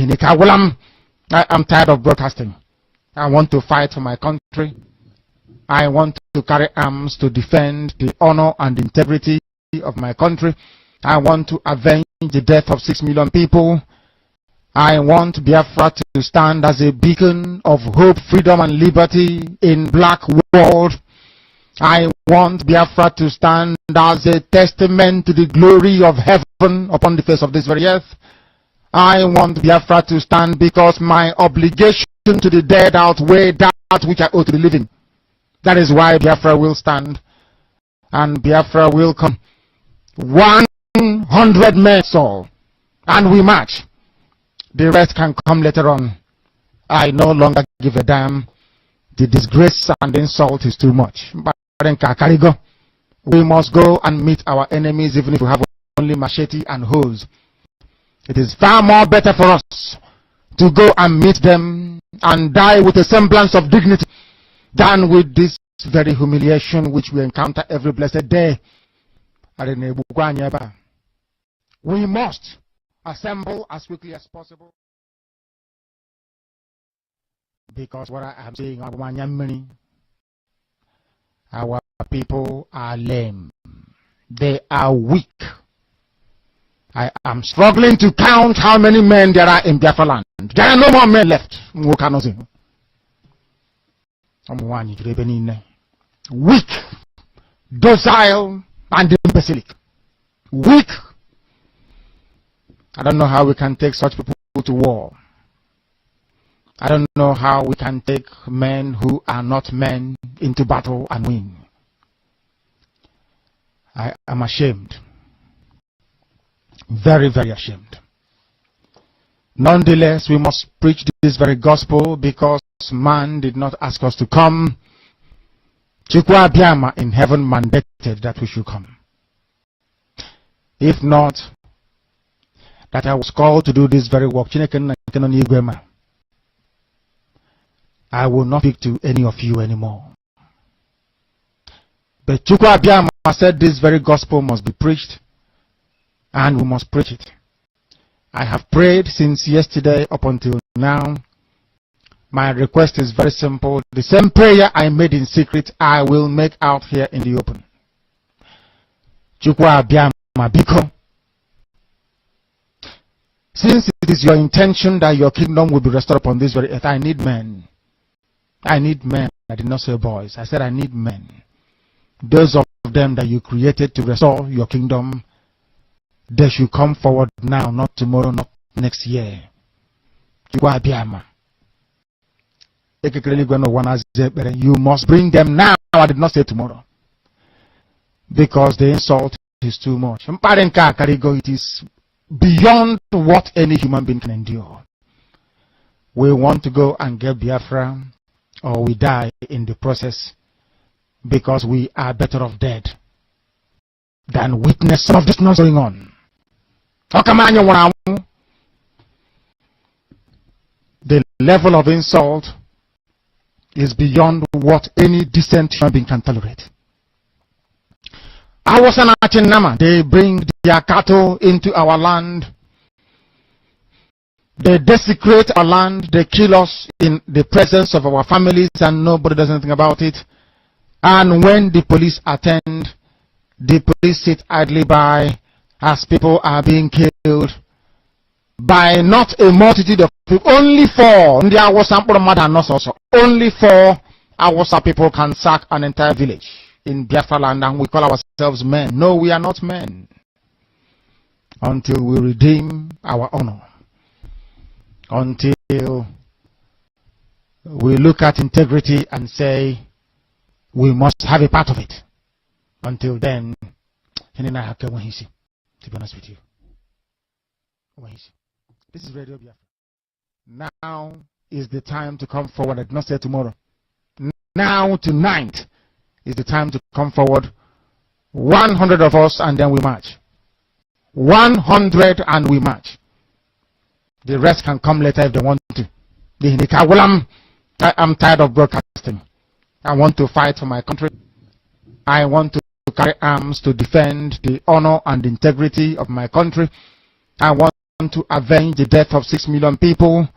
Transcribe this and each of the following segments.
I am tired of broadcasting. I want to fight for my country. I want to carry arms to defend the honor and integrity of my country. I want to avenge the death of 6 million people. I want Biafra to stand as a beacon of hope, freedom, and liberty in black world. I want Biafra to stand as a testament to the glory of heaven upon the face of this very earth. I want Biafra to stand because my obligation to the dead outweigh that which I owe to the living. That is why Biafra will stand, and Biafra will come. 100 men saw, and we march. The rest can come later on. I no longer give a damn. The disgrace and insult is too much. We must go and meet our enemies even if we have only machete and hose. It is far more better for us to go and meet them and die with a semblance of dignity than with this very humiliation which we encounter every blessed day. We must assemble as quickly as possible, because what I am saying, our people are lame. They are weak. I am struggling to count how many men there are in Biafra land. There are no more men left. Weak, docile, and imbecilic. Weak. I don't know how we can take such people to war. I don't know how we can take men who are not men into battle and win. I am ashamed. Very, very ashamed. Nonetheless, we must preach this very gospel because man did not ask us to come. Chukwa Biama in heaven mandated that we should come. If not, that I was called to do this very work, I will not speak to any of you anymore. But Chukwa Biama said this very gospel must be preached, and we must preach it. I have prayed since yesterday up until now. My request is very simple. The same prayer I made in secret, I will make out here in the open. Chukwa Biama Biko. Since it is your intention that your kingdom will be restored upon this very earth, I need men. I need men. I did not say boys. I said I need men. Those of them that you created to restore your kingdom, they should come forward now, not tomorrow, not next year. You must bring them now. I did not say tomorrow. Because the insult is too much. It is beyond what any human being can endure. We want to go and get Biafra, or we die in the process, because we are better off dead than witness some of this nonsense going on. The level of insult is beyond what any decent human being can tolerate. I was an Achinama. They bring their cattle into our land. They desecrate our land. They kill us in the presence of our families, and nobody does anything about it. And when the police attend, the police sit idly by as people are being killed by not a multitude of people. Only 4. Only 4 Awasa people can sack an entire village in Biafra land, and we call ourselves men. No, we are not men. Until we redeem our honor. Until we look at integrity and say, we must have a part of it. Until then, to be honest with you. This is Radio Biafra. Now is the time to come forward. I did not say tomorrow. Now, tonight, is the time to come forward. 100 of us, and then we march. 100 and we march. The rest can come later if they want to. I am tired of broadcasting. I want to fight for my country. I want to carry arms to defend the honor and integrity of my country. I want to avenge the death of 6 million people.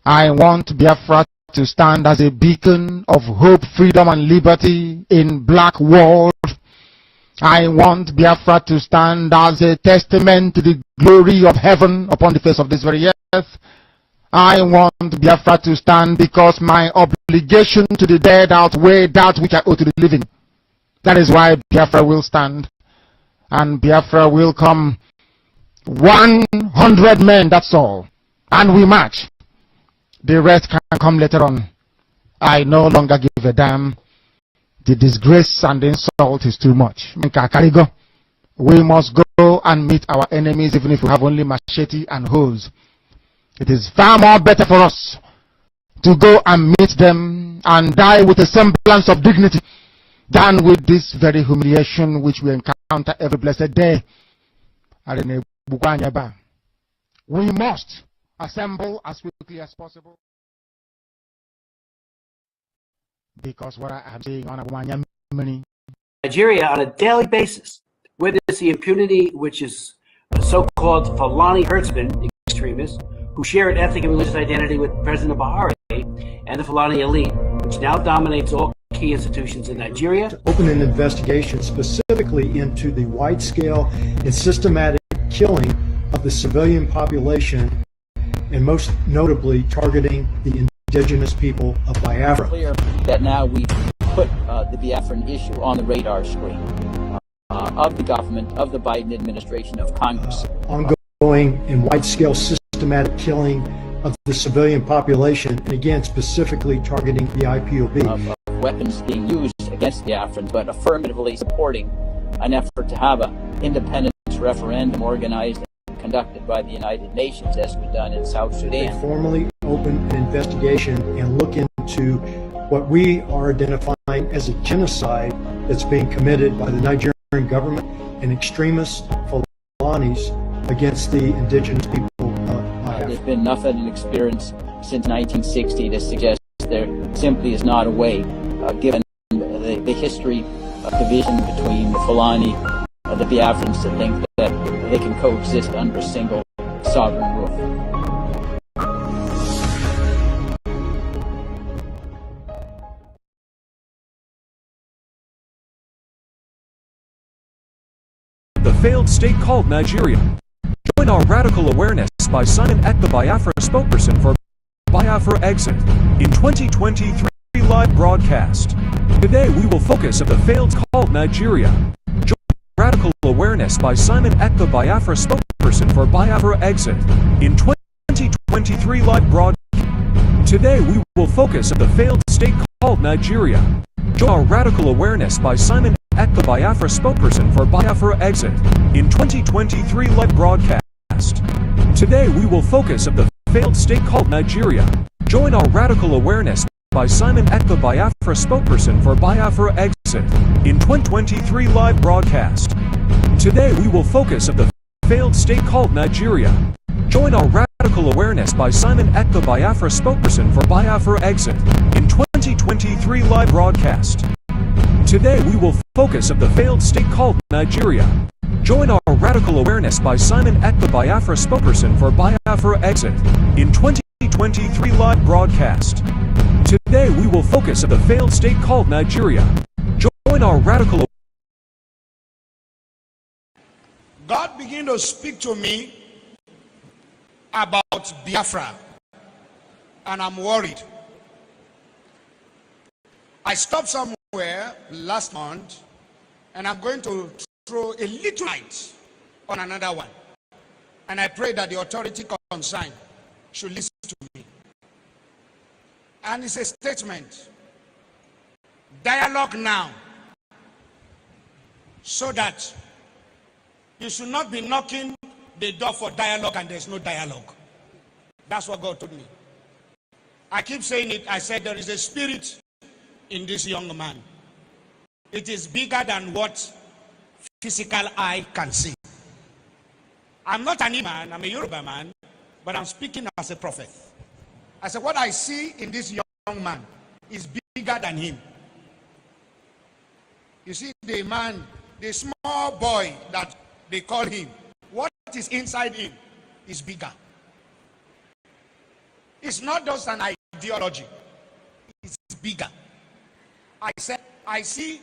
I want Biafra to stand as a beacon of hope, freedom, and liberty in black world. I want Biafra to stand as a testament to the glory of heaven upon the face of this very earth. I want Biafra to stand because my obligation to the dead outweigh that which I owe to the living. That is why Biafra will stand. And Biafra will come. 100 men, that's all. And we march. The rest can come later on. I no longer give a damn. The disgrace and the insult is too much. We must go and meet our enemies even if we have only machete and hoes. It is far more better for us to go and meet them and die with a semblance of dignity than with this very humiliation which we encounter every blessed day. We must assemble as quickly as possible. Because what I am saying on Nigeria on a daily basis witness the impunity which is so-called Fulani herdsmen extremists who share an ethnic and religious identity with President Buhari and the Fulani elite, which now dominates all key institutions in Nigeria. To open an investigation specifically into the wide-scale and systematic killing of the civilian population, and most notably targeting the indigenous people of Biafra. Clear that now we've put the Biafran issue on the radar screen of the government, of the Biden administration, of Congress. Ongoing and wide-scale systematic killing of the civilian population, and again specifically targeting the IPOB. Of weapons being used against the Biafrans, but affirmatively supporting an effort to have an independence referendum organized and conducted by the United Nations, as was done in South Sudan. They formally open an investigation and look into what we are identifying as a genocide that's being committed by the Nigerian government and extremist Fulanis against the indigenous people of Biafra. There's been nothing in experience since 1960 to suggest there simply is not a way, given the history of division between the Fulani and the Biafrans, to think that they can coexist under a single sovereign rule. The failed state called Nigeria. Join our radical awareness by Simon Ek, the Biafra spokesperson for Biafra Exit, in 2023 live broadcast. Today we will focus on the failed called Nigeria. Join radical awareness by Simon Ek, the Biafra spokesperson for Biafra Exit, in 2023 live broadcast. Today we will focus on the failed state called Nigeria. Join our radical awareness by Simon Ek, the Biafra spokesperson for Biafra Exit, in 2023 live broadcast. Today we will focus on the failed state called Nigeria. Join our radical awareness by Simon Ek, the Biafra spokesperson for Biafra Exit, in 2023 live broadcast. Today we will focus on the failed state called Nigeria. Join our radical awareness by Simon Ek, the Biafra spokesperson for Biafra Exit, in 2023 live broadcast. Today we will focus on the failed state called Nigeria. Join our radical awareness by Simon Ek, the Biafra spokesperson for Biafra Exit, in 2023 live broadcast. Today we will focus on the failed state called Nigeria. Join our radical. God began to speak to me about Biafra, and I'm worried. I stopped somewhere last month, and I'm going to throw a little light on another one. And I pray that the authority concerned should listen to me. And it's a statement. Dialogue now, so that you should not be knocking the door for dialogue and there's no dialogue. That's what God told me. I keep saying it. I said there is a spirit in this young man. It is bigger than what physical eye can see. I'm not an Iman, I'm a Yoruba man, but I'm speaking as a prophet. I said what I see in this young man is bigger than him. You see, the man, the small boy that they call him, what is inside him is bigger. It's not just an ideology. It's bigger. I said, I see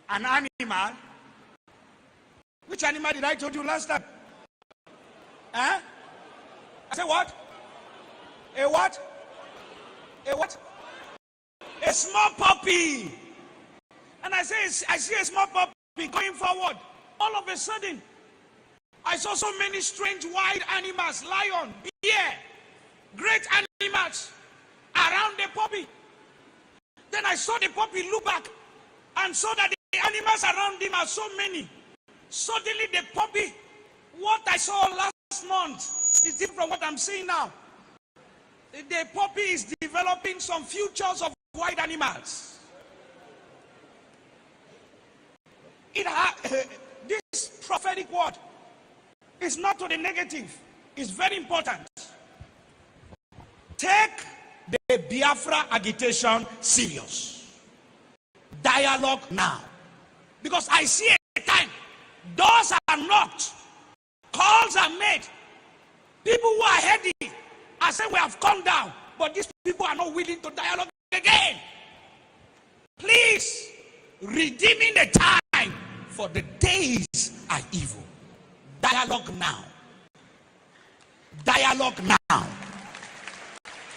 an animal. Which animal did I told you last time? Huh? I said what? A what? A what? A small puppy. And I see a small puppy going forward. All of a sudden, I saw so many strange wild animals, lion, bear, great animals around the puppy. Then I saw the puppy look back and saw that the animals around him are so many. Suddenly the puppy, what I saw last month is different from what I'm seeing now. The puppy is developing some futures of wild animals. This prophetic word is not to the negative. It's very important. Take the Biafra agitation serious. Dialogue now. Because I see a time, doors are knocked, calls are made. People who are heady are saying we have come down, but these people are not willing to dialogue again. Please, redeeming the time, for the days are evil. Dialogue now. Dialogue now.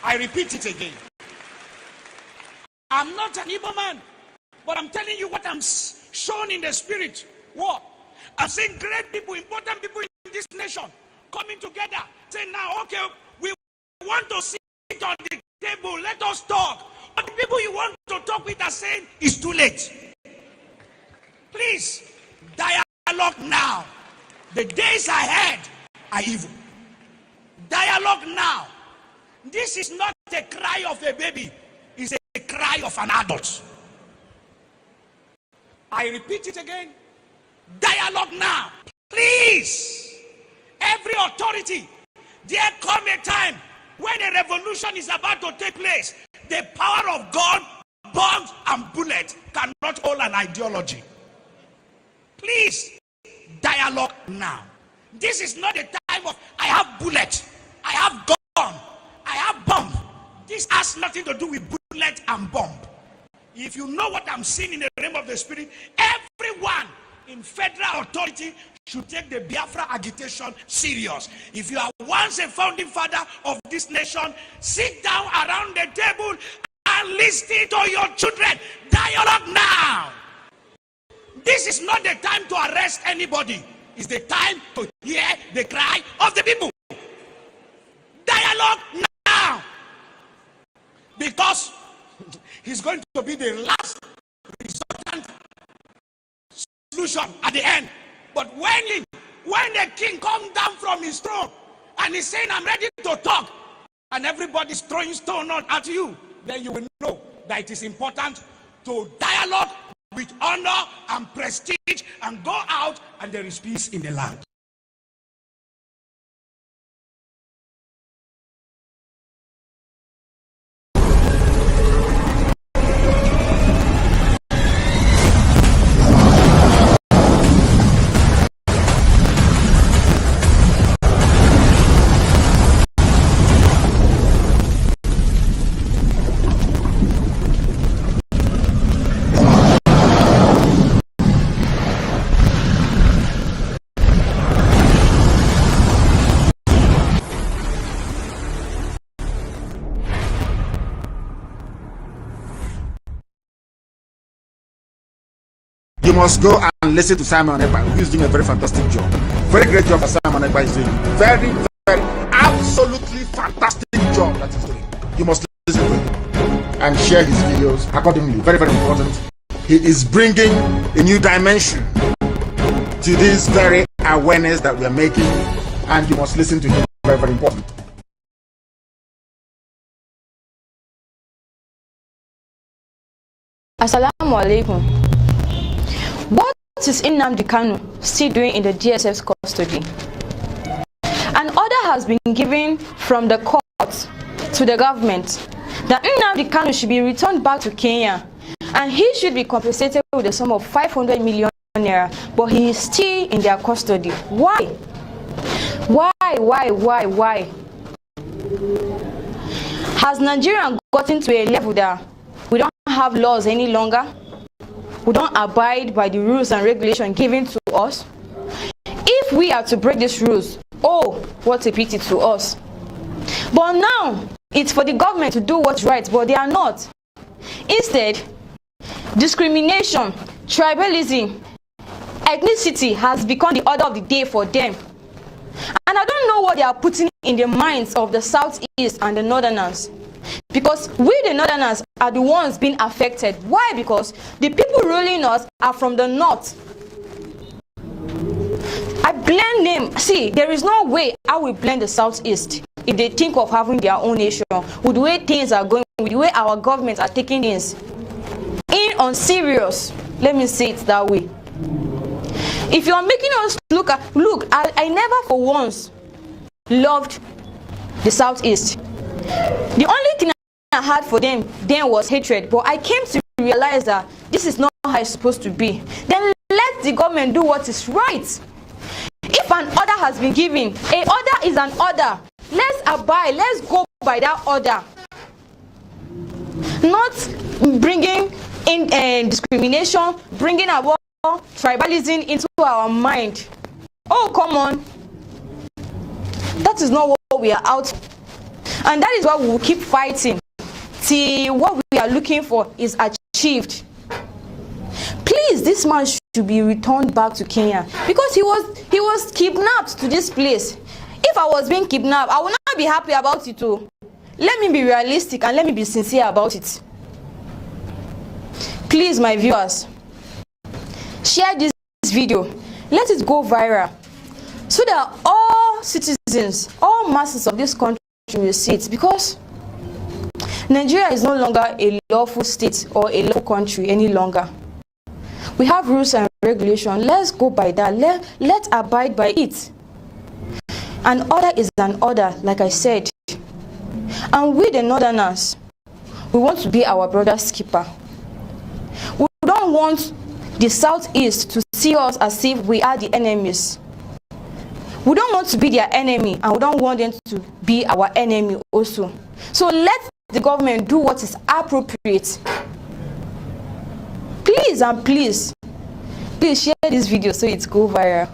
I repeat it again. I'm not an evil man, but I'm telling you what I'm shown in the spirit. What? I'm seeing great people, important people in this nation coming together, saying now, okay, we want to sit on the table, let us talk. But the people you want to talk with are saying it's too late. Please, dialogue now. The days ahead are evil. Dialogue now. This is not a cry of a baby, it's a cry of an adult. I repeat it again. Dialogue now. Please. Every authority, there come a time when a revolution is about to take place. The power of God, bombs and bullets cannot hold an ideology. Please, dialogue now. This is not a time of I have bullet, I have gun, I have bomb. This has nothing to do with bullet and bomb. If you know what I'm seeing in the realm of the spirit, everyone in federal authority should take the Biafra agitation serious. If you are once a founding father of this nation, sit down around the table and listen to your children. Dialogue now. This is not the time to arrest anybody. It's the time to hear the cry of the people. Dialogue now. Because he's going to be the last resultant solution at the end. But when the king comes down from his throne and he's saying, I'm ready to talk, and everybody's throwing stone at you, then you will know that it is important to dialogue with honor and prestige and go out and there is peace in the land. You must go and listen to Simon Ekpa, who is doing a very fantastic job. Very great job that Simon Ekpa is doing. Very, absolutely fantastic job that he's doing. You must listen to him and share his videos accordingly. Very, very important. He is bringing a new dimension to this very awareness that we are making, and you must listen to him. Very, very important. Assalamu alaikum. What is Nnamdi Kanu still doing in the DSF's custody? An order has been given from the court to the government that Nnamdi Kanu should be returned back to Kenya and he should be compensated with a sum of 500 million naira, but he is still in their custody. Why? Why? Why? Has Nigeria gotten to a level that we don't have laws any longer? We don't abide by the rules and regulations given to us? If we are to break these rules, oh, what a pity to us. But now, it's for the government to do what's right, but they are not. Instead, discrimination, tribalism, ethnicity has become the order of the day for them. And I don't know what they are putting in the minds of the Southeast and the Northerners. Because we, the Northerners, are the ones being affected. Why? Because the people ruling us are from the North. I blame them. See, there is no way I will blame the Southeast if they think of having their own nation, with the way things are going, with the way our governments are taking things in on serious. Let me say it that way. If you are making us look, I never for once loved the Southeast. The only thing I had for them then was hatred, but I came to realize that this is not how it's supposed to be. Then let the government do what is right. If an order has been given, a order is an order. Let's abide, let's go by that order. Not bringing in discrimination, bringing about tribalism into our mind. Oh, come on. That is not what we are out for. And that is why we will keep fighting till what we are looking for is achieved. Please, this man should be returned back to Kenya because he was kidnapped to this place. If I was being kidnapped, I would not be happy about it too. Let me be realistic and let me be sincere about it. Please, my viewers, share this video. Let it go viral so that all citizens, all masses of this country will see it, because Nigeria is no longer a lawful state or a lawful country any longer. We have rules and regulations. Let's go by that. Let's abide by it. An order is an order, like I said. And we, the Northerners, we want to be our brother's keeper. We don't want the Southeast to see us as if we are the enemies. We don't want to be their enemy, and we don't want them to be our enemy also. So let the government do what is appropriate. Please and please share this video so it go viral.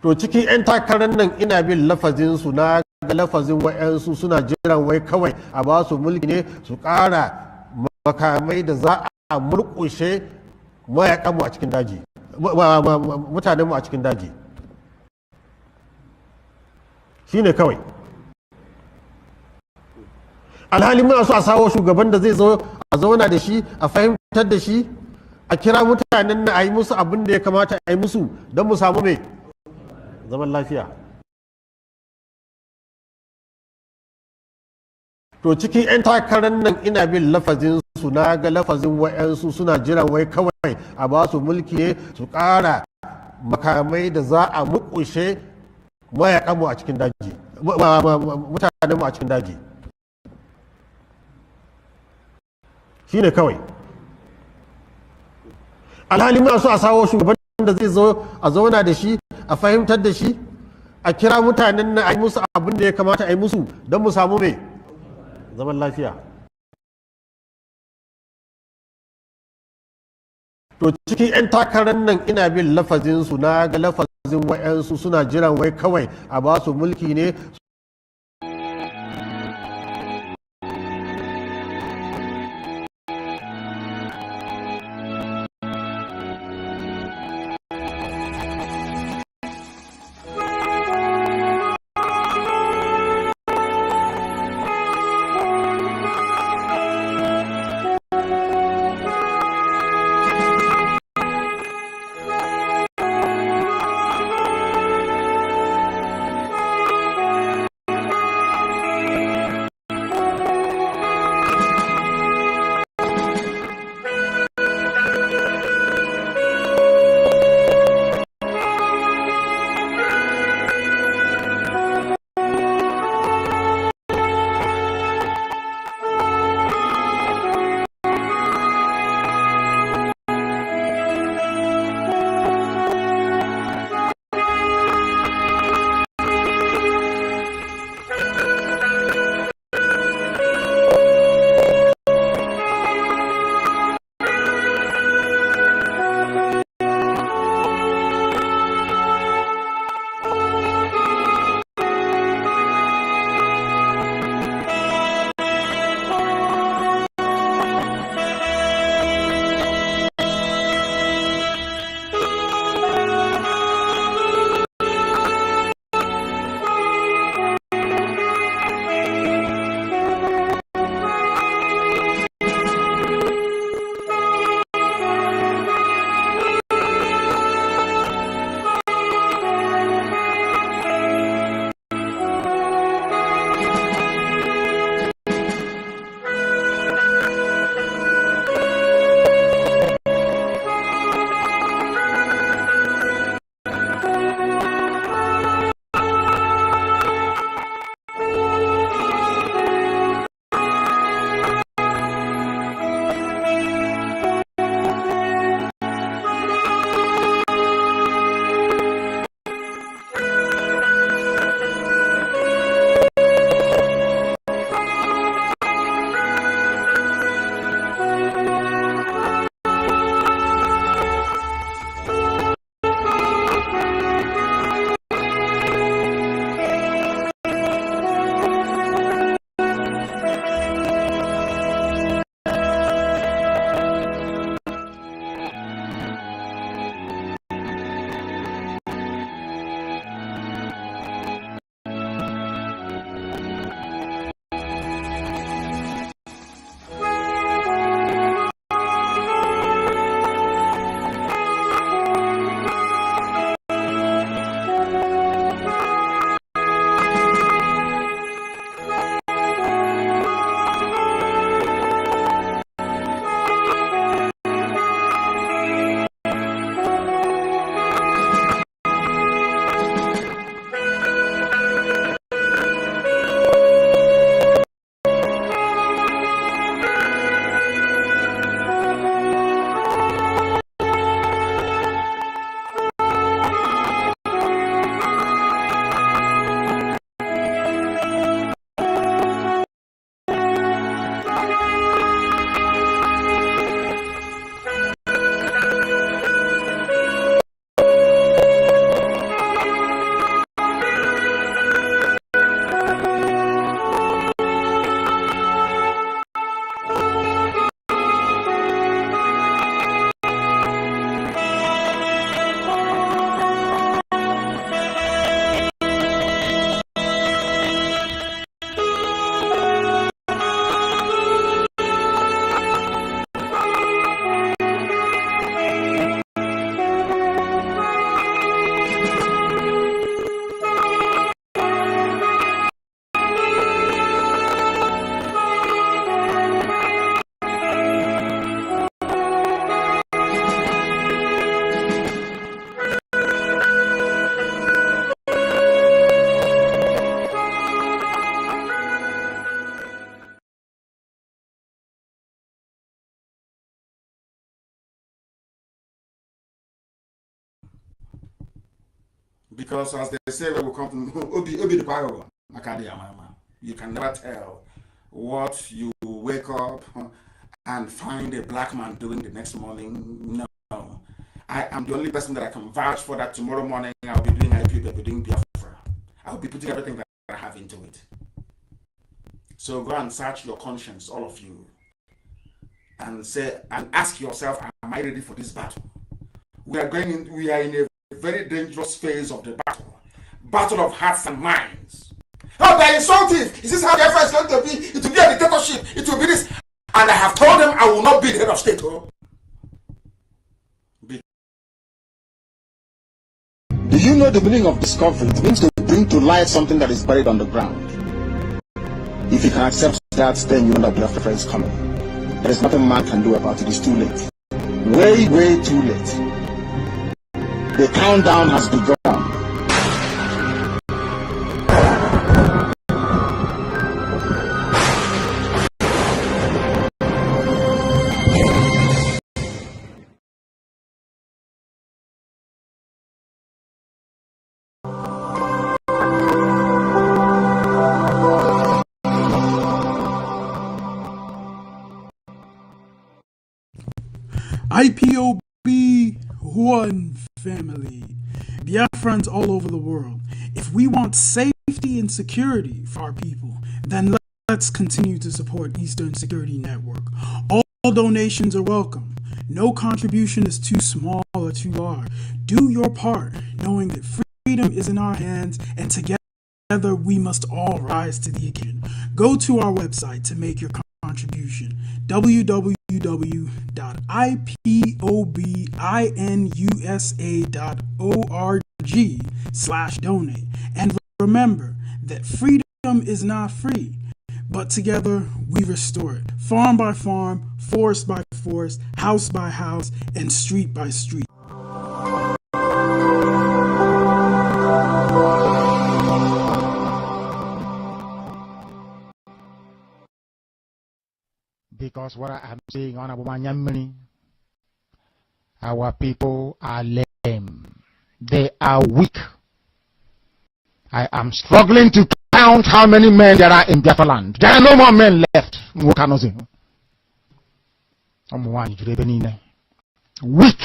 To cikin 'yan takarar nan ina bin lafazinsu, na ga lafazin wa'yansu suna jiran wai kawai a ba su mulki ne su ƙara makamai da za a murƙushe mayaƙanmu a cikin daji, mutanenmu a cikin daji. Shi ne kawai. Alhali muna so a sawo shugaban da zai zo a zauna da shi, a fahimtar da shi, a kira mutanen na a yi musu abin da ya kamata a yi musu don mu samu mai zaman lafiya. To cikin 'yan takarar nan ina bin lafazinsu, na ga lafazin wa'yansu suna jiran wai kawai a ba su mulki ne su ƙara makamai da za a murƙushe mayaƙanmu a cikin daji, mutanenmu a cikin daji. Shi ne kawai. Alhali muna so a sawo shugaban da zai zo a zauna da shi, a fahimtar da shi, a kira mutanen na a yi musu abin da ya kamata a yi musu don mu samu mai zaman lafiya. To cikin 'yan takarar nan ina bin lafazinsu, na ga lafazin wa'yansu suna jiran wai kawai a ba su mulki ne Because as they say, when we come to Obi the Bible, you can never tell what you wake up and find a black man doing the next morning. No. I am the only person that I can vouch for that tomorrow morning I'll be doing IPOB, I'll be doing Biafra. I'll be putting everything that I have into it. So go and search your conscience, all of you, and say and ask yourself, am I ready for this battle? We are in a very dangerous phase of the battle of hearts and minds. Oh, they're insultive. Is this how Biafra is going to be? It will be a dictatorship. It will be this. And I have told them I will not be the head of state. Oh. Do you know the meaning of discovery? It means to bring to light something that is buried on the ground. If you can accept that, then you know that Biafra is coming. There is nothing man can do about it. It's too late. Way, way too late. The countdown has begun. IPOB one family. Biafrans all over the world. If we want safety and security for our people, then let's continue to support Eastern Security Network. All donations are welcome. No contribution is too small or too large. Do your part, knowing that freedom is in our hands, and together we must all rise to the occasion. Go to our website to make your contribution. www.ipobinUSA.org/donate. And remember that freedom is not free, but together we restore it. Farm by farm, forest by forest, house by house, and street by street. Because what I am saying on Abumanyamini, our people are lame. They are weak. I am struggling to count how many men there are in Biafra land. There are no more men left. Weak,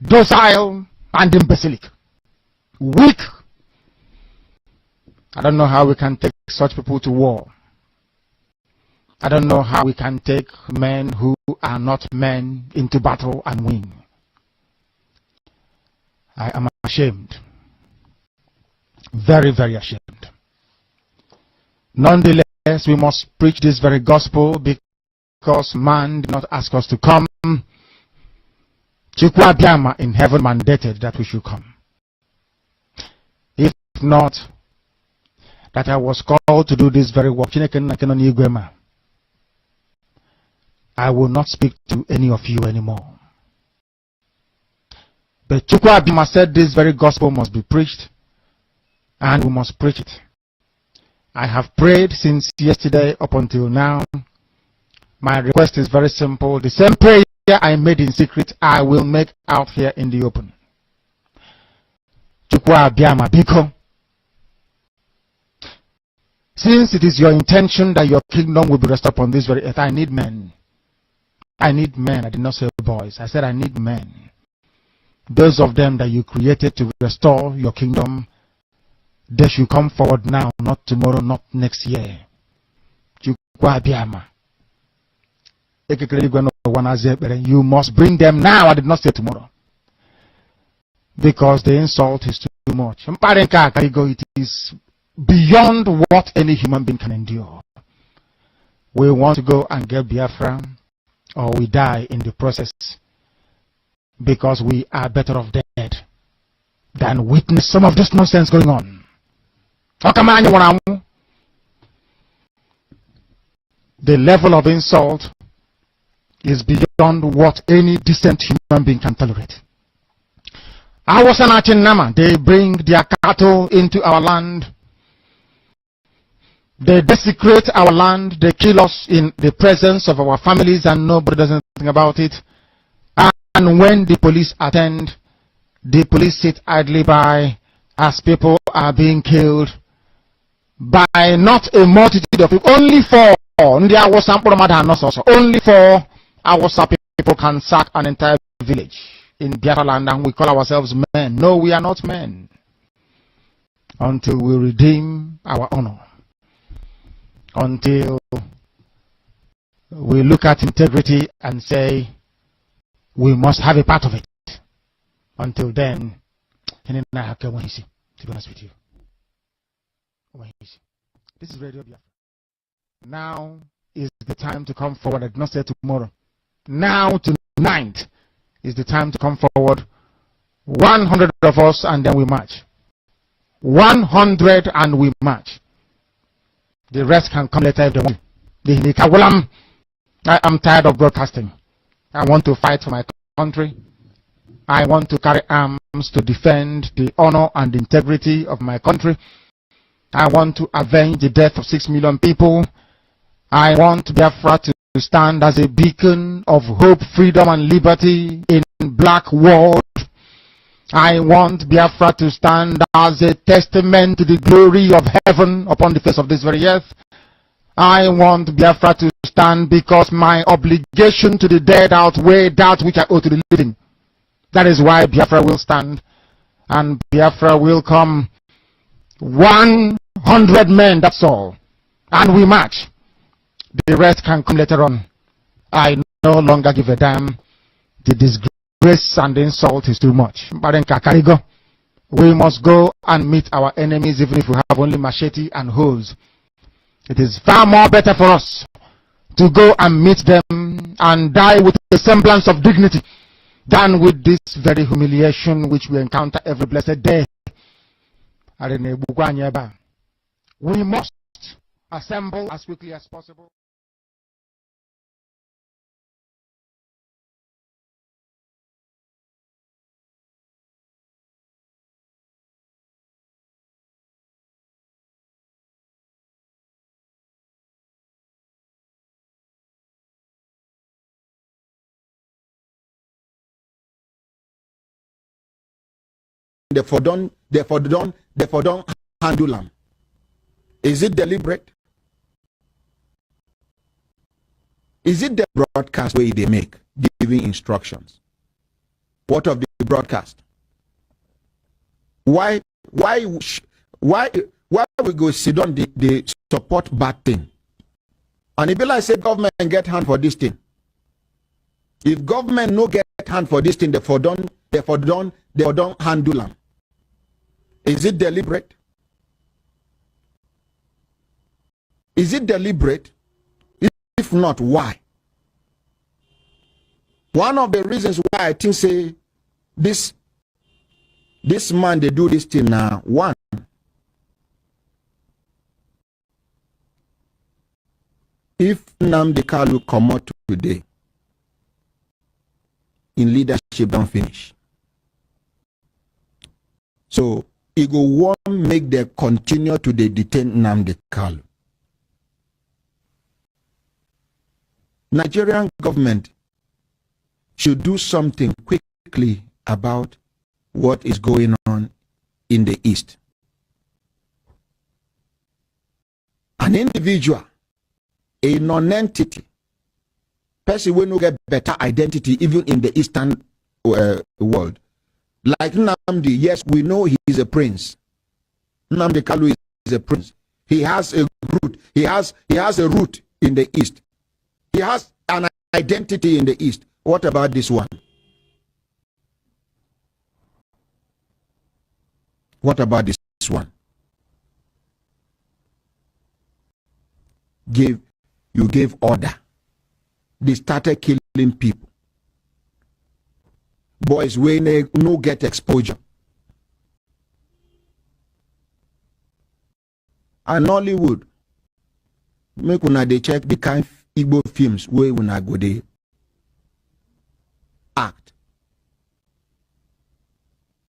docile, and imbecilic. Weak. I don't know how we can take such people to war. I don't know how we can take men who are not men into battle and win. I am ashamed. Very, very ashamed. Nonetheless, we must preach this very gospel because man did not ask us to come. Chukwu Abiyama in heaven mandated that we should come. If not, that I was called to do this very work, I will not speak to any of you anymore. But Chukwu Abiyama said this very gospel must be preached, and we must preach it. I have prayed since yesterday up until now. My request is very simple. The same prayer I made in secret, I will make out here in the open. Chukwu Abiyama biko. Since it is your intention that your kingdom will be restored upon this very earth, I need men. I need men. I did not say boys. I said I need men. Those of them that you created to restore your kingdom, they should come forward now, not tomorrow, not next year. You must bring them now. I did not say tomorrow. Because the insult is too much. It is beyond what any human being can endure. We want to go and get Biafra, or we die in the process, because we are better off dead than witness some of this nonsense going on. The level of insult is beyond what any decent human being can tolerate. They bring their cattle into our land. They desecrate our land. They kill us in the presence of our families, and nobody does anything about it. And when the police attend, the police sit idly by as people are being killed by not a multitude of people, only four. Only four Hausa people can sack an entire village in Biafra land, and we call ourselves men. No, we are not men until we redeem our honor, until we look at integrity and say we must have a part of it. Until then, to be honest with you, this is Radio Biafra. Now is the time to come forward. I did not say tomorrow. Now, tonight is the time to come forward. 100 of us, and then we march. 100 and we march. The rest can come later if they want. I am tired of broadcasting. I want to fight for my country. I want to carry arms to defend the honor and integrity of my country. I want to avenge the death of 6 million people. I want Biafra to stand as a beacon of hope, freedom, and liberty in black world. I want Biafra to stand as a testament to the glory of heaven upon the face of this very earth. I want Biafra to stand because my obligation to the dead outweigh that which I owe to the living. That is why Biafra will stand, and Biafra will come. 100 men, that's all. And we march. The rest can come later on. I no longer give a damn. The disgrace and the insult is too much. We must go and meet our enemies even if we have only machete and hoes. It is far more better for us to go and meet them and die with a semblance of dignity than with this very humiliation which we encounter every blessed day. We must assemble as quickly as possible. Therefore don't handle them. Is it deliberate? Is it the broadcast way they make, giving instructions? What of the broadcast? Why we go sit on the support bad thing? And if I say government get hand for this thing, if government no get hand for this thing, therefore don't handle them. Is it deliberate? Is it deliberate? If not, why? One of the reasons why I think say this man they do this thing now. One, if Nnamdi Kanu come out today in leadership don't finish. So it go want make them continue to detain Nnamdi Kanu. Nigerian government should do something quickly about what is going on in the East. An individual, a non-entity, person will not get better identity even in the Eastern world. Like Nnamdi, yes, we know he is a prince. Nnamdi Kanu is a prince. He has a root. He has a root in the East. He has an identity in the East. What about this one? What about this one? You gave order. They started killing people. Boys when they no get exposure. And Nollywood, make una they check the kind of Igbo films where una go they act.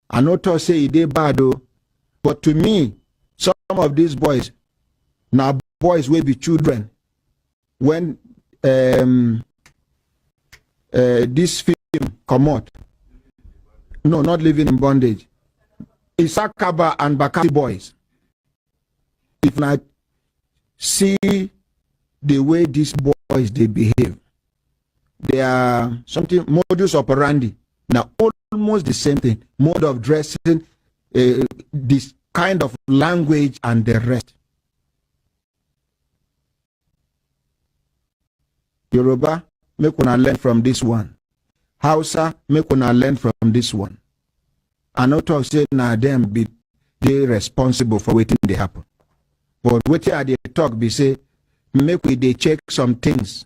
I not to say they bad though, but to me, some of these boys now boys will be children when this film come out. No, not living in bondage. Isakaba and Bakasi boys, if I see the way these boys they behave, they are something modus operandi. Now almost the same thing, mode of dressing, this kind of language and the rest. Yoruba, make una learn from this one. Hausa, make una learn from this one. And not talk say na them be they responsible for waiting they happen. But waiting at the talk be say make we they check some things.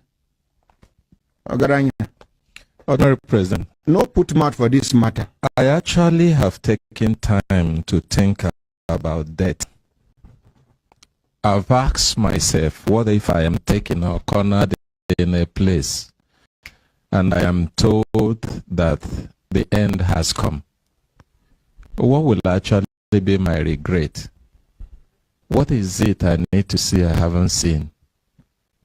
Honorable President, no put mouth for this matter. I actually have taken time to think about that. I've asked myself, what if I am taken or cornered in a place and I am told that the end has come? What will actually be my regret? What is it I need to see I haven't seen?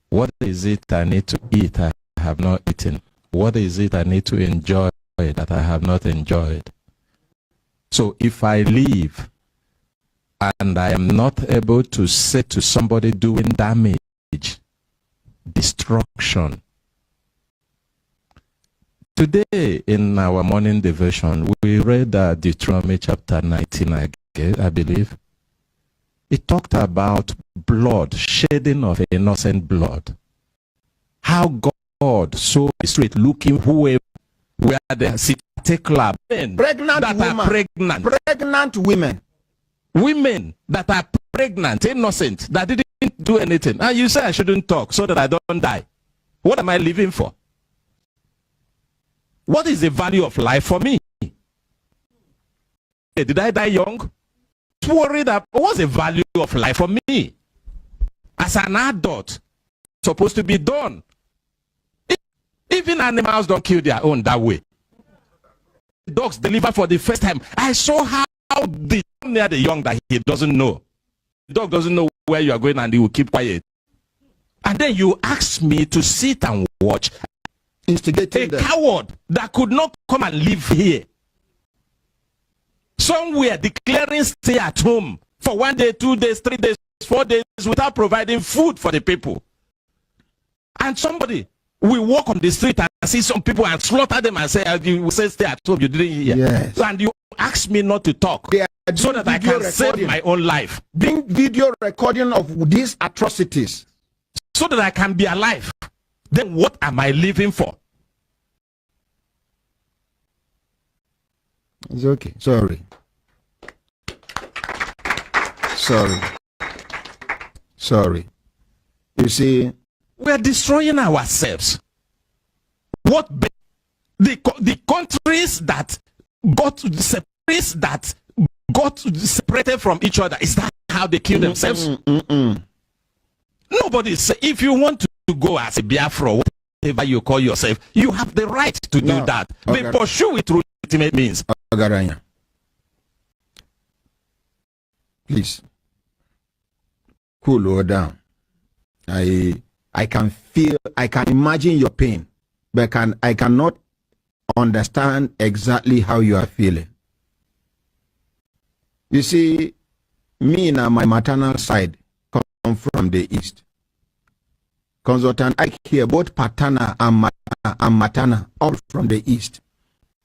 What is it I need to eat I have not eaten? What is it I need to enjoy that I have not enjoyed? So if I leave and I am not able to say to somebody doing damage, destruction. Today in our morning devotion, we read Deuteronomy chapter 19, I believe. It talked about blood, shedding of innocent blood. How God so straight looking whoever where they sit particular men Pregnant that women. are pregnant. Pregnant women. Women that are pregnant, innocent, that didn't do anything. And you say I shouldn't talk so that I don't die. What am I living for? What is the value of life for me? Did I die young? Worried about what's the value of life for me? As an adult, supposed to be done. Even animals don't kill their own that way. Dogs deliver for the first time. I saw how the near the young that he doesn't know. The dog doesn't know where you are going and he will keep quiet. And then you ask me to sit and watch Instigating a coward that could not come and live here. Somewhere declaring stay at home for 1 day, 2 days, 3 days, 4 days without providing food for the people. And somebody will walk on the street and see some people and slaughter them and say, you say stay at home, you didn't hear. Yes. And you ask me not to talk so that I can save my own life. Being video recording of these atrocities. So that I can be alive. Then what am I living for? It's okay. Sorry. Sorry. You see, we are destroying ourselves. What the countries that got separated from each other, is that how they kill themselves? Nobody say if you want to go as a Biafra, whatever you call yourself, you have the right to do that. They pursue it through legitimate means. Please cool down. I can feel, I can imagine your pain, but I cannot understand exactly how you are feeling. You see, me and my maternal side come from the east. Consultant, I hear both paternal and maternal, all from the east.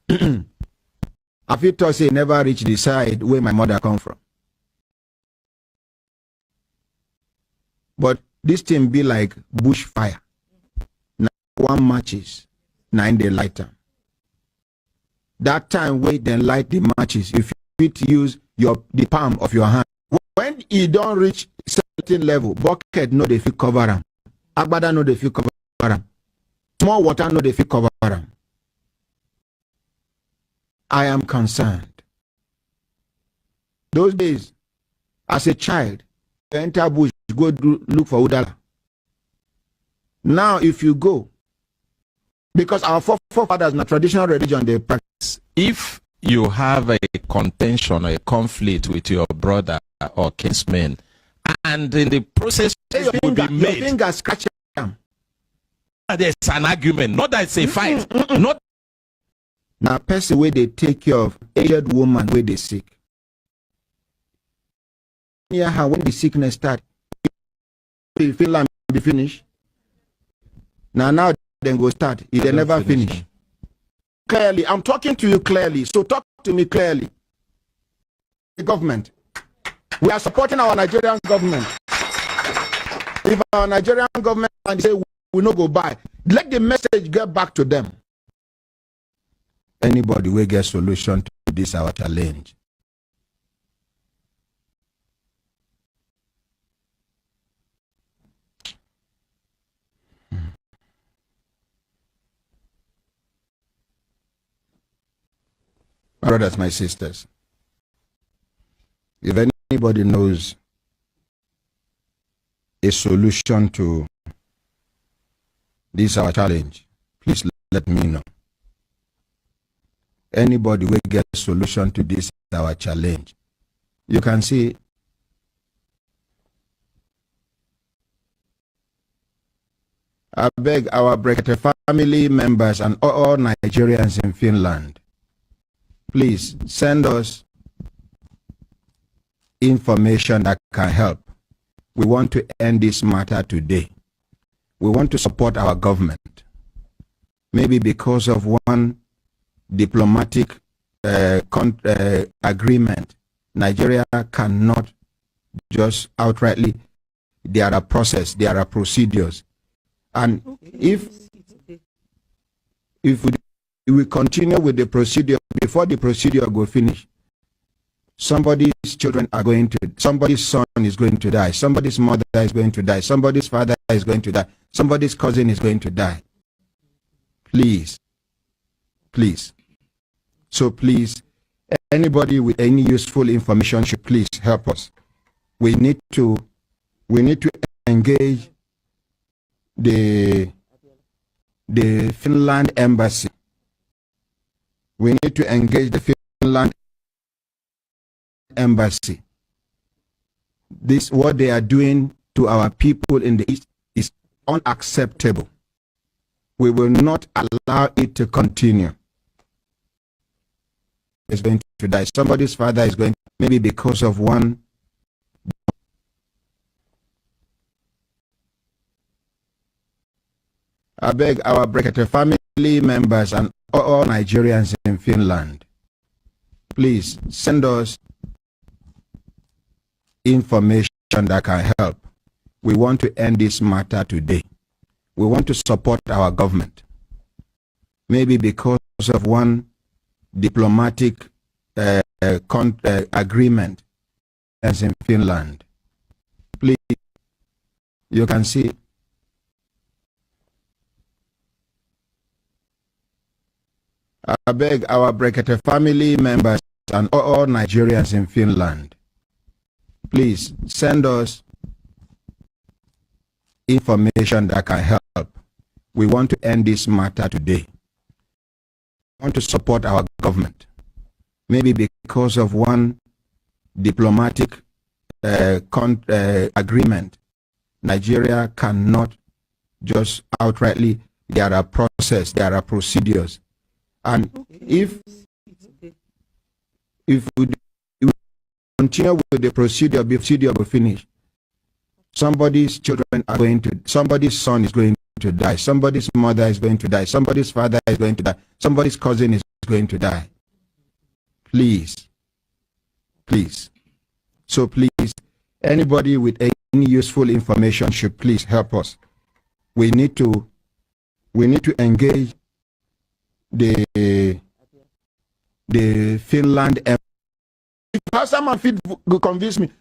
I feel to say never reach the side where my mother come from. But this thing be like bushfire. Now one matches, 9 day lighter. That time wait then light the matches. If you use the palm of your hand. When you don't reach certain level, bucket no they feel cover them. Agbada no they feel cover them. Small water no they feel cover them. I am concerned. Those days, as a child, you enter bush, go look for udala. Now, if you go, because our forefathers in a traditional religion, they practice. If you have a contention or a conflict with your brother or kinsman, and in the process your finger scratch them. There's an argument, not that it's a fight. Not now, person where they take care of aged woman where they sick. near her when the sickness started. Finland be finished. Now then go start. It they never finish. Clearly, I'm talking to you clearly. So talk to me clearly. The government. We are supporting our Nigerian government. If our Nigerian government and say we no go buy, let the message get back to them. Anybody will get solution to this our challenge. My brothers, my sisters, if anybody knows a solution to this our challenge, please let me know. Anybody will get a solution to this our challenge. You can see I beg our Brekete family members and all Nigerians in Finland, please send us information that can help. We want to end this matter today. We want to support our government. Maybe because of one diplomatic agreement, Nigeria cannot just outrightly, there are processes, there are procedures. And if we continue with the procedure, before the procedure go finish, somebody's children are going to, somebody's son is going to die, somebody's mother is going to die, somebody's father is going to die, somebody's cousin is going to die. Please. So please, anybody with any useful information should please help us. We need to engage the Finland embassy. We need to engage the Finland embassy. This, what they are doing to our people in the East, is unacceptable. We will not allow it to continue. Is going to die. Somebody's father is going, maybe because of one. I beg our Brekete family members and all Nigerians in Finland, please send us information that can help. We want to end this matter today. We want to support our government. Maybe because of one diplomatic agreement as in Finland. Please, you can see I beg our Brekete family members and all Nigerians in Finland, please send us information that can help. We want to end this matter today. We want to support our government. Maybe because of one diplomatic agreement, Nigeria cannot just outrightly, there are processes, there are procedures. And if we continue with the procedure will finish, somebody's children are going to, somebody's son is going to die, somebody's mother is going to die, somebody's father is going to die, somebody's cousin is going to die. Please. So please, anybody with any useful information should please help us. We need to engage the Finland embassy. If someone will convince me,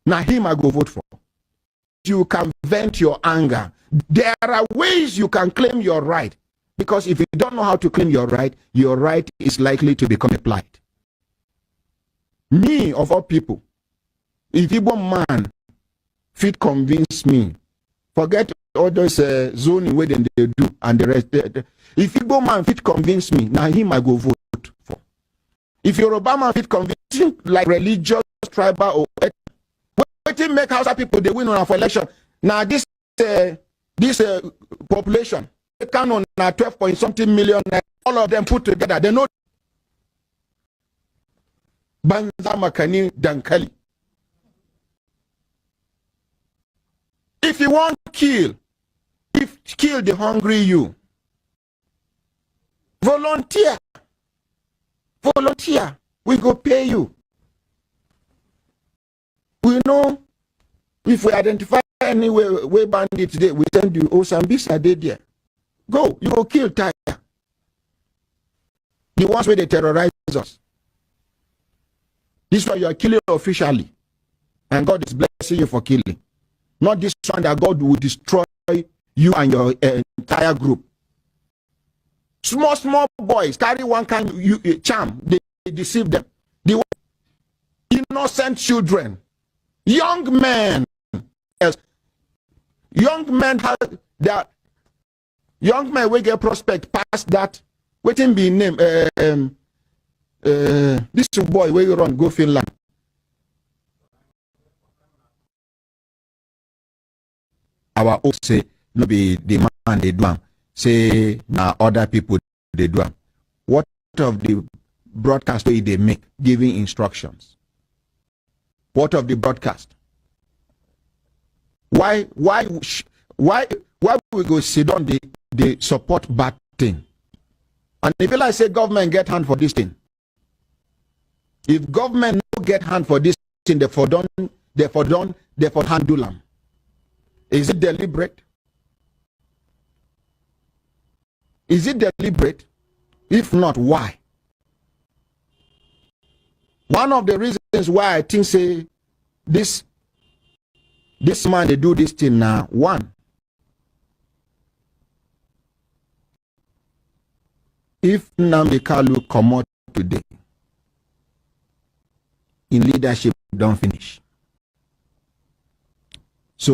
now him I go vote for. You can vent your anger. There are ways you can claim your right. Because if you don't know how to claim your right is likely to become a plight. Me, of all people, if Igbo man fit convince me, forget all those zoning way they do and the rest. If Igbo man fit convince me, now him I go vote for. If Yoruba man fit convince me, like religious, tribal, or wetin make Hausa people they win on for election. Now this population, they count on 12 point something million, all of them put together, they know Banza Makani Dankali. If you want kill the hungry you, volunteer. We go pay you. We know if we identify any way bandits today, we send you Osambisa dead there. Go, you go kill Tire. The ones where they terrorize us. This one you are killing officially. And God is blessing you for killing. Not this one that God will destroy you and your entire group. Small boys carry one kind of charm. They deceive them. The innocent children. Young men. Yes. Young men will get prospect past that. Waiting be name. This boy where you run go Finland. Our own say no be the man they do. Say now other people they do. What of the broadcast they make giving instructions? What of the broadcast? Why we go sit on the support bad thing? And if I say government get hand for this thing, if government no get hand for this thing, they for handle them. Is it deliberate? Is it deliberate? If not, why? One of the reasons why I think say this man they do this thing now. One, if Nnamdi Kanu come out today, in leadership don't finish. So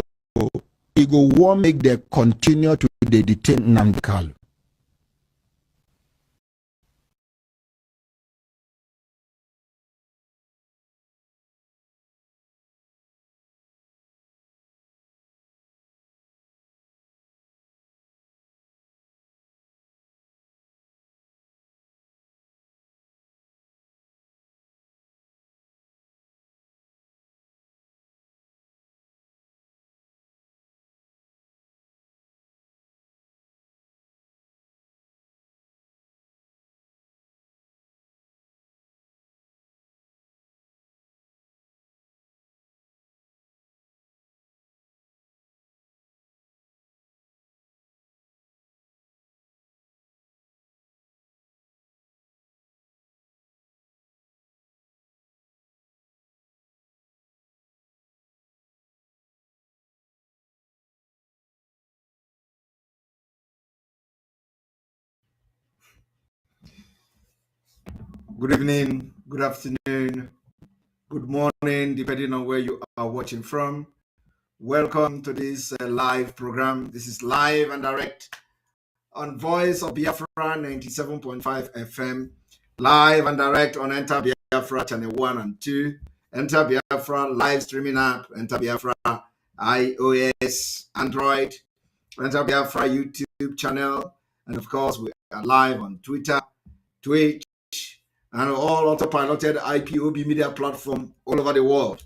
it go want make them continue to detain Nnamdi Kanu. Good evening, good afternoon, good morning, depending on where you are watching from. Welcome to this live program. This is live and direct on Voice of Biafra 97.5 FM, live and direct on Enter Biafra channel 1 and 2, Enter Biafra live streaming app, Enter Biafra iOS, Android, Enter Biafra YouTube channel, and of course we are live on Twitter, Twitch, and all autopiloted IPOB media platform all over the world.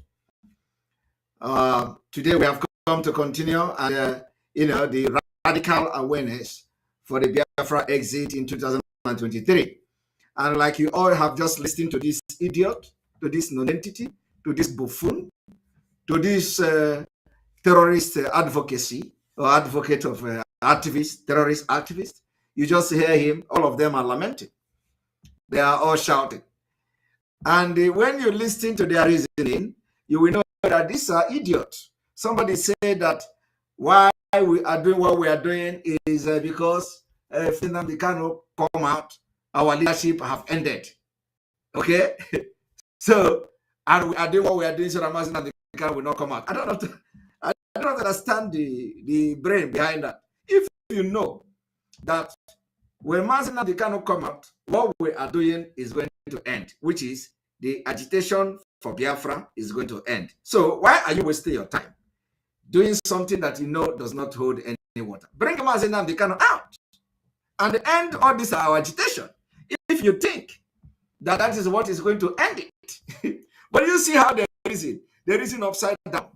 Today we have come to continue the radical awareness for the Biafra exit in 2023. And like you all have just listened to this idiot, to this nonentity, to this buffoon, to this terrorist advocacy or advocate of terrorist activist, you just hear him, all of them are lamenting. They are all shouting. And when you listen to their reasoning, you will know that these are idiots. Somebody said that why we are doing what we are doing is because if Nnamdi Kanu come out, our leadership have ended. Okay? So, and we are doing what we are doing so that Nnamdi Kanu will not come out. I don't understand the brain behind that. If you know that when Nnamdi Kanu come out, what we are doing is going to end, which is the agitation for Biafra is going to end. So why are you wasting your time doing something that you know does not hold any water? Bring Nnamdi Kanu out and end all this our agitation. If you think that that is what is going to end it, but you see how they reason upside down.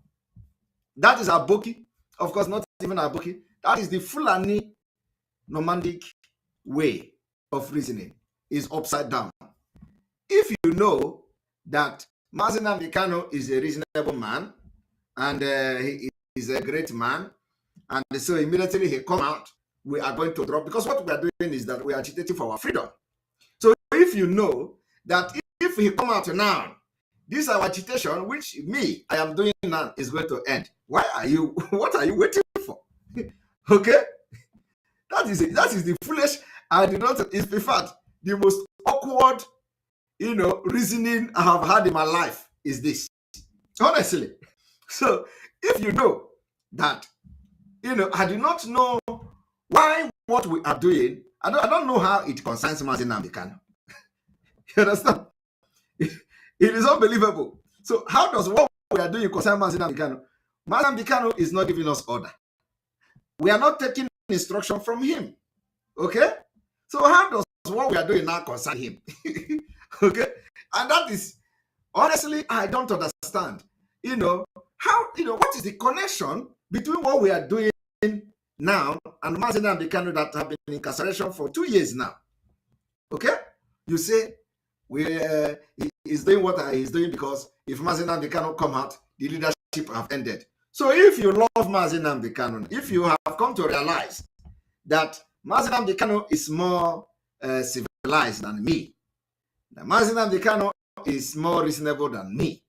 That is Aboki Of course, not even Aboki. That is the Fulani nomadic way of reasoning. Is upside down. If you know that Mazi Nnamdi Kanu is a reasonable man and he is a great man, and so immediately he come out, we are going to drop, because what we are doing is that we are agitating for our freedom. So if you know that if he come out now, this our agitation, which I am doing now, is going to end. What are you waiting for? Okay? That is the foolish, I do not, in fact, the most awkward, reasoning I have had in my life is this. Honestly. So if you know that, I do not know why what we are doing, I don't know how it concerns Mazi Nnamdi Kanu. You understand? It is unbelievable. So how does what we are doing concern Mazi Nnamdi Kanu? Mazi Nnamdi Kanu is not giving us order. We are not taking instruction from him. Okay? So how does what we are doing now concern him? Okay? And that is, honestly, I don't understand. What is the connection between what we are doing now and Mazi Nnamdi Kanu that have been in incarceration for 2 years now? Okay? You say, he's doing what he's doing because if Mazi Nnamdi Kanu come out, the leadership have ended. So if you love Mazi Nnamdi Kanu, if you have come to realize that Mazi Nnamdi Kanu is more civilized than me, that Mazi Nnamdi Kanu is more reasonable than me,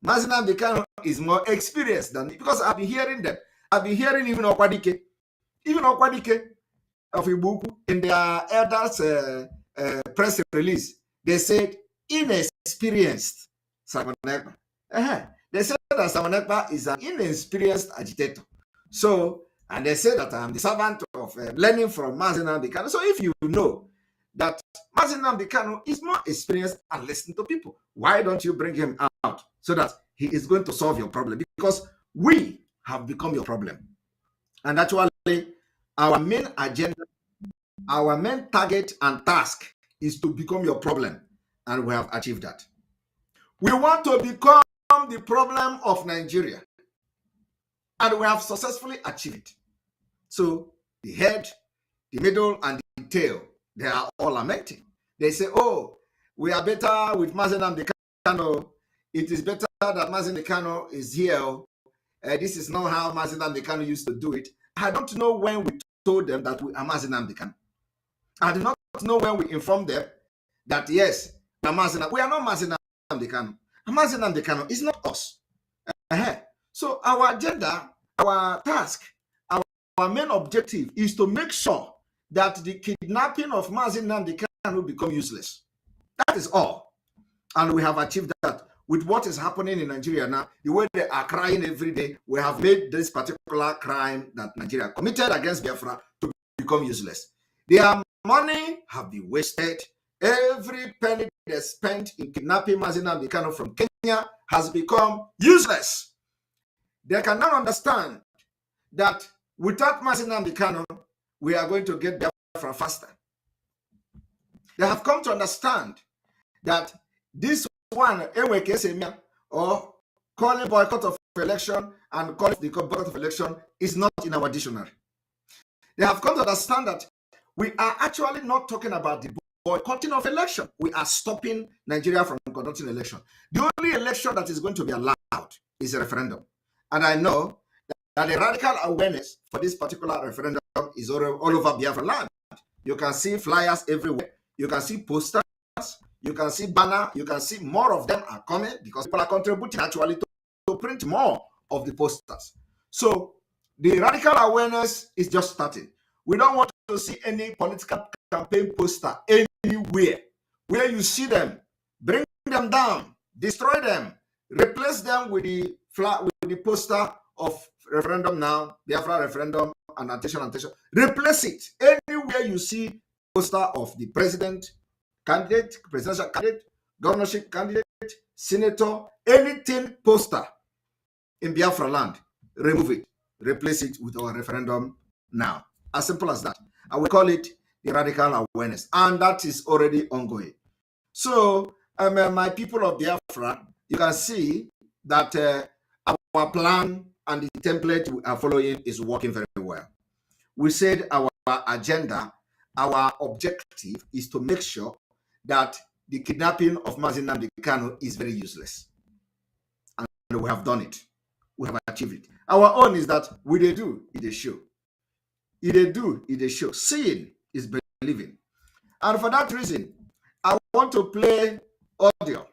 Mazi Nnamdi Kanu is more experienced than me, because I've been hearing them. I've been hearing even Okwadike of Ibuku in their elders' press release. They said inexperienced Simon Ekpa. They said that Simon Ekpa is an inexperienced agitator. So, and they say that I'm the servant of learning from Mazi Nnamdi Kanu. So if you know that Mazi Nnamdi Kanu is more experienced and listening to people, why don't you bring him out so that he is going to solve your problem? Because we have become your problem. And actually, our main agenda, our main target and task is to become your problem. And we have achieved that. We want to become the problem of Nigeria. And we have successfully achieved it. So the head, the middle, and the tail, they are all lamenting. They say, oh, we are better with Mazi Nnamdi Kanu. It is better that Mazi Nnamdi Kanu is here. This is not how Mazi Nnamdi Kanu used to do it. I don't know when we told them that we are Mazi Nnamdi Kanu. I do not know when we informed them that, yes, we are not Mazi Nnamdi Kanu. Mazi Nnamdi Kanu is not us. So our agenda, our task, our main objective is to make sure that the kidnapping of Mazi Nnamdi Kanu become useless. That is all. And we have achieved that. With what is happening in Nigeria now, the way they are crying every day, we have made this particular crime that Nigeria committed against Biafra to become useless. Their money have been wasted. Every penny they spent in kidnapping Mazi Nnamdi Kanu from Kenya has become useless. They can now understand that without Mazi Nnamdi Kanu, we are going to get Biafra faster. They have come to understand that this one, or calling boycott of election and calling the boycott of election is not in our dictionary. They have come to understand that we are actually not talking about the boycotting of election. We are stopping Nigeria from conducting election. The only election that is going to be allowed is a referendum. And I know that the radical awareness for this particular referendum is all over Biafra land. You can see flyers everywhere. You can see posters. You can see banner. You can see more of them are coming because people are contributing actually to print more of the posters. So the radical awareness is just starting. We don't want to see any political campaign poster anywhere. Where you see them, bring them down, destroy them, replace them with the poster of referendum now, Biafra referendum, and attention. Replace it. Anywhere you see poster of the president, candidate, presidential candidate, governorship candidate, senator, anything poster in Biafra land, remove it. Replace it with our referendum now. As simple as that. I will call it the radical awareness. And that is already ongoing. So, my people of Biafra, you can see that our plan and the template we are following is working very well. We said our agenda, our objective is to make sure that the kidnapping of Mazi Nnamdi Kanu is very useless. And we have done it. We have achieved it. Our own is that we they do, it they show. It they do, it they show. Seeing is believing. And for that reason, I want to play audio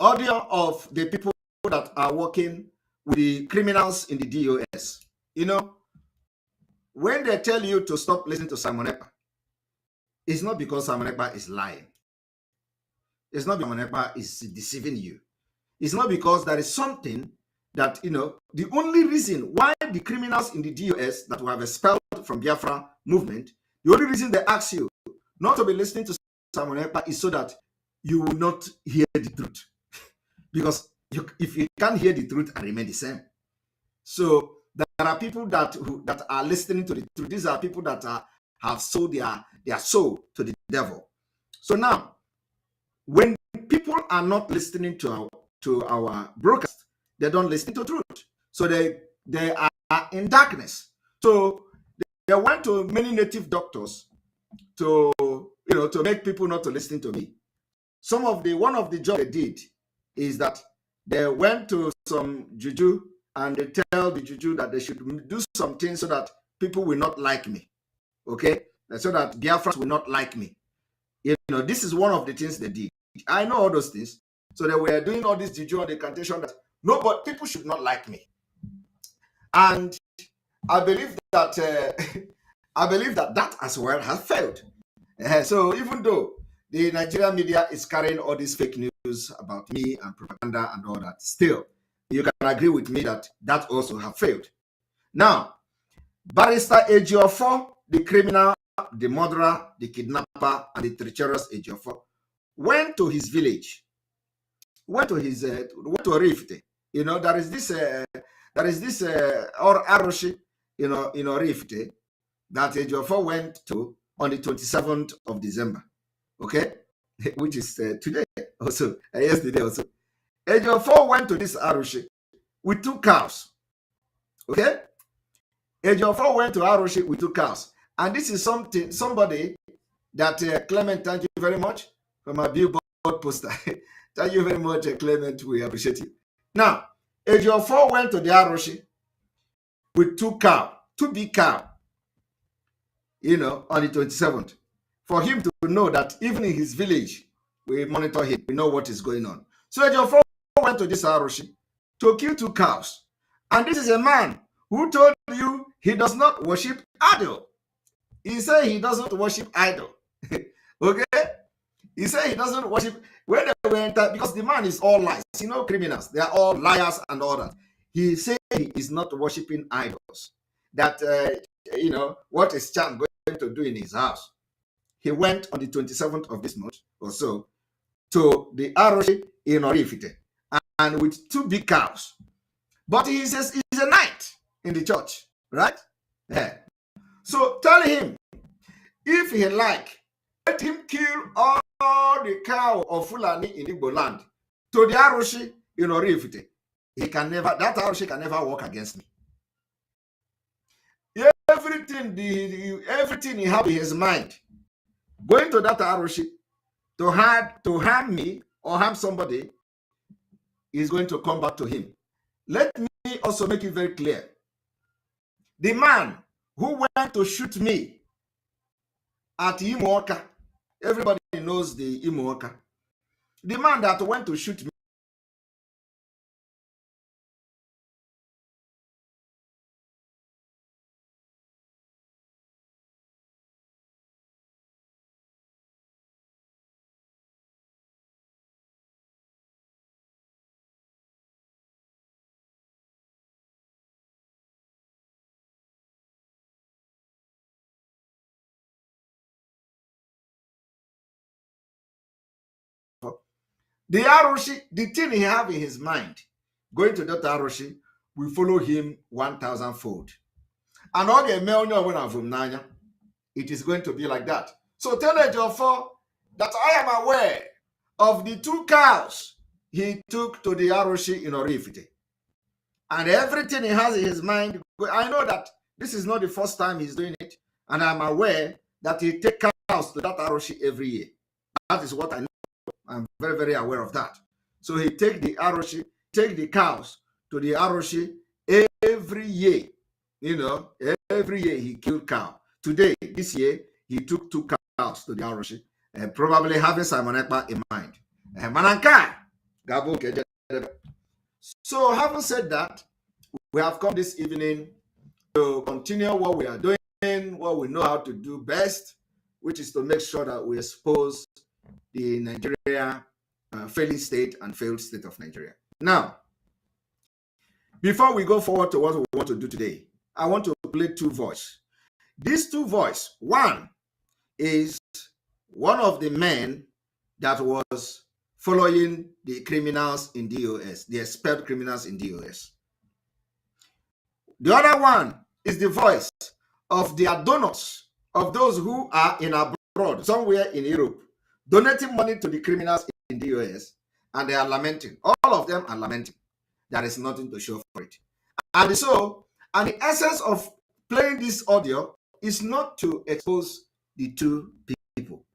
of the people that are working with the criminals in the DOS. You know, when they tell you to stop listening to Simon Ekpa, it's not because Simon Ekpa is lying. It's not because Simon Ekpa is deceiving you. It's not because there is something that, you know, the only reason why the criminals in the DOS that we have expelled from Biafra movement, the only reason they ask you not to be listening to Simon Ekpa is so that you will not hear the truth. Because if you can't hear the truth and remain the same. So there are people that are listening to the truth. These are people that have sold their soul to the devil. So now, when people are not listening to our broadcast, they don't listen to truth. So they are in darkness. So they went to many native doctors to make people not to listen to me. One of the jobs they did is that they went to some juju and they tell the juju that they should do something so that people will not like me. Okay? So that Biafrans will not like me. You know, this is one of the things they did. I know all those things. So they were doing all this juju and the cantation that people should not like me. And I believe that that as well has failed. So even though the Nigerian media is carrying all this fake news about me and propaganda and all that, still, you can agree with me that also have failed. Now, Barrister Ejiofor, the criminal, the murderer, the kidnapper, and the treacherous Ejiofor, went to his village, went to Orifite. You know, there is this or Aroshi, in Orifite, that Ejiofor went to on the 27th of December. Okay, which is today also, yesterday also. Ejiofor went to this Arushi with 2 cows. Okay, Ejiofor went to Arushi with 2 cows, and this is somebody that Clement, thank you very much for my billboard poster. Thank you very much, Clement. We appreciate you. Now, Ejiofor went to the Arushi with 2 big cows. You know, on the 27th. For him to know that even in his village, we monitor him, we know what is going on. So Ejiofor went to this Arushi to kill 2 cows. And this is a man who told you he does not worship idol. He said he doesn't worship idol. Okay? He said he doesn't worship. When they went, because the man is all lies. You know, criminals, they are all liars and all that. He said he is not worshiping idols. That, what is Chan going to do in his house? He went on the 27th of this month or so to the Aroshi in Orifite and with 2 big cows. But he says he's a knight in the church, right? Yeah. So tell him, if he like, let him kill all the cow of Fulani in Igbo land to the Aroshi in Orifite. That Aroshi can never work against me. Everything he have in his mind, going to that Aroshi to harm me or harm somebody, is going to come back to him. Let me also make it very clear. The man who went to shoot me at Imoka, everybody knows the Imoka. The man that went to shoot me the Aroshi, the thing he have in his mind, going to that Aroshi, will follow him 1,000-fold. And all the male, it is going to be like that. So tell Ejiofor that I am aware of the 2 cows he took to the Aroshi in Orifite. and everything he has in his mind. I know that this is not the first time he's doing it, and I'm aware that he takes cows to that Aroshi every year. That is what I know. I'm very, very aware of that. So he take the cows to the Aroshi every year. You know, every year he killed cow. Today, this year, he took 2 cows to the Aroshi, and probably having Simon Ekpa in mind. So having said that, we have come this evening to continue what we are doing, what we know how to do best, which is to make sure that we expose the Nigeria failing state and failed state of Nigeria. Now, before we go forward to what we want to do today, I want to play 2 voices. These 2 voices, one is one of the men that was following the criminals in DOS, the expelled criminals in DOS. The other one is the voice of the donors, of those who are in abroad, somewhere in Europe, donating money to the criminals in DOS, and they are lamenting. All of them are lamenting. There is nothing to show for it. And so, and the essence of playing this audio is not to expose the 2 people,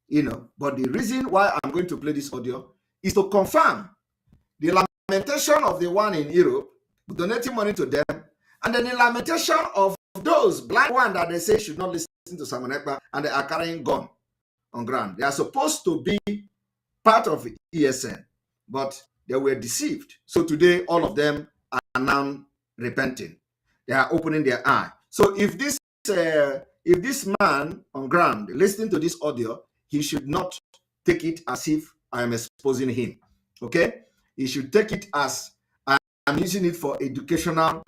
you know, but the reason why I'm going to play this audio is to confirm the lamentation of the one in Europe, donating money to them, and then the lamentation of those blind ones that they say should not listen to Simon Ekpa, and they are carrying gun on ground. They are supposed to be part of ESN, but they were deceived. So today, all of them are now repenting. They are opening their eye. So if this man on ground listening to this audio, he should not take it as if I am exposing him. Okay? He should take it as I am using it for educational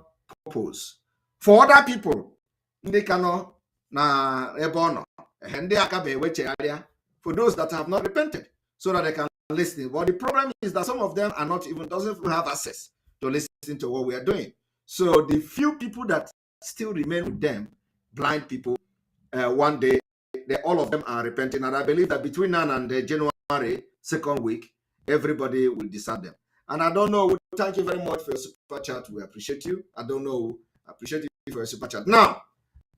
purpose. For other people, they cannot for those that have not repented, so that they can listen. But the problem is that some of them are not even doesn't even have access to listen to what we are doing. So the few people that still remain with them, blind people, one day all of them are repenting, and I believe that between now and the January 2nd week, everybody will decide them. And I don't know. Thank you very much for your super chat. We appreciate you. I don't know. I appreciate you for your super chat. Now,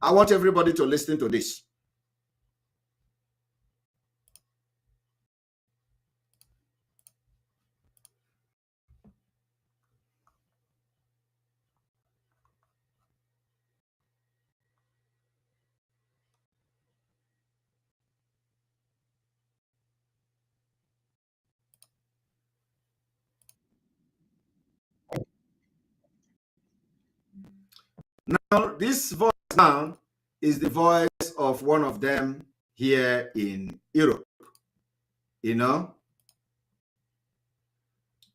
I want everybody to listen to this. Now, this voice now is the voice of one of them here in Europe. You know,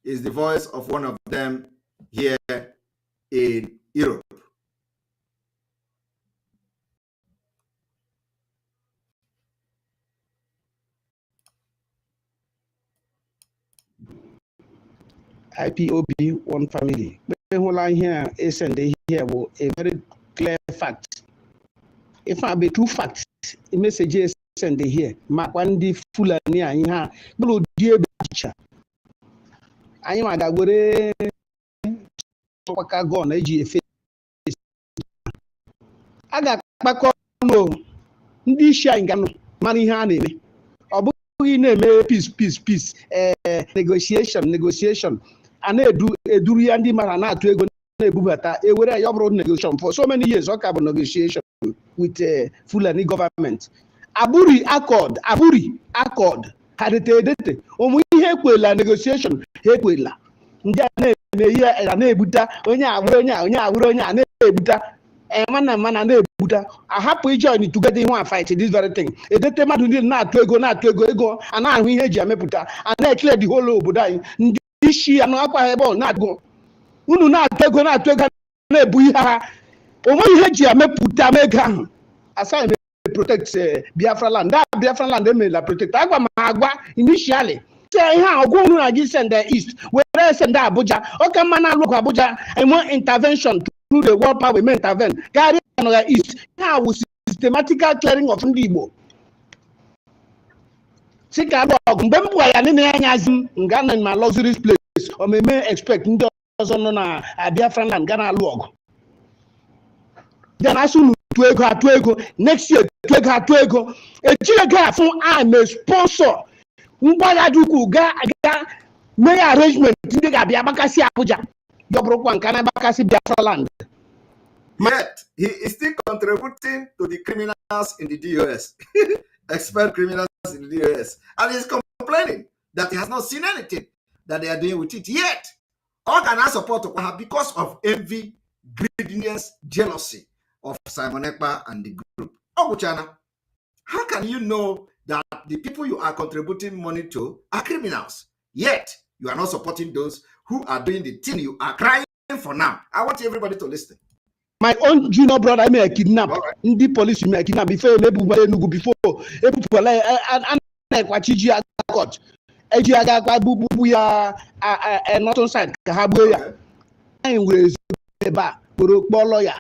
is the voice of one of them here in Europe. IPOB, one family. The whole line here is and they here a very clear fact. If I be true facts, the message is and they here. Makwandi Fulani and ya blue dear teacher. I am at a Waka gone, AGF. I got back on this shine money honey. Peace, negotiation. And they do a Duriandi Marana to go Bubata, a where I have negotiation for so many years, okay, negotiation with Fulani government. Aburi Accord, had it a we have la negotiation, Hequila. I happy join to get in one fight this very thing. A determined did not to go, and I we had Jameputa, and I cleared the whole of Budai. This she and not go. Who do not go, not to Buya. Only had Jameputa Megan. As I protect Biafra land, that Biafra land they may protect Agua initially. Say how go to the east, where I send Abuja, okay, man, look Abuja, and more intervention through the world power we intervene. Carry another east. Now with systematical clearing of Ndibo. Sika dog, Mbembo ya nene anyazim, Ghana in my luxurious place, or may expect ọzọ nọ na Biafra land ga na-alụ ọgụ then asụ unu atụ ego next year atụ ego ejiri ego afụ I'm a sponsor mgbagha dị ukwuu ga mee arrangement ndị ga-abịa gbakasị Abuja yọbụrụkwa nke na-agbakasị Biafra land. Yet he is still contributing to the criminals in the DOS, expelled criminals in the DOS, and he's complaining that he has not seen anything that they are doing with it. Yet, all can I support because of envy, greediness, jealousy of Simon Ekpa and the group. Oguchana, how can you know that the people you are contributing money to are criminals? Yet, you are not supporting those who are doing the thing you are crying for now. I want everybody to listen. My own junior brother I may kidnap. The police may kidnap before before and court. Ejiaga bubu ya not on side kahaboya. I will ba poro lawyer.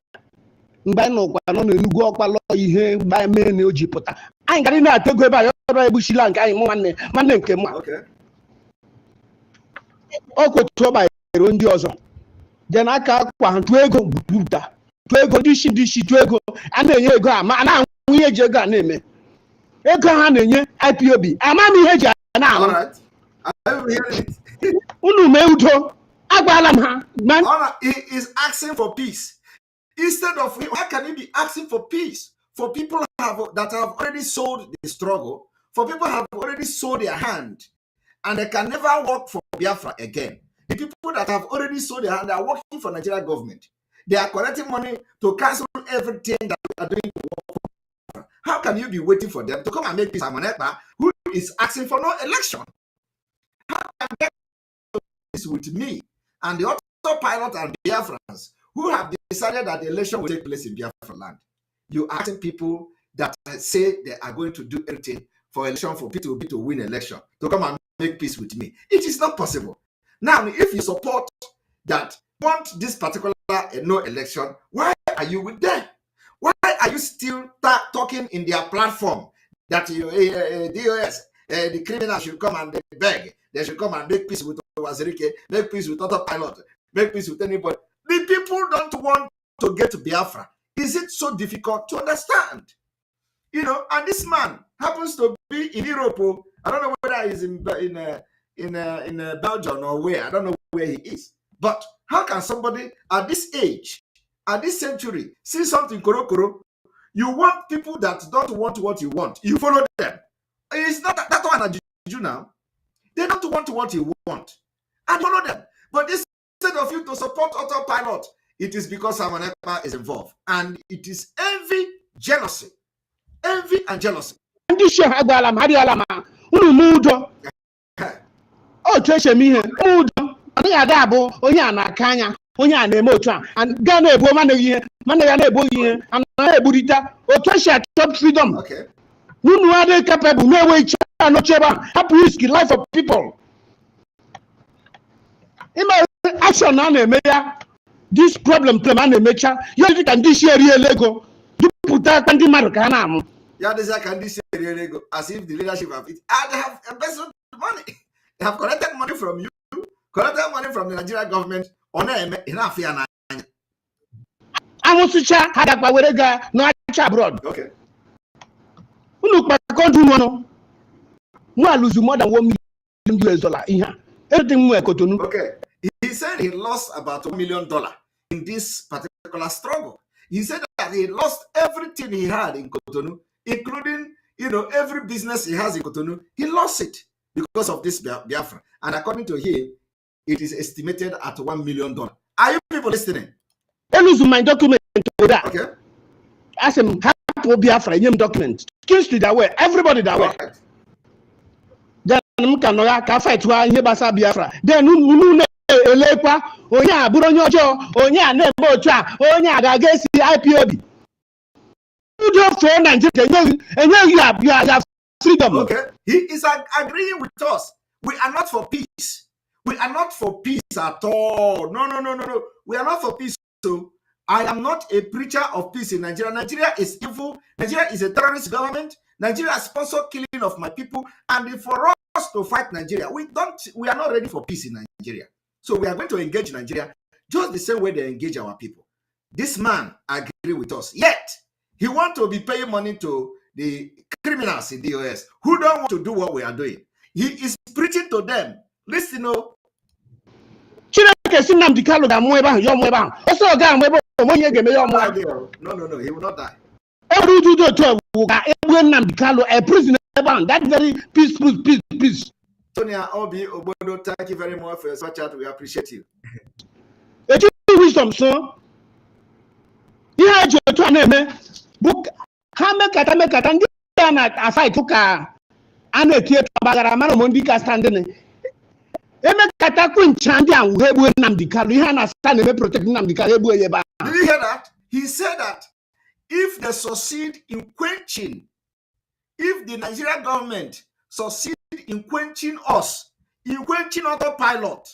Mba no kwa no enugu okpa law ihe ba me na oji puta. Anyị gari na atego ba yo ebushila nke anyị nwanne nke mma. Okay. Okotu ba ero ndị ọzọ. Je na aka kwa ntu ego buta. Ego dishi ego a na-enye ego a ma na ihe eji ego a na-eme ego ha na-enye IPOB ama m ihe eji na-ahụ unu mee udo agwala m ha man. He is asking for peace instead of how can he be asking for peace for people that have already sold the struggle, for people have already sold their hand and they can never work for Biafra again. The people that have already sold their hand are working for Nigeria government. They are collecting money to cancel everything that they are doing to work for. How can you be waiting for them to come and make peace? Simon Ekpa, who is asking for no election? How can they do this with me and the autopilot and Biafrans who have decided that the election will take place in Biafra land? You are asking people that say they are going to do anything for election for people to win election to come and make peace with me. It is not possible. Now, if you support that, want this particular no election, why are you with them? Why are you still talking in their platform that DOS, the criminals should come and beg, they should come and make peace with Wazirike, make peace with autopilot, make peace with anybody? The people don't want to get to Biafra. Is it so difficult to understand? You know, and this man happens to be in Europe. I don't know whether he's in Belgium or where. I don't know where he is. But how can somebody at this age, at this century, see something koro? You want people that don't want what you want. You follow them. It's not that one at you now. They don't want what you want. And follow them. But instead of you to support autopilot, it is because Simon Ekpa is involved. And it is envy, jealousy. Envy and jealousy. Onye ada bụ onye a na-aka anya onye a na-eme otu a gaa na-ebu mana ya na-ebu ihe a na-eburita otu esi achọ freedom. Unu adịghị capable na-enwe iche anọchi ebe a hapụ risk life of people. Ime action a na-eme ya this problem a na-emecha ya dị ka ndị isi eriela ego jupụta ndị mmadụ ka ha na-amụ. Ya dịzị ka ndị isi eriela ego as if the leadership of it. And they have embezzled money. They have collected money from you. Collected money from the Nigerian government on enough here now. Amusucha had a power no abroad. Okay. Look, my country, no, lose more than $1 million in here. Everything we Cotonou. Okay. He said he lost about $1 million in this particular struggle. He said that he lost everything he had in Cotonou, including, every business he has in Cotonou. He lost it because of this Biafra. And according to him, it is estimated at $1 million. Are you people listening? I lose my document to that. Okay. Ask him how to Biafra name document. Skills to that way. Everybody that way. Then can fight to Basa Biafra. Then Elepa, Onya, Buronyojo, Onya, Nebocha, Onya, against the IPOB. You don't throw Nigeria and then you have freedom. Okay. He is agreeing with us. We are not for peace. We are not for peace at all. No. We are not for peace. So I am not a preacher of peace in Nigeria. Nigeria is evil. Nigeria is a terrorist government. Nigeria sponsors killing of my people. And for us to fight Nigeria, we are not ready for peace in Nigeria. So we are going to engage Nigeria just the same way they engage our people. This man agree with us, yet he want to be paying money to the criminals in the US who don't want to do what we are doing. He is preaching to them. Listen, no. No, he will not die. A prisoner, that very peace. Tonya Obi Obodo, thank you very much for your support chat. We appreciate you. Wisdom, so you had your book. How make and I fight to car and a theatre Bagaramano Mondica standing. Emekata Queen Chandian, we will Namdika, we have stand and protect Namdika. Did you hear that? He said that if they succeed in quenching, if the Nigerian government succeed in quenching us, in quenching autopilot,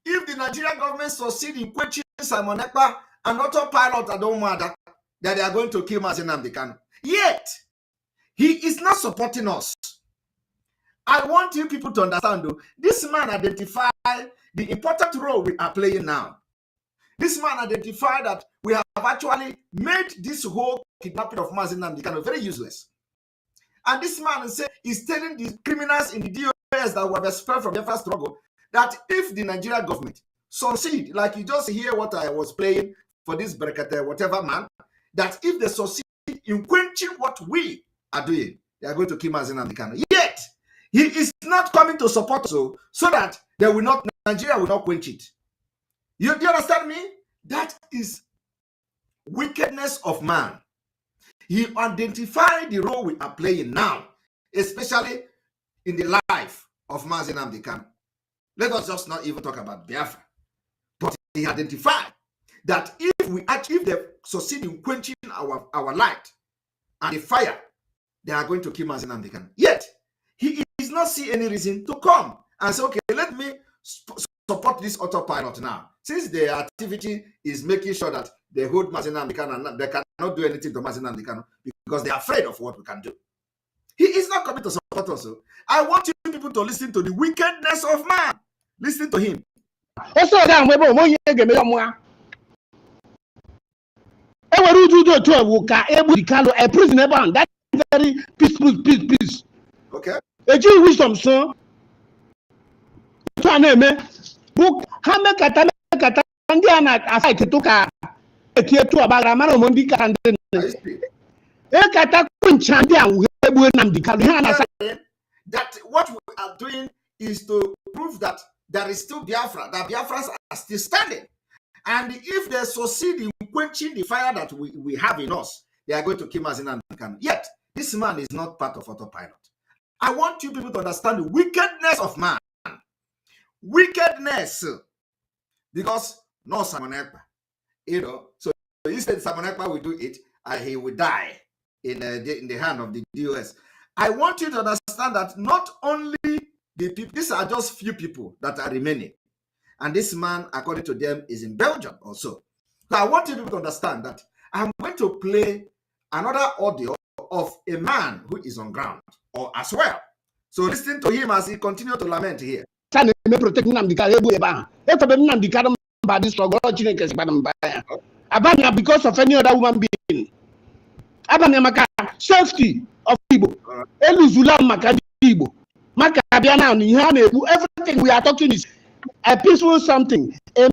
if the Nigerian government succeed in quenching Simon Ekpa and autopilot, I don't matter, that they are going to kill Mazi Nnamdi Kanu. Yet, he is not supporting us. I want you people to understand, though, this man identified the important role we are playing now. This man identified that we have actually made this whole kidnapping of Mazi Nnamdi Kanu very useless. And this man is telling the criminals in the DOS that were expelled from the first struggle that if the Nigerian government succeed, like you just hear what I was playing for this Berekete, whatever man, that if they succeed in quenching what we are doing, they are going to kill Mazi Nnamdi Kanu. Yet, he is not coming to support us so that Nigeria will not quench it. Do you understand me? That is wickedness of man. He identified the role we are playing now, especially in the life of Mazi Nnamdi Kanu. Let us just not even talk about Biafra. But he identified that if they succeed in quenching our light and the fire, they are going to kill Mazi Nnamdi Kanu. Yet, he is not seeing any reason to come and say, okay, let me support this autopilot now. Since the activity is making sure that they hold Mazi Nnamdi Kanu and they cannot do anything to Mazi Nnamdi Kanu because they are afraid of what we can do. He is not coming to support us. I want you people to listen to the wickedness of man. Listen to him. A prisoner bound. That very peace. Okay. A Jew wisdom, so. Book, how make a Tandiana a fight to car. A tear to a Bagamano Mondica and that what we are doing is to prove that there is still Biafra, that Biafrans are still standing. And if they succeed in quenching the fire that we have in us, they are going to kill Mazi Nnamdi Kanu. Yet, this man is not part of autopilot. I want you people to understand the wickedness of man. Wickedness. Because no Simon Ekpa. So instead Simon Ekpa will do it, and he will die in the hand of the DOS. I want you to understand that not only the people, these are just few people that are remaining. And this man, according to them, is in Belgium also. So I want you to understand that I'm going to play another audio of a man who is on ground or as well. So listen to him as he continues to lament here. Because of any other human being. Safety of people. Everything we are talking is a peaceful something. In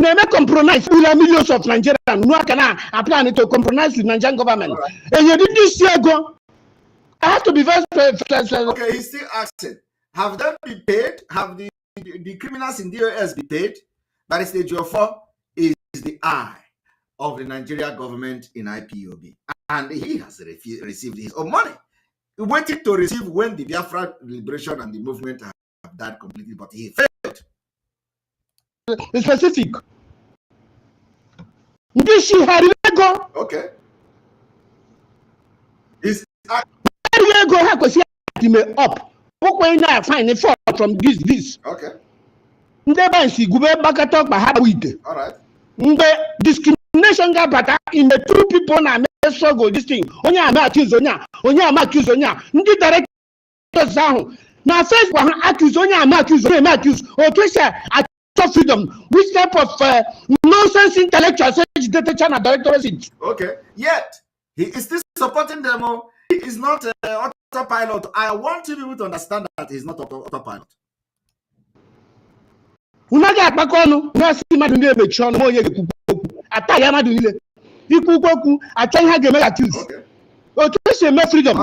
a compromise, we are millions of Nigerians. No can I plan to compromise with Nigerian government. Right. And you did this year go. I have to be very. Okay, he's still asking. Have them been paid? Have the criminals in DOS been paid? That is stage 4 is the eye of the Nigerian government in IPOB, and he has received his own money. He waited to receive when the Biafra liberation and the movement have died completely, but he failed. Specific. Okay. Is up. From this. Okay. All right. The discrimination gap in the two people now struggle this thing. Onya am accused. Onya. Ndi directors down. Now first one accuse only I'm accused, okay sir, I talk freedom. Which type of nonsense intellectual says data China directorate? Okay, yet he is still supporting them. He is not autopilot. I want you people to understand that he's not autopilot. Unaga akpakonu na si madu ni emechi onu onye gekwu okwu ata ya madu niile ikwu okwu acha ihe ga-eme accuse. Otu esi eme freedom.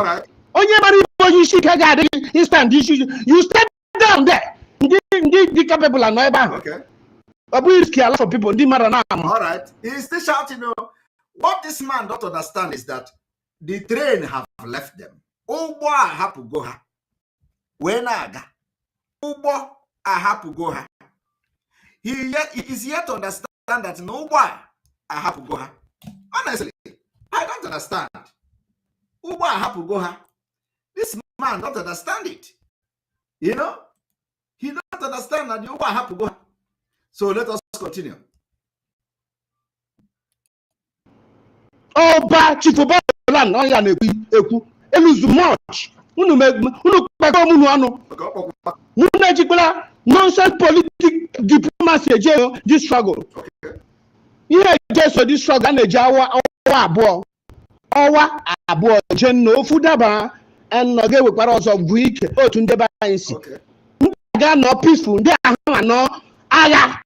Onye mara ibe onye isi ka ga-adị instant issue. You step down there. Ndị capable anọ ebe ahụ. Ọ bụghị risk a lot of people ndị mara na amụ. All right, he is still shouting. What this man don't understand is that the train have left them. Ụgbọ a hapụ go ha. Wee na-aga. Ụgbọ a hapụ go ha. He is yet to understand that no why I have to go her. Honestly, I don't understand. Uba I have to go her. This man don't understand it. You know? He don't understand that the Uba I have to go her. So let us continue. Oba Chifoba land on yan eku. Eluzu much. Unu peko munu anu. Munu ejikula nonsense politic diplomacy eje this struggle. Ihe eje so this struggle na eje awa je no fudaba and no ge wekwara ọzọ bụ ike otu ndebe anyị si. Ga no peaceful ndị ahụ anọ agha.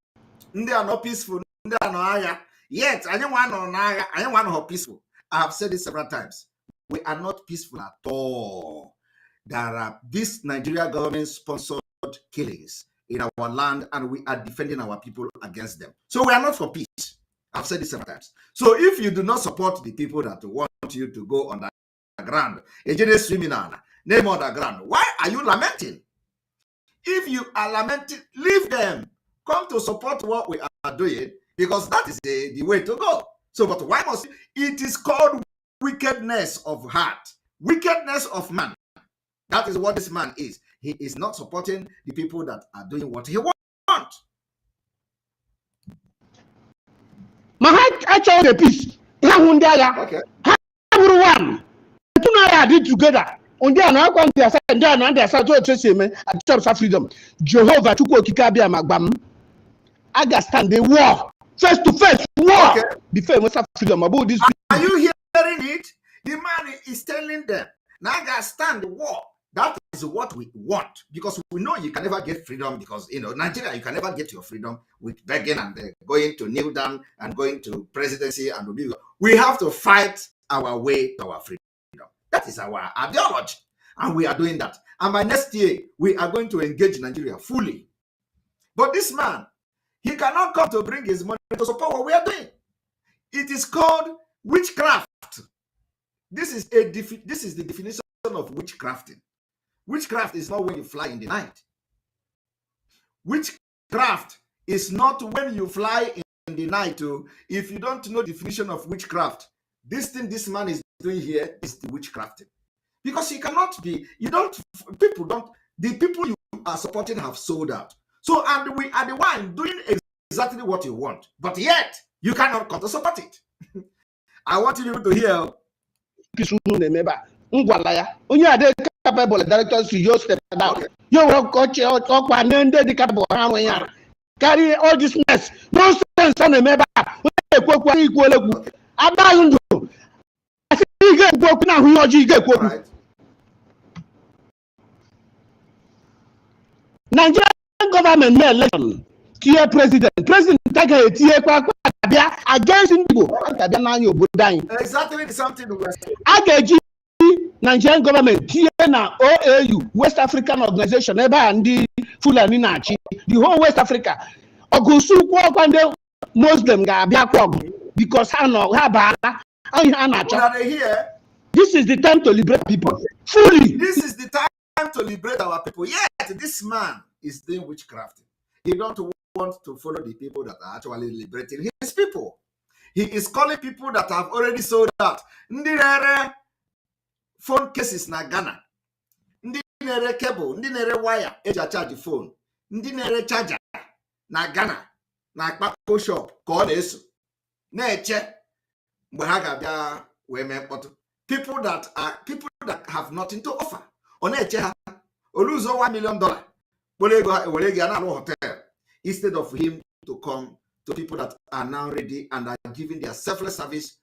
Ndị anọ peaceful, ndị anọ agha. Yet anyị nwa nọ n'agha, anyị nwa nọ peaceful. I have said this several times. We are not peaceful at all. There are this Nigeria government sponsored killings in our land, and we are defending our people against them. So we are not for peace. I've said this several times. So if you do not support the people that want you to go underground, name underground, why are you lamenting? If you are lamenting, leave them. Come to support what we are doing, because that is the way to go. So, but why must it is called wickedness of heart, wickedness of man. That is what this man is. He is not supporting the people that are doing what he wants. I chose a peace. Okay. Everyone. Did together. On the other one, they are saying, they are saying, at terms of freedom. Jehovah took Kikabia Magbam. I got stand the war. Face to face war. Okay. Before we have freedom about this. Are you hearing it? The man is telling them, now I got stand the war. That is what we want, because we know you can never get freedom, because Nigeria, you can never get your freedom with begging and going to kneel down and going to presidency and we have to fight our way to our freedom. That is our ideology, and we are doing that. And by next year, we are going to engage Nigeria fully. But this man, he cannot come to bring his money to support what we are doing. It is called witchcraft. This is the definition of witchcrafting. Witchcraft is not when you fly in the night. Witchcraft is not when you fly in the night. If you don't know the definition of witchcraft, this thing this man is doing here is the witchcrafting. Because he cannot be, the people you are supporting have sold out. So, and we are the one doing exactly what you want. But yet, you cannot come to support it. I want you to hear. Onye capable directors to just step down. You will coach or talk and then the capable carry all this mess. Nonsense on a member. Nigerian government may election. Tier president take a tier against Indigo. Exactly the same thing we were saying. Nigerian government, TNA, OAU, West African Organization, and the Fulani Nachi, the whole West Africa. Ogusu kwande Muslim because this is the time to liberate people fully. This is the time to liberate our people. Yet this man is doing witchcraft. He don't want to follow the people that are actually liberating his people. He is calling people that have already sold out. Phone cases na Ghana. Ndi nere cable, ndi nere wire, eja charge phone. Ndi nere charger na Ghana, na akpako shop, ka ọ na-eso. Na-eche mgbe ha ga-abịa wee mee mkpọtụ. People that have nothing to offer. Ọ na-eche ha. lose $1 million. Hotel instead of him to come to people that are now ready and are giving their selfless service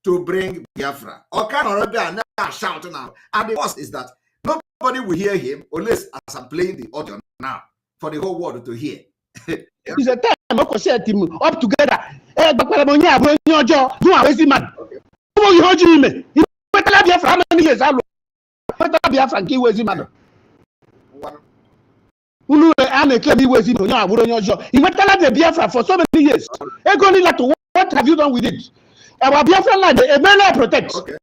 to bring Biafra. Or can already now shout now. And the worst is that nobody will hear him unless as I'm playing the audio now for the whole world to hear. It's a time of him up together. How many years? Biafra nke iwezi mmadụ unu a claim iwezi onye agbụrụ onye ọjọọ inwetala the Biafra for so many years ego niile to what have you done with it? Our Biafra land a man protect. Okay.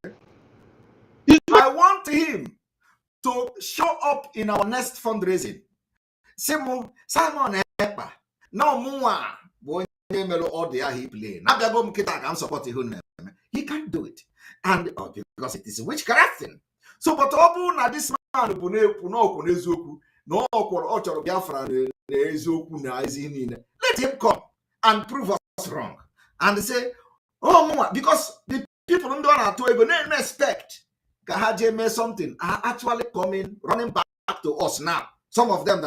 I want him to show up in our next fundraising. Simon Epa no more all the he play now support him. He can't do it, and because it is a witchcraft thing. So, but now this man let him come and prove us wrong and say, oh, because the people who don't expect Kahaje made something are actually coming running back to us now. Some of them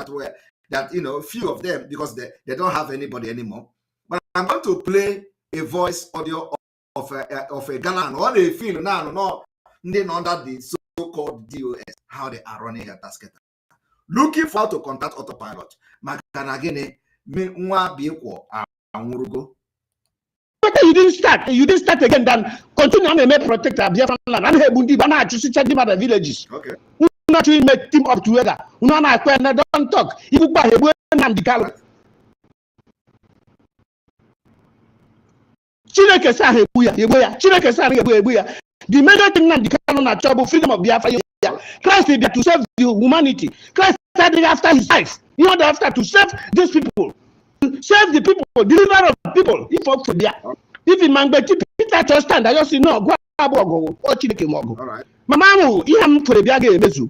few of them because they don't have anybody anymore. But I'm going to play a voice audio of a Ghana or a feel now under the so-called DOS, how they are running a basket. Looking for how to contact autopilot. You didn't start again, then continue to make protect our Biafran land. And Bundi Bana to see the villages. Okay. Not to make team up together. Don't talk. You buy a word and the color. The major thing that the canon are trouble freedom of Biafra. Christ is there to save the humanity. Christ said after his life. You know, after to save these people, save the people, deliver of people. If in Mangbeti Peter just stand, I just say no, go or Chilike Mogo. All right. Mamamu, you have to be a mezu.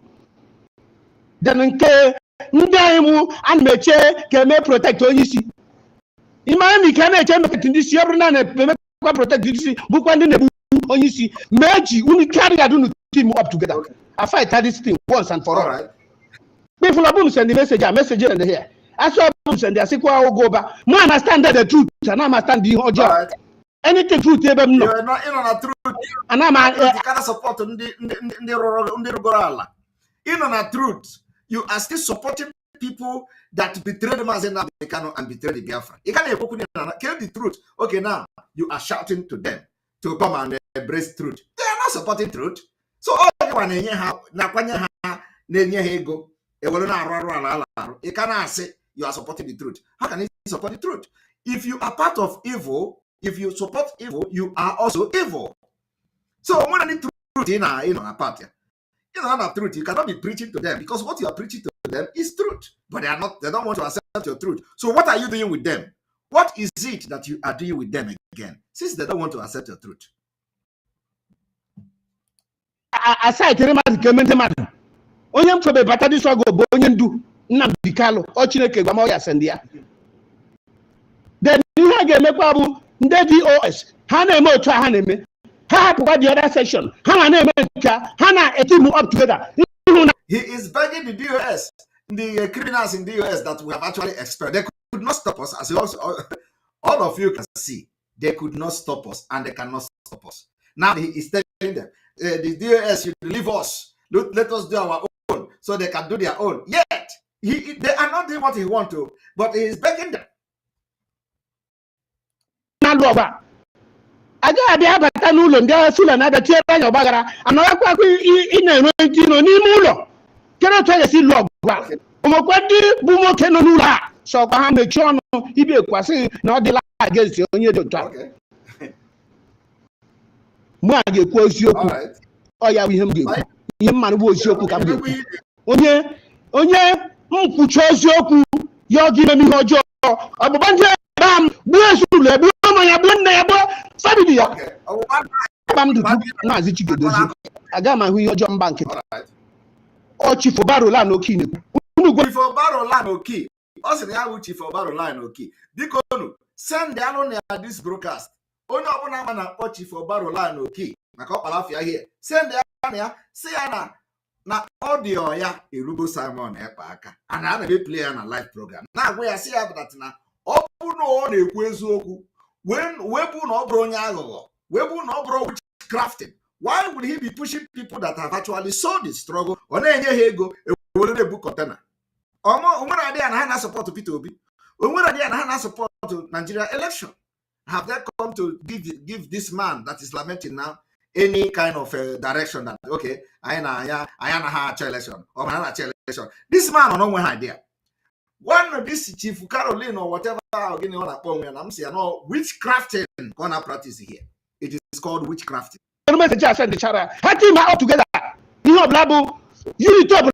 Then Ndaimu and Meche can protect Oyisi. Imami can make this year and protect this book one in the Oyisi. Meji, we carry a team up together. I fight this thing once and for all. Right. People are send the message in the here. I saw booms and they say, "Go back." I understand the truth, and I understand the whole job. Right. Anything truth, you are not in on the truth. And I'm a support on the in on the truth. You are still supporting people that betray the Mazen and betray the Biafra. You can't kill the truth. Okay, now you are shouting to them to come and embrace truth. They are not supporting truth. So all you cannot say you are supporting the truth. How can you support the truth? If you are part of evil, if you support evil, you are also evil. So when the truth in a party, you don't have truth. You cannot be preaching to them because what you are preaching to them is truth. But they don't want to accept your truth. So what are you doing with them? What is it that you are doing with them again? Since they don't want to accept your truth. Aside the onye mfobe bata this ogo bo onye ndu Nnamdi Kanu o Chineke gwa ma ya send ya. Then ihe ga-emekwa bụ ndị DOS ha na-eme otu ha na-eme ha hapụkwa the other section ha na-eme nka ha na-team up together. He is begging the DOS, the criminals in the DOS that we have actually expelled. They could not stop us, as all of you can see. They could not stop us, and they cannot stop us. Now he is telling them, the DOS should leave us. Let us do our own, so they can do their own. Yet they are not doing what he wants to, but he is begging them. Aga abata n'ụlọ ndị agha fula na adachi ebe anya ọgbagara anọghakwa ị na-enwe ntị nọ n'ime ụlọ kere otu esi lụọ ọgwa ụmụkwa ndị bụ nwoke nọ n'ụlọ a sọkwa ha mechie ọnụ ibe kwasị na ọ dịla against onye dị otu a mụ a ga-ekwu eziokwu ọ ya bụ ihe m ga-ekwu ihe mmanụ bụ eziokwu ka m ga-ekwu onye mkwuchi eziokwu ya ọ ga ime ihe ọjọọ ọgbụgba ndị bam gbuo ezulu egbuo ụmụ ya gbuo nne ya gbuo famili ya agba m dudu maazị Chigedozie aga m ahụ ihe ọjọọ mba nkịta ọ Chief Obarola n'oki na-ekwu Chief Obarola n'oki ọ sị na ya bụ Chief Obarola n'oki biko unu send anụ na this broadcast onye ọbụla ma na-akpọ Chief Obarola n'oki maka ọkpalafịa here send ya na ya si ya na na audio ya erugo Simon Ekpaka and I na play on a live program. Now we are see that na open no na-ekwu eziokwu when webu no bro onye aghụghọ webu no bro witchcrafting. Why would he be pushing people that have actually sold the struggle or na-enye ha ego ewere na-ebu container? Onwere idea na ha na support Peter Obi. Onwere idea na ha na support Nigeria election. Have they come to give this man that is lamenting now any kind of direction that okay, I na ha election or na election? This man no one idea. One of this Chief Caroline or whatever again on a I'm saying no witchcrafting gonna practice here. It is called witchcrafting. How team out together? You know, Blabu, you talk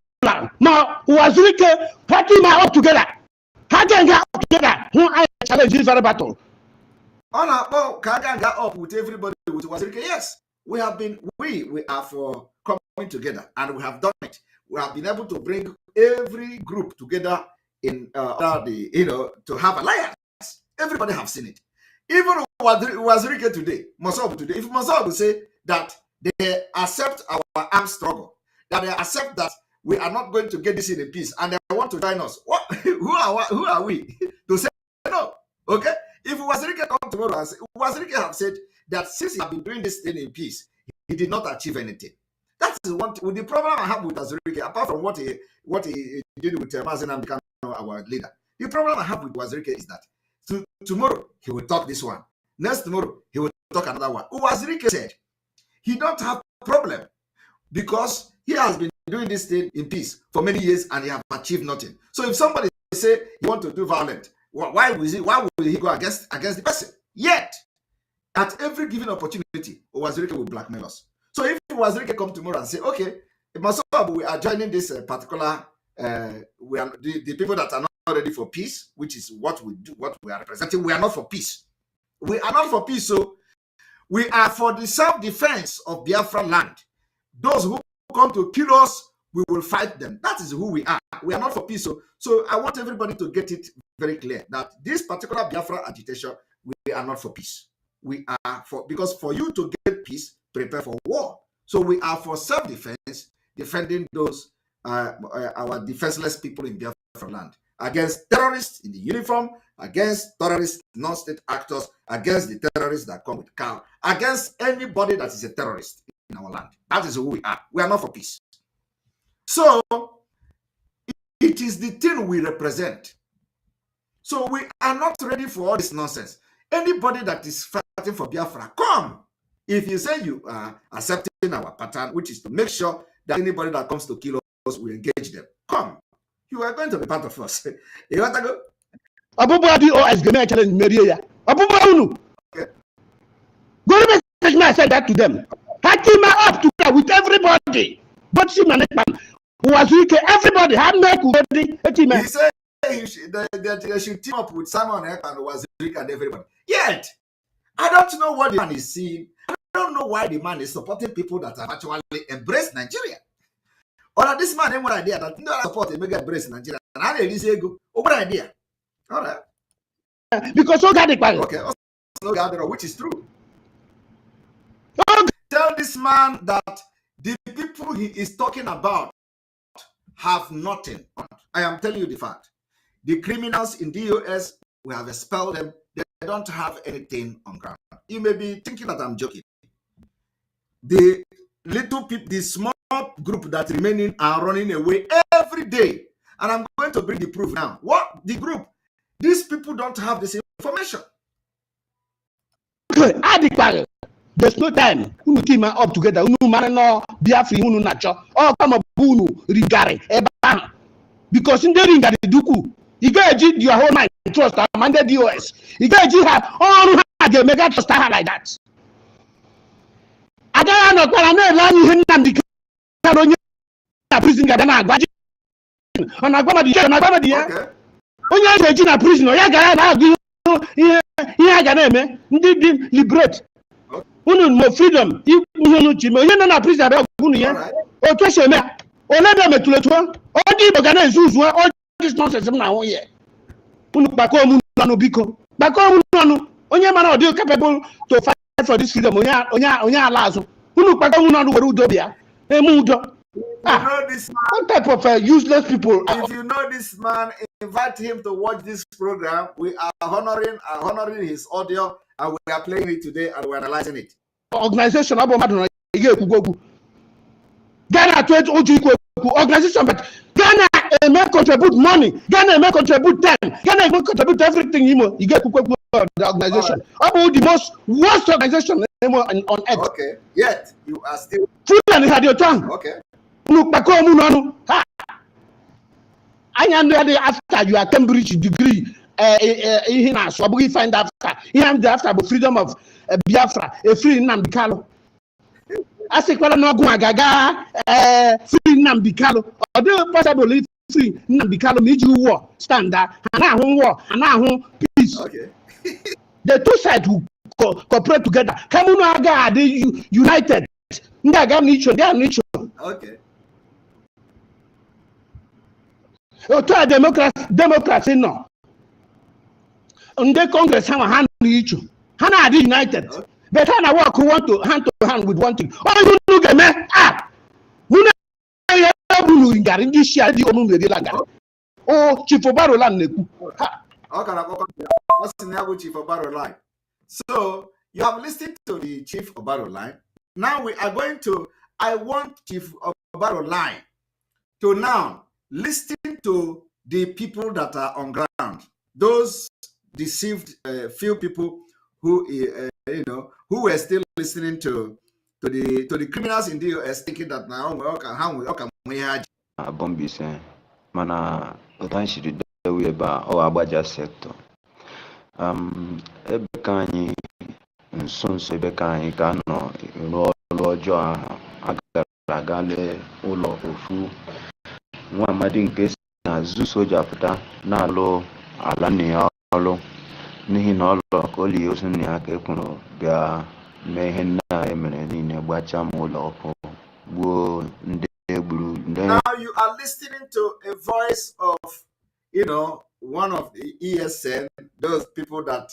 now. Wazirike, how team out together? How can get out together? Who I challenge this very battle? On our Kagan got up with everybody with Wazirike. Yes, we are for coming together and we have done it. We have been able to bring every group together in to have alliance. Everybody have seen it. Even Wazirike today, Mossab today, if Mossab will say that they accept our armed struggle, that they accept that we are not going to get this in peace and they want to join us, what? Who are we to say no? Okay? If Wazirike come tomorrow and say, Wazirike have said that since he have been doing this thing in peace, he did not achieve anything. That's one with the problem I have with Wazirike, apart from what he did with Mazen Amdekano, our leader. The problem I have with Wazirike is that tomorrow he will talk this one. Next tomorrow he will talk another one. Wazirike said he don't have problem because he has been doing this thing in peace for many years and he have achieved nothing. So if somebody say he want to do violent, why will he go against the person? Yet at every given opportunity, Wazirike will blackmail us. So if Wazirike come tomorrow and say, okay, we are joining this particular we are the people that are not ready for peace, which is what we do, what we are representing. We are not for peace. We are not for peace. So we are for the self-defense of Biafra land. Those who come to kill us, we will fight them. That is who we are. We are not for peace. So I want everybody to get it very clear that this particular Biafra agitation, we are not for peace. We are for, because for you to get peace, prepare for war. So we are for self-defense, defending those our defenseless people in Biafra land against terrorists in the uniform, against terrorist non-state actors, against the terrorists that come with car, against anybody that is a terrorist in our land. That is who we are. We are not for peace. So it is the thing we represent. So we are not ready for all this nonsense. Anybody that is fighting for Biafra, come. If you say you are accepting our pattern, which is to make sure that anybody that comes to kill us, we engage them. Come. You are going to be part of us. You want to go? I said that to them. Hatima up together with everybody. But everybody had he said they should team up with Simon Ek and Wazirike and everybody. Yet, I don't know what the man is seeing. I don't know why the man is supporting people that have actually embraced Nigeria. Or that this man has one idea that no support a mega embrace Nigeria. And I really say go. What idea? All right. Because okay, which is true. Tell this man that the people he is talking about have nothing. I am telling you the fact. The criminals in the US, we have expelled them. They don't have anything on ground. You may be thinking that I'm joking. The little people, the small group that remaining are running away every day. And I'm going to bring the proof now. What? The group. These people don't have this information. There's no time. Unu team up together. Unu manano Biafra unu nacho. Oh, come up unu rigare eba. Because in the ring at the duku, you get your whole mind trust and the DOS. You get her all the mega trust like that. I don't know what I know. You and the prison gana gwaji. On agba di onye eji na prison ya gara na agụ ihe ga na-eme ndị liberate unu no freedom ihe unu chi me onye nọ na prison abịa unu ya otu esi eme ole da metuletu ọ dị Igbo ga na-ezu uzu all this nonsense m na ahụ ya unu kpakọ omu nọ biko kpakọ omu nọ onye mara ọ dị capable to fight for this freedom onye ala azụ unu kpakọ omu nọ were udo bịa eme udo you know this man, what type of useless people? if you know this man, invite him to watch this program. We are honoring his audio, and we are playing it today, and we're analyzing it. Organization Ghana to organization, but Ghana may contribute money, Ghana may contribute time, Ghana may contribute everything. You get the organization. About the most worst organization on earth. Okay, yet you are still. Fulani had your tongue. Okay. Look back home, I am ready after your Cambridge degree. He find after he am after the freedom of Biafra, a free Nambikalo. I say, well, no go agaga, free Nambikalo, or the possibly free Nambikalo, need you war, standard, and I war, and I peace. Okay. The two sides will cooperate together. Come on, aga, they united. They are mutual. Okay. To democracy no. On the Congress, have a hand each. Hana are united. But Hana work who want to hand with one thing. Oh, you look at me. Oh, Chief Obarolan. Chief Obarolan. So you have listened to the Chief Obarolan. Now we are going to. I want Chief Obarolan to now listen to the people that are on ground. Those deceived few people who who were still listening to the criminals in the US, thinking that now we had Bombise mana otanshiri dewe eba o agbaja sector ebe ka anyị nso ebe ka anyị ga nọ rụọ ọrụ ọjọọ ahụ agara aga lee ụlọ ofu nwa amadi nke si n'azụ soja pụta na-alụ ala nna ya ọrụ n'ihi na ọlụ ka o lie ozu nna ya ka ekwuru bịa mee ihe nna ya emere niile gbachaa m ụlọ ọkụ gbuo ndị egburu. Now you are listening to a voice of one of the ESN, those people that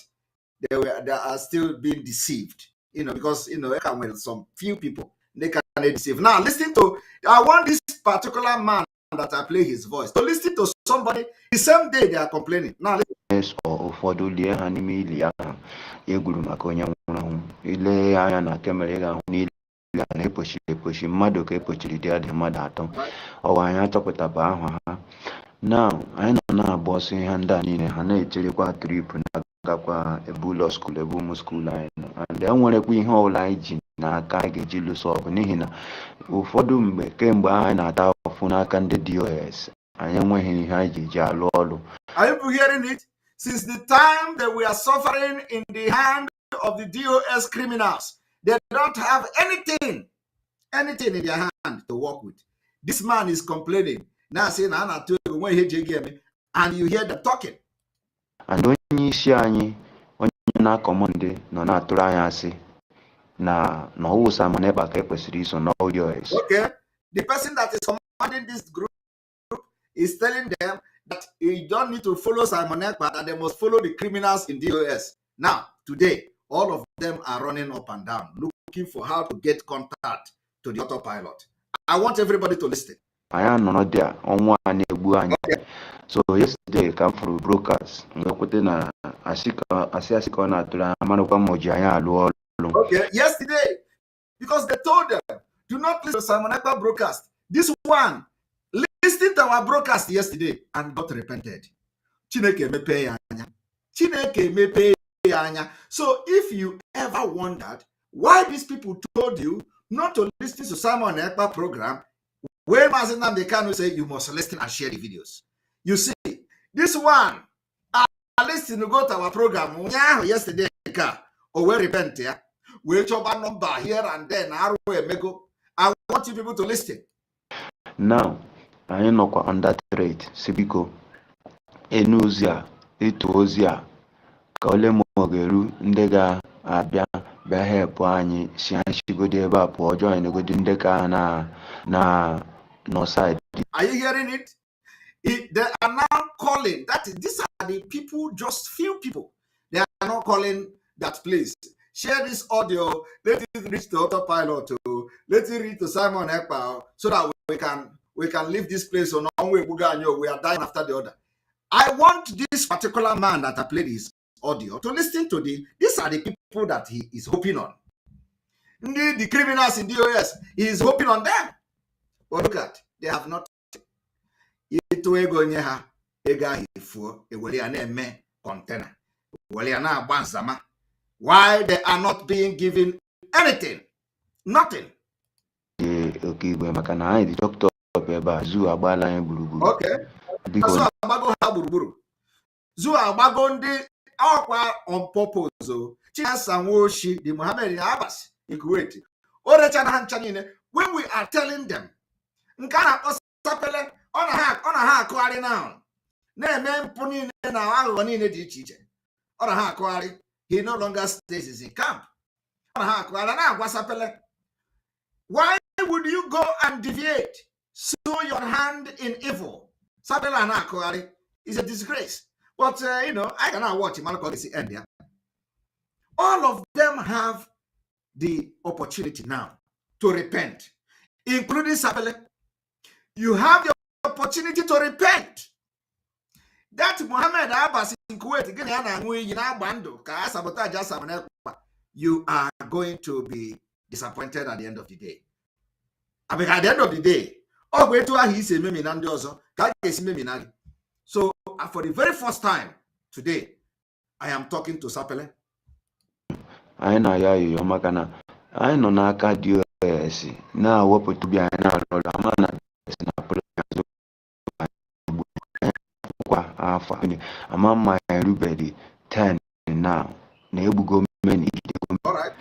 they are still being deceived, because some few people they can deceive. Now listen to, I want this particular man that I play his voice to listen to somebody the same day they are complaining. Now listen. Ụfọdụ lie ha n'ime ili ahụ egburu maka onye nwụrụ anwụ ile anya na kamera ga ahụ n'ili a na-ekpochi mmadụ ka ekpochiri dị adị mmadụ atọ ọwa anyị achọpụtaba ahụ ha na anyị nọ na-agba ọsọ ihe ndị a niile ha na-echerekwa trip na-agakwa ebe ụlọ skuul ebe ụmụ skuul anyị nọ and enwerekwa ihe ọbụla anyị ji n'aka anyị ga-eji lụso ọgụ n'ihi na ụfọdụ mgbe kemgbe ahụ anyị na-ata ọfụ n'aka ndị DOS anyị enweghị ihe anyị ji alụ ọrụ. Are you hearing it? Since the time that we are suffering in the hand of the DOS criminals, they don't have anything in their hand to work with. This man is complaining. Now saying, and you hear them talking. And onye isi anyị onye na-akọmande nọ na-atụrụ anyị asị na ọwụ Simon Ekpa ka ekwesịrị iso n'audios. Okay, the person that is commanding this group is telling them that you don't need to follow Simon Ekpa, that they must follow the criminals in DOS. Now, today, all of them are running up and down, looking for how to get contact to the autopilot. I want everybody to listen. I am not there. So yesterday, come from brokers. Okay, yesterday, because they told them, do not listen to Simon Ekpa broadcast. This one listened to our broadcast yesterday and got repented. Chineke mepe anya. Chineke mepe anya. So if you ever wondered why these people told you not to listen to Simon Ekpa program, where Mazinam they can say you must listen and share the videos. You see, this one, I listened to go to our program yesterday, or we repent here. We chop a number here and then. I want you people to listen. Now, I am not under threat. Sibiko, Enuzia, Etozia, Kaole Mogeru, Ndega, Abia, Behe Poani, Sianshigo deba, Pojo, and go Dindeka na no side. Are you hearing it? They are now calling that these are the people, just few people. They are not calling that place. Share this audio, let it reach the autopilot to Let's read to Simon Ekpa so that we can leave this place on we are dying after the other. I want this particular man that I played his audio to listen to these are the people that he is hoping on. The criminals in the US, he is hoping on them. But look at, they have not. Why they are not being given anything? Nothing. Okay, the doctor okay. Because Zoo Abago ndị ọkwa on purpose. Chiasanwoshi, the Mohammed Abbas, in Kuwait. When we are telling them, Nkana Osapele, on a hack, quarry now. Name Puni now, one in a ditch. On a hack quarry, he no longer stays in camp. On a hack quarry now, Wasapele. Why would you go and deviate? Sow your hand in evil. Sapela na quarry is a disgrace. But, I cannot watch him. End there. All of them have the opportunity now to repent, including Sapele. You have the opportunity to repent. That Mohammed Abbas in Kuwait, you are going to be disappointed at the end of the day. I mean, at the end of the day, so for the very first time today, I am talking to Sapele. I know you makana. I know naka DOS. Now what to be an amana among my everybody 10 now. Nebugo many. All right.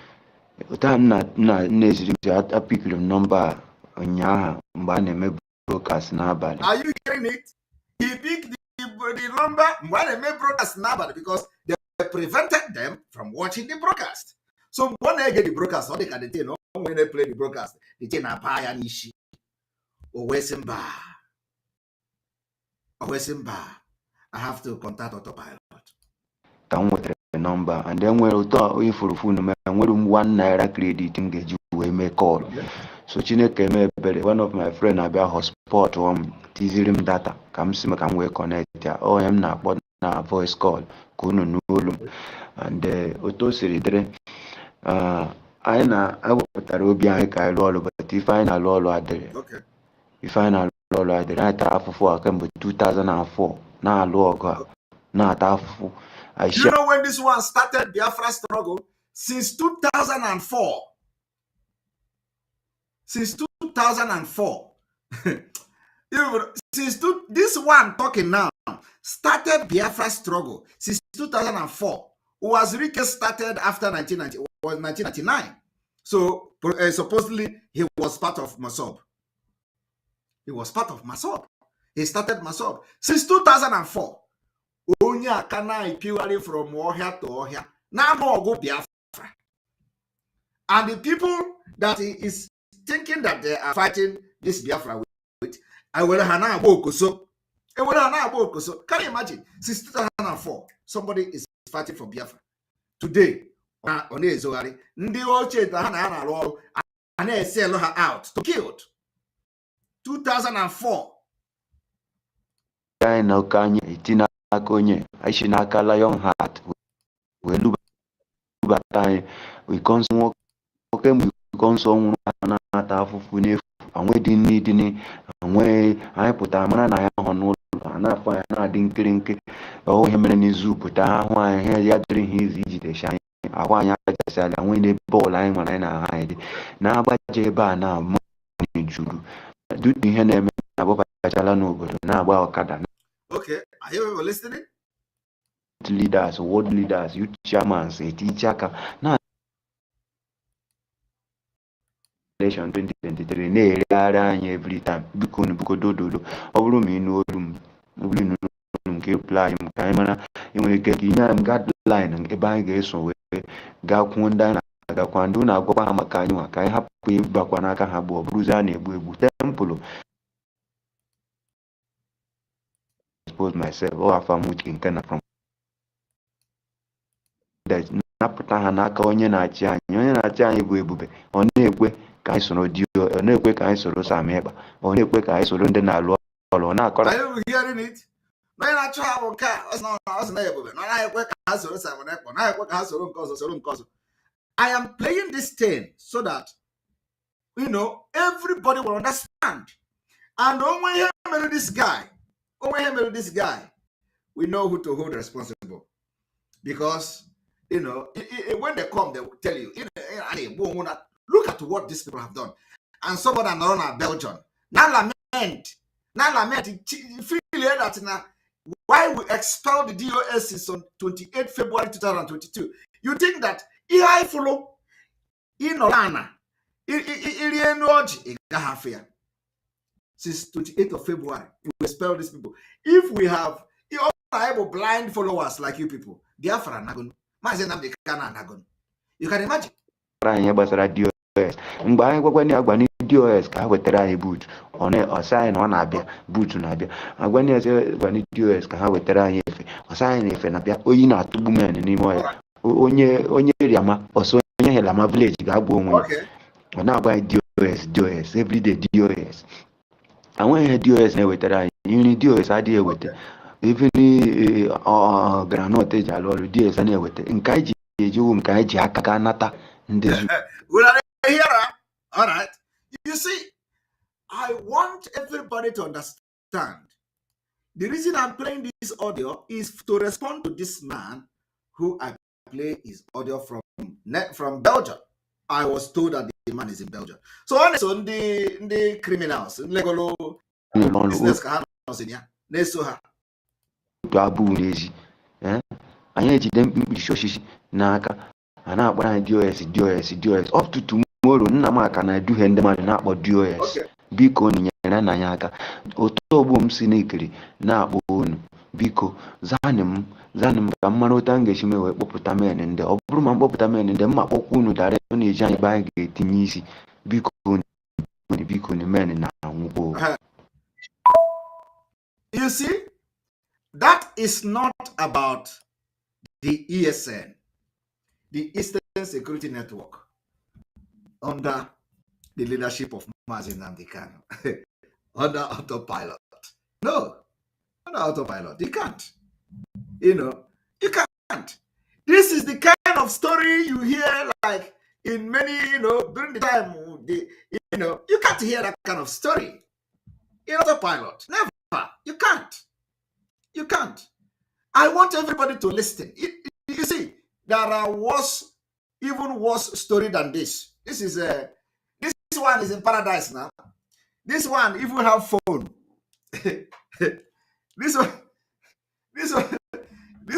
A pick number on Yaha, Mbane broadcast nabad. Are you hearing it? He picked the number when they made broadcast nabad because they prevented them from watching the broadcast. So when they get the broadcast, all they can do, when they play the broadcast, they take a pie and ishi or Wesemba. I have to contact autopilot. Come with the number, and then we'll talk for phone and we'll 1 naira credit engage you may call. So Chineke one of my friend about hotspot teasing him data. Come see me can we connect ya. Oh, I'm not but na voice call. Kunu nulum. And auto siri I will put a ruby I but if I na lolo at the okay. If I na lolo at the night after 4 I come with 2004. Now log not after. You know when this one started Biafra struggle? Since 2004. Since 2004. This one talking now started Biafra struggle since 2004. Was Rike started after 1999. So supposedly he was part of Masob. He started Masob since 2004. Onya kana purely from Ohia to Ohia. Now go Biafra. And the people that he is thinking that they are fighting this Biafra with, I will hana bokoso. Can you imagine? Since 2004, somebody is fighting for Biafra. Today, on the Zoari, Ndi Oche Hana Roll and they sell her out to killed. 2004. I know Kanye, Tina Konye, I should not call a young heart. We do but we consume we consume and we didn't need any and we I put a man I on and I didn't drink oh him in his zoo but I hear drink his easy shine. I want to and when they ball I when I hide. Now but Jeba now money Judu. Do you hear them about Chalano but now about Kada? Okay, are you listening? Leaders, world leaders, youth chairman, say teacher now 2023 na-ere every time biko dododo ọ bụrụ ma ị n'olu nke reply m ka anyị mara enwere ike ka inye m guideline ebe anyị ga-eso wee gakwuo ndị anyị na-agakwa ndị na-agwakwa ha maka anyị nwa ka anyị hapụ ịbakwa n'aka ha bụ ọ bụrụzi a na-egbu tempụlụ expose myself or afam which nke na from napụta ha n'aka onye na-achị anyị bụ Ebube ọ na-ekwe ka anyị soro dio, ọ na-ekwe ka anyị soro Sam Ekpa, ọ na-ekwe ka anyị soro ndị na-alụ ọrụ, ọ na-akọrọ. Are you hearing it? No, you're not sure. Okay, that's not able. No, I work as a Simon Ekpa. No, I work as a Runkoso. I am playing this thing so that everybody will understand. And when you hear this guy, we know who to hold responsible. Because when they come, they will tell you, look at what these people have done. And some of them are on Belgium. Now lament, feel that now why we expelled the DOS is on 28 February 2022. You think that I follow in Olana, since 28th of February, we expel these people. If we have blind followers like you people, Biafra nagon, you can imagine. Anyị gbasara DOS mgbe anyị gwagwanye agwa DOS ka ha wetara anyị boot ọsọ anyị na ọ na-abịa boot na-abịa agwanye agwa DOS ka ha wetara anyị efe ọsọ anyị na efe na-abịa oyi na-atụgbu men n'ime ọya onye riama ọsọ onye helama village ga-agba onwe ọ na-agwa anyị DOS everyday DOS anweghị ihe DOS na-ewetara anyị nri DOS adịghị eweta even granọt eji alụ ọrụ DOS na-eweta nke anyị ji ejiwu nke anyị ji aka ga nata. All right. You see, I want everybody to understand. The reason I'm playing this audio is to respond to this man who I play his audio from Belgium. I was told that the man is in Belgium. So on the criminals, legal business anyị ejide mkpirisi osisi n'aka a na-akpara anyị DOS up to tomorrow. Nna m aka na-eduhie ndị mmadụ na-akpọ DOS. Biko nyere na ya aka. Otu ọgbọ m si n'ikiri na-akpọ unu biko zanị m ka mmanụ ụta m ga-esi wee kpọpụta men ndị ọ bụrụ ma mkpọpụta men ndị mma kpọkwa unu dara ọ na-eji anyị be anyị ga-etinye isi biko men na anwụkwo. You see, that is not about the ESN, the Eastern Security Network, under the leadership of Mazi Nnamdi Kanu, under autopilot. No, under autopilot. You can't. You can't. This is the kind of story you hear like in many, during the time, you can't hear that kind of story in autopilot. Never. You can't. You can't. I want everybody to listen. You see, there are even worse story than this. This one is in paradise now. This one even have phone. this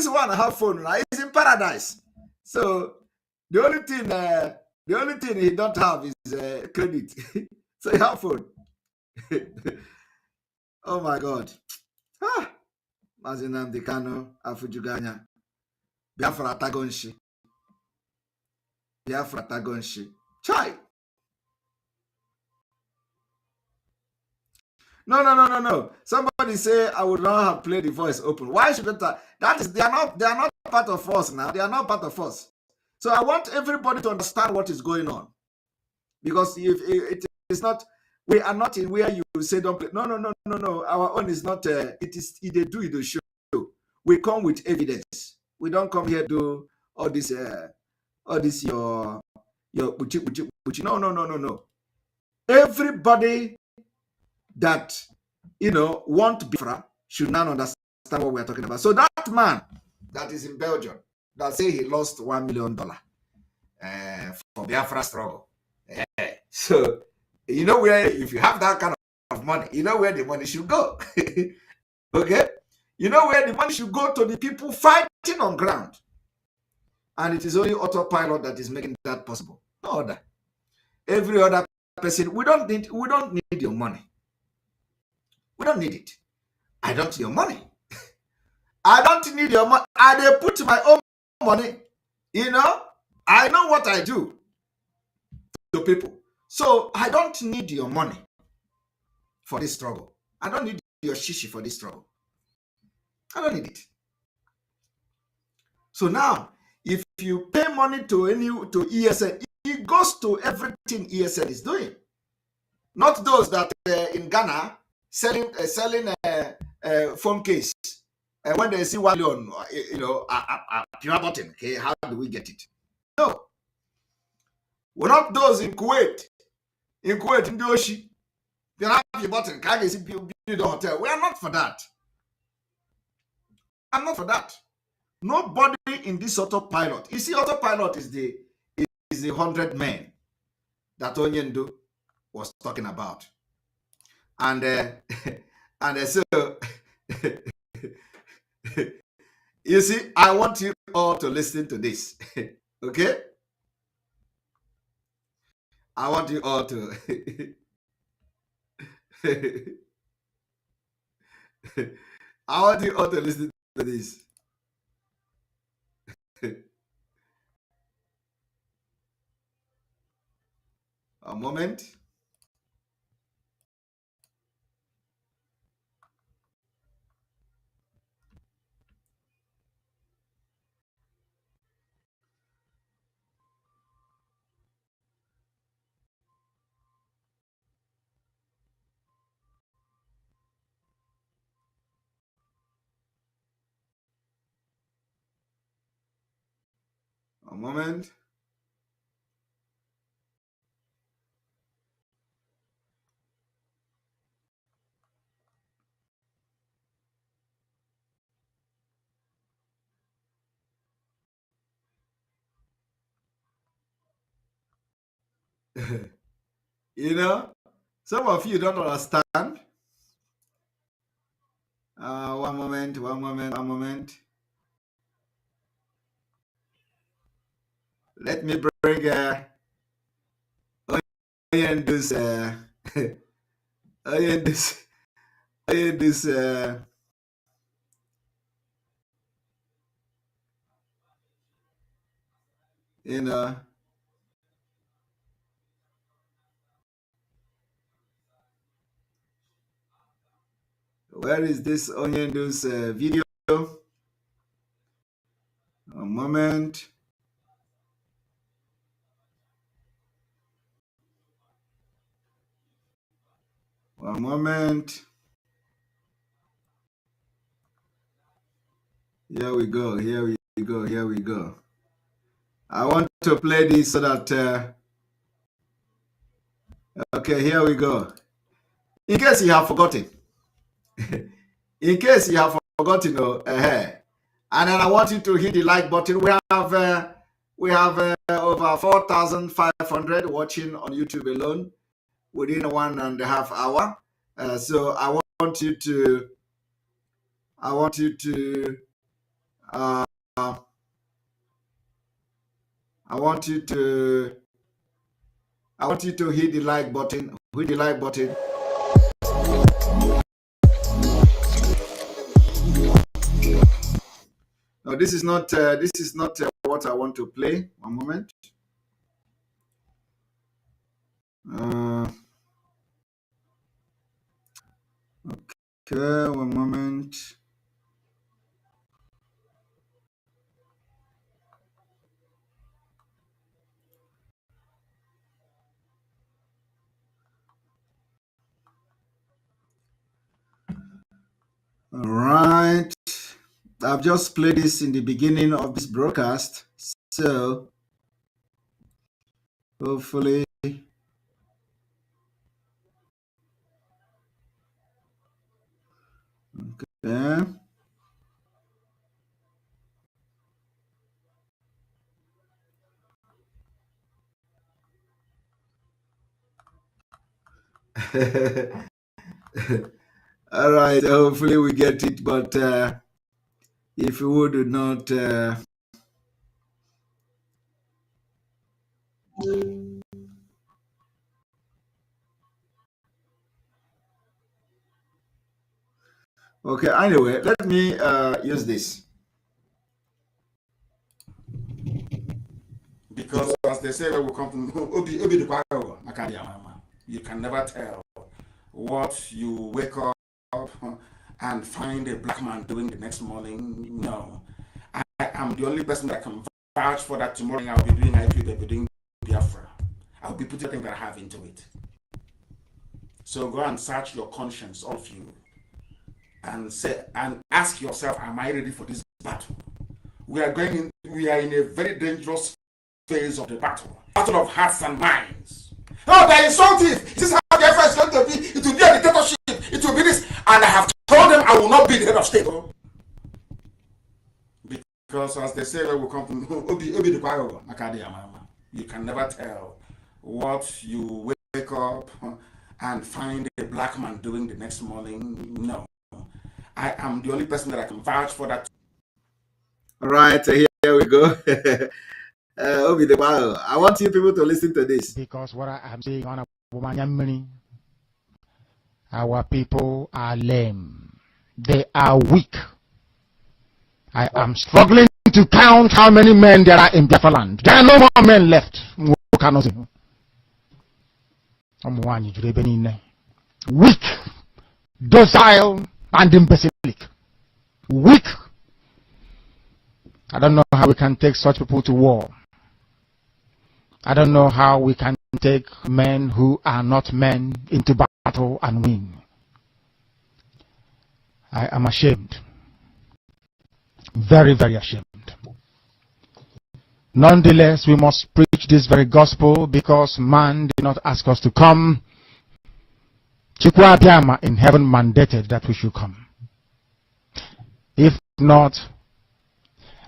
one have phone now. It's in paradise. So the only thing he don't have is credit. So he have phone. Oh my God. Mazi Nnamdi Kanu afujuganya. Biafra tagonshi. Chai. No. Somebody say I would not have played the voice open. Why shouldn't I? They are not part of us now. They are not part of us. So I want everybody to understand what is going on. Because if it is not, we are not in where you say don't play. No. Our own is not. It is. They do it. They show. We come with evidence. We don't come here to all this. Your buchi. No. Everybody that want Biafra should now understand what we are talking about. So that man that is in Belgium that say he lost $1 million for Biafra struggle. So where, if you have that kind of money, where the money should go. Okay? Where the money should go to the people fighting on ground. And it is only autopilot that is making that possible. No other. Every other person, we don't need your money. We don't need it. I don't need your money. I don't need your money. I put my own money. I know what I do to people. So I don't need your money for this struggle. I don't need your shishi for this struggle. I don't need it. So now, if you pay money to ESN, He goes to everything ESN is doing. Not those that in Ghana selling phone case. And when they see 1 million, a pure button, okay, how do we get it? No. We're not those in Kuwait. In Kuwait, in Doshi, they have your button. Can you build a hotel? We are not for that. I'm not for that. Nobody in this autopilot. You see, autopilot is the 100 men that Onyendo was talking about. And so you see, I want you all to listen to this. Okay? I want you all to I want you all to listen to this. A moment. A moment. You know, some of you don't understand. One moment. Let me bring this this you know, where is this Onyendus video? A moment. One moment. Here we go. I want to play this so that okay, here we go. In case you have forgotten. In case you have forgotten, and then I want you to hit the like button. We have over 4,500 watching on YouTube alone within 1.5 hours. So I want you to hit the like button. Hit the like button. No, this is not what I want to play. One moment. Okay, one moment. All right. I've just played this in the beginning of this broadcast, so hopefully okay. All right, hopefully we get it, but if we would not okay, anyway, let me use this. Because as they say, we come to you can never tell what you wake up and find a black man doing the next morning. I am the only person that can vouch for that. Tomorrow I'll be doing IP, they'll be doing Biafra. I'll be putting everything that I have into it. So go and search your conscience, all of you, and say and ask yourself, am I ready for this battle? We are in a very dangerous phase of the battle. Battle of hearts and minds. Oh, they insult it. This is how Biafra is going to be. It will be a dictatorship. It will be this. And I have told them I will not be the head of state. Because as they say, we will come from you can never tell what you wake up and find a black man doing the next morning. No. I am the only person that I can vouch for that. All right, here we go. I want you people to listen to this. Because what I am saying on our people are lame. They are weak. I am struggling to count how many men there are in Biafra land. There are no more men left. Weak, docile, and imbecilic. Weak. I don't know how we can take such people to war. I don't know how we can take men who are not men into battle and win. I am ashamed. Very, very ashamed. Nonetheless, we must preach this very gospel because man did not ask us to come. Chukwu Abịama in heaven mandated that we should come. If not,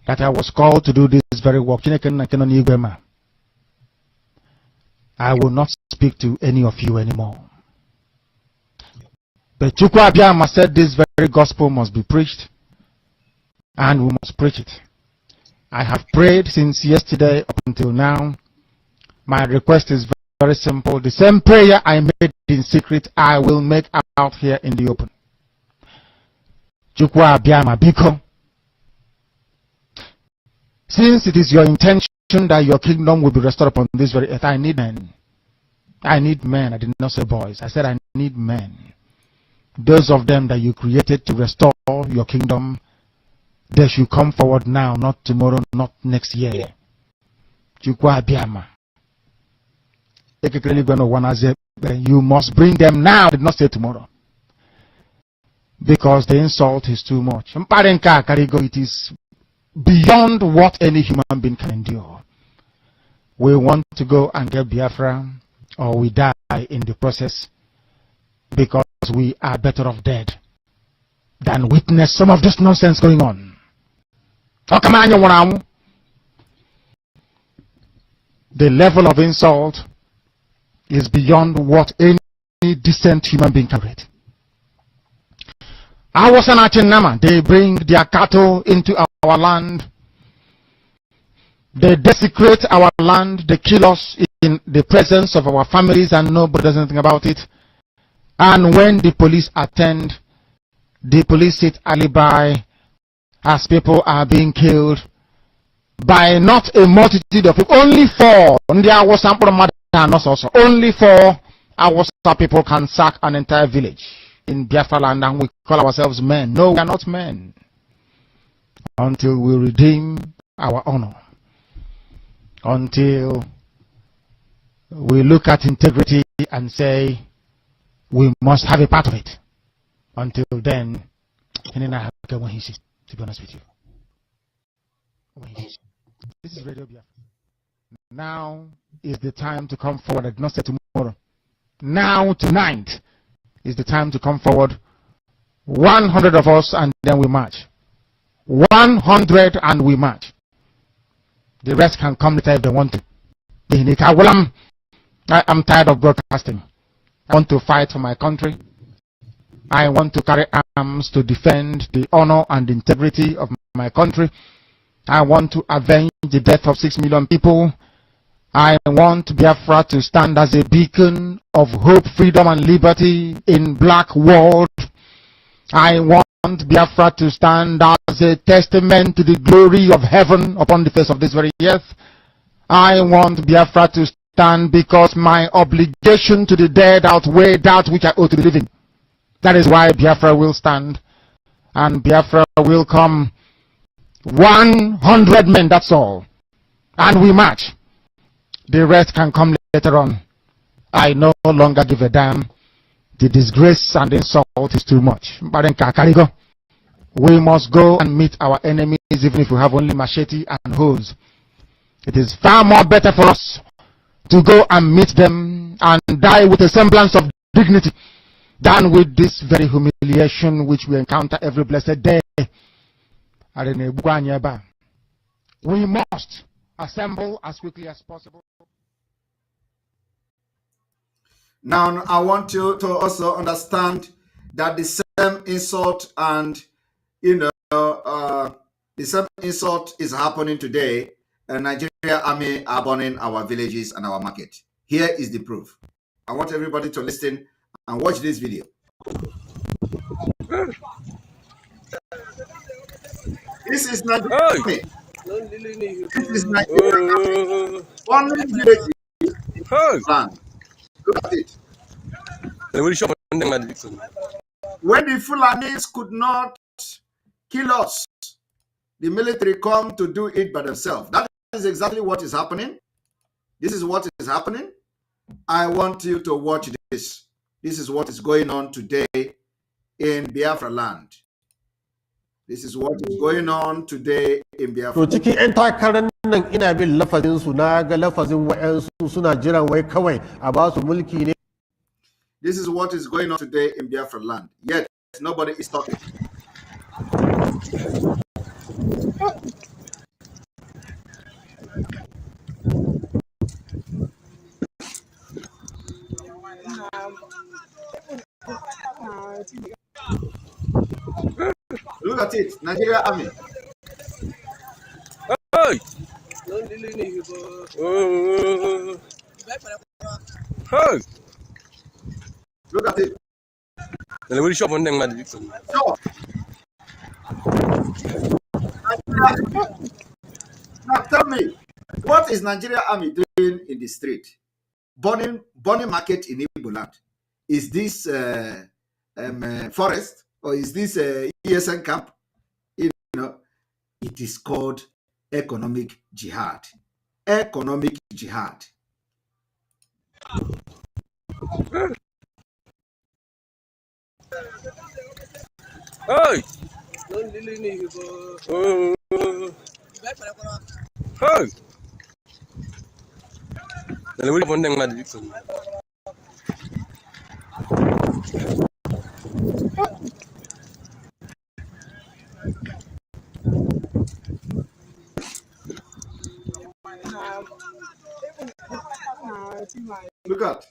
that I was called to do this very work, I will not speak to any of you anymore. But Chukwu Abịama said this very gospel must be preached, and we must preach it. I have prayed since yesterday up until now. My request is very simple. The same prayer I made in secret, I will make out here in the open. Chukwu Abịama biko. Since it is your intention that your kingdom will be restored upon this very earth, I need men. I need men. I did not say boys. I said I need men. Those of them that you created to restore your kingdom, they should come forward now, not tomorrow, not next year. Chukwu Abịama. You must bring them now. I did not say tomorrow. Because the insult is too much. It is beyond what any human being can endure. We want to go and get Biafra, or we die in the process, because we are better off dead than witness some of this nonsense going on. The level of insult is beyond what any decent human being can read. They bring their cattle into our land. They desecrate our land. They kill us in the presence of our families and nobody does anything about it. And when the police attend, the police sit alibi as people are being killed by not a multitude of people. Only 4. Only 4 Awasa people can sack an entire village in Biafra land, and we call ourselves men. No, we are not men. Until we redeem our honor. Until we look at integrity and say we must have a part of it. Until then, to be honest with you. This is Radio Biafra. Now is the time to come forward. I did not say tomorrow. Now, tonight, is the time to come forward. 100 of us, and then we march. 100 and we march. The rest can come later if they want to. I'm tired of broadcasting. I want to fight for my country. I want to carry arms to defend the honor and integrity of my country. I want to avenge the death of 6 million people. I want Biafra to stand as a beacon of hope, freedom, and liberty in black world. I want Biafra to stand as a testament to the glory of heaven upon the face of this very earth. I want Biafra to stand because my obligation to the dead outweigh that which I owe to the living. That is why Biafra will stand, and Biafra will come. 100 men, that's all. And we march. The rest can come later on. I no longer give a damn. The disgrace and insult is too much. We must go and meet our enemies even if we have only machete and hoes. It is far more better for us to go and meet them and die with a semblance of dignity than with this very humiliation which we encounter every blessed day. We must assemble as quickly as possible. Now, I want you to also understand that the same insult and, the same insult is happening today. And Nigeria army are burning our villages and our market. Here is the proof. I want everybody to listen and watch this video. This is Nigeria army. This is Nigeria army. Burning villages land. Look at it. When the Fulanis could not kill us, the military come to do it by themselves. That is exactly what is happening. This is what is happening. I want you to watch this. This is what is going on today in Biafra land. This is what is going on today in Biafra. To cikin 'yan takarar nan ina bin lafazin su na ga lafazin wa'yansu suna jiran wai kawai a ba su mulki ne. This is what is going on today in Biafra land. Yet nobody is talking. Look at it, Nigeria army. Hey! Hey! Look at it. Sure. Now tell me, what is Nigeria army doing in the street? Burning market in Igbo land. Is this forest or is this ESN camp? You know, it is called economic jihad. Economic jihad. Hey! Hey! Look at.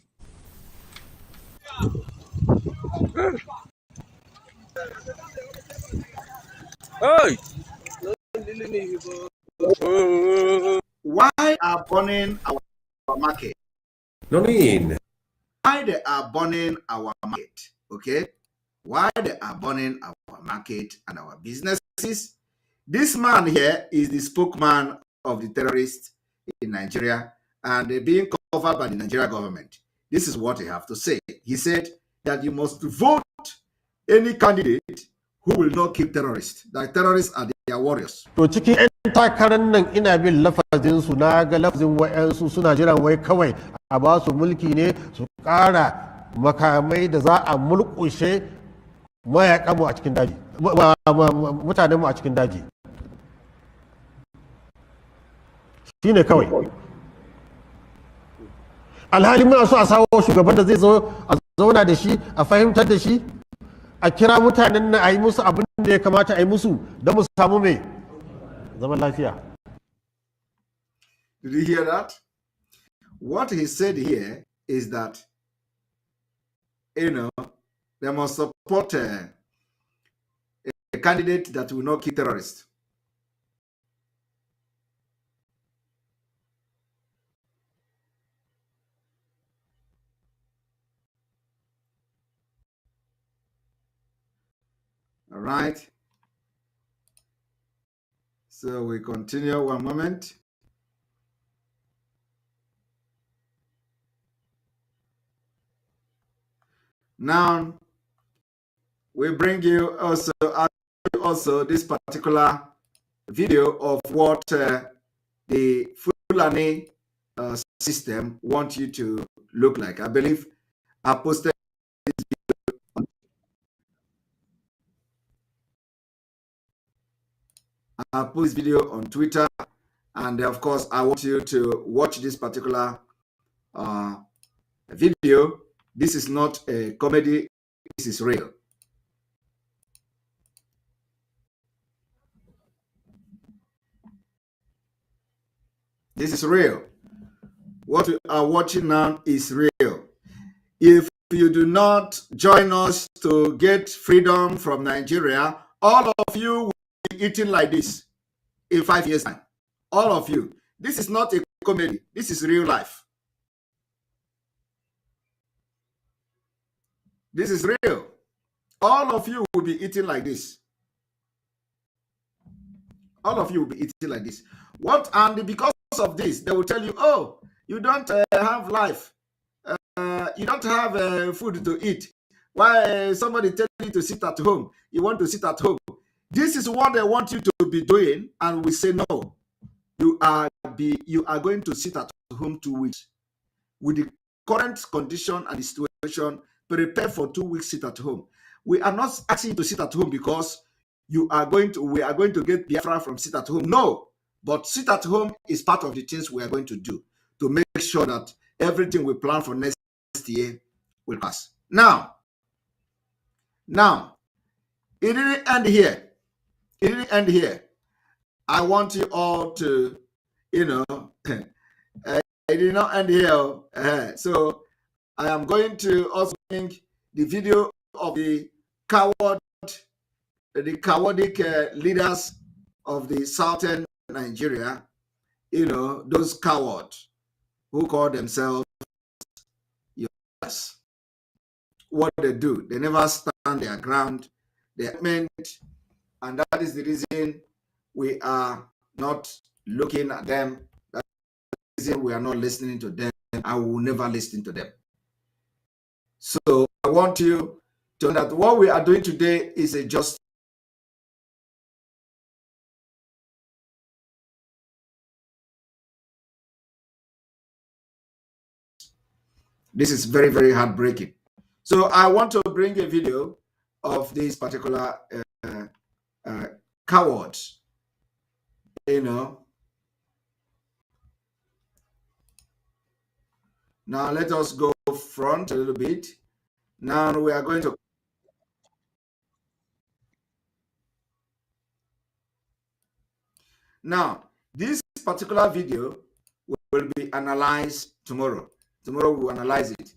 Hey! Why are burning our market? No need. Why they are burning our market? Okay? Why they are burning our market and our businesses? This man here is the spokesman of the terrorists in Nigeria, and they're being covered by the Nigerian government. This is what he have to say. He said that you must vote any candidate who will not kill terrorists. That terrorists are their warriors. To cikin 'yan takarar nan ina bin lafazin su na ga lafazin wa'yansu suna jiran wai kawai a ba su mulki ne su ƙara makamai da za a mulkushe mayakanmu a cikin daji, mutanenmu a cikin daji. Shi ne kawai. Alhali muna so a sawo shugaban da zai zo a zauna da shi, a fahimtar da shi, a kira mutanen nan a yi musu abin da ya kamata a yi musu don mu samu mai zaman lafiya. Did you hear that? What he said here is that, they must support a candidate that will not kill terrorists. All right. So we continue one moment. Now we bring you also this particular video of what the Fulani system want you to look like. I believe I posted this video. I posted this video on Twitter, and of course, I want you to watch this particular video. This is not a comedy. This is real. This is real. What we are watching now is real. If you do not join us to get freedom from Nigeria, all of you will be eating like this in 5 years' time. All of you. This is not a comedy. This is real life. This is real. All of you will be eating like this. All of you will be eating like this. What? And because of this, they will tell you, oh, you don't have life. You don't have food to eat. Why somebody tell you to sit at home? You want to sit at home. This is what they want you to be doing, and we say no. You are going to sit at home 2 weeks. With the current condition and the situation, prepare for 2 weeks sit at home. We are not asking you to sit at home because we are going to get Biafra from sit at home. No, but sit at home is part of the things we are going to do to make sure that everything we plan for next year will pass. Now, it didn't end here. It didn't end here. I want you all to, it did not end here. So I am going to also link the video of the cowardic leaders of the southern Nigeria, those cowards who call themselves US. What they do, they never stand their ground. They meant, and that is the reason we are not looking at them. That's the reason we are not listening to them. I will never listen to them. So I want you to know that what we are doing today is a just. This is very, very heartbreaking. So I want to bring a video of these particular cowards. Now let us go front a little bit. Now we are going to. Now this particular video will be analyzed tomorrow. Tomorrow we will analyze it,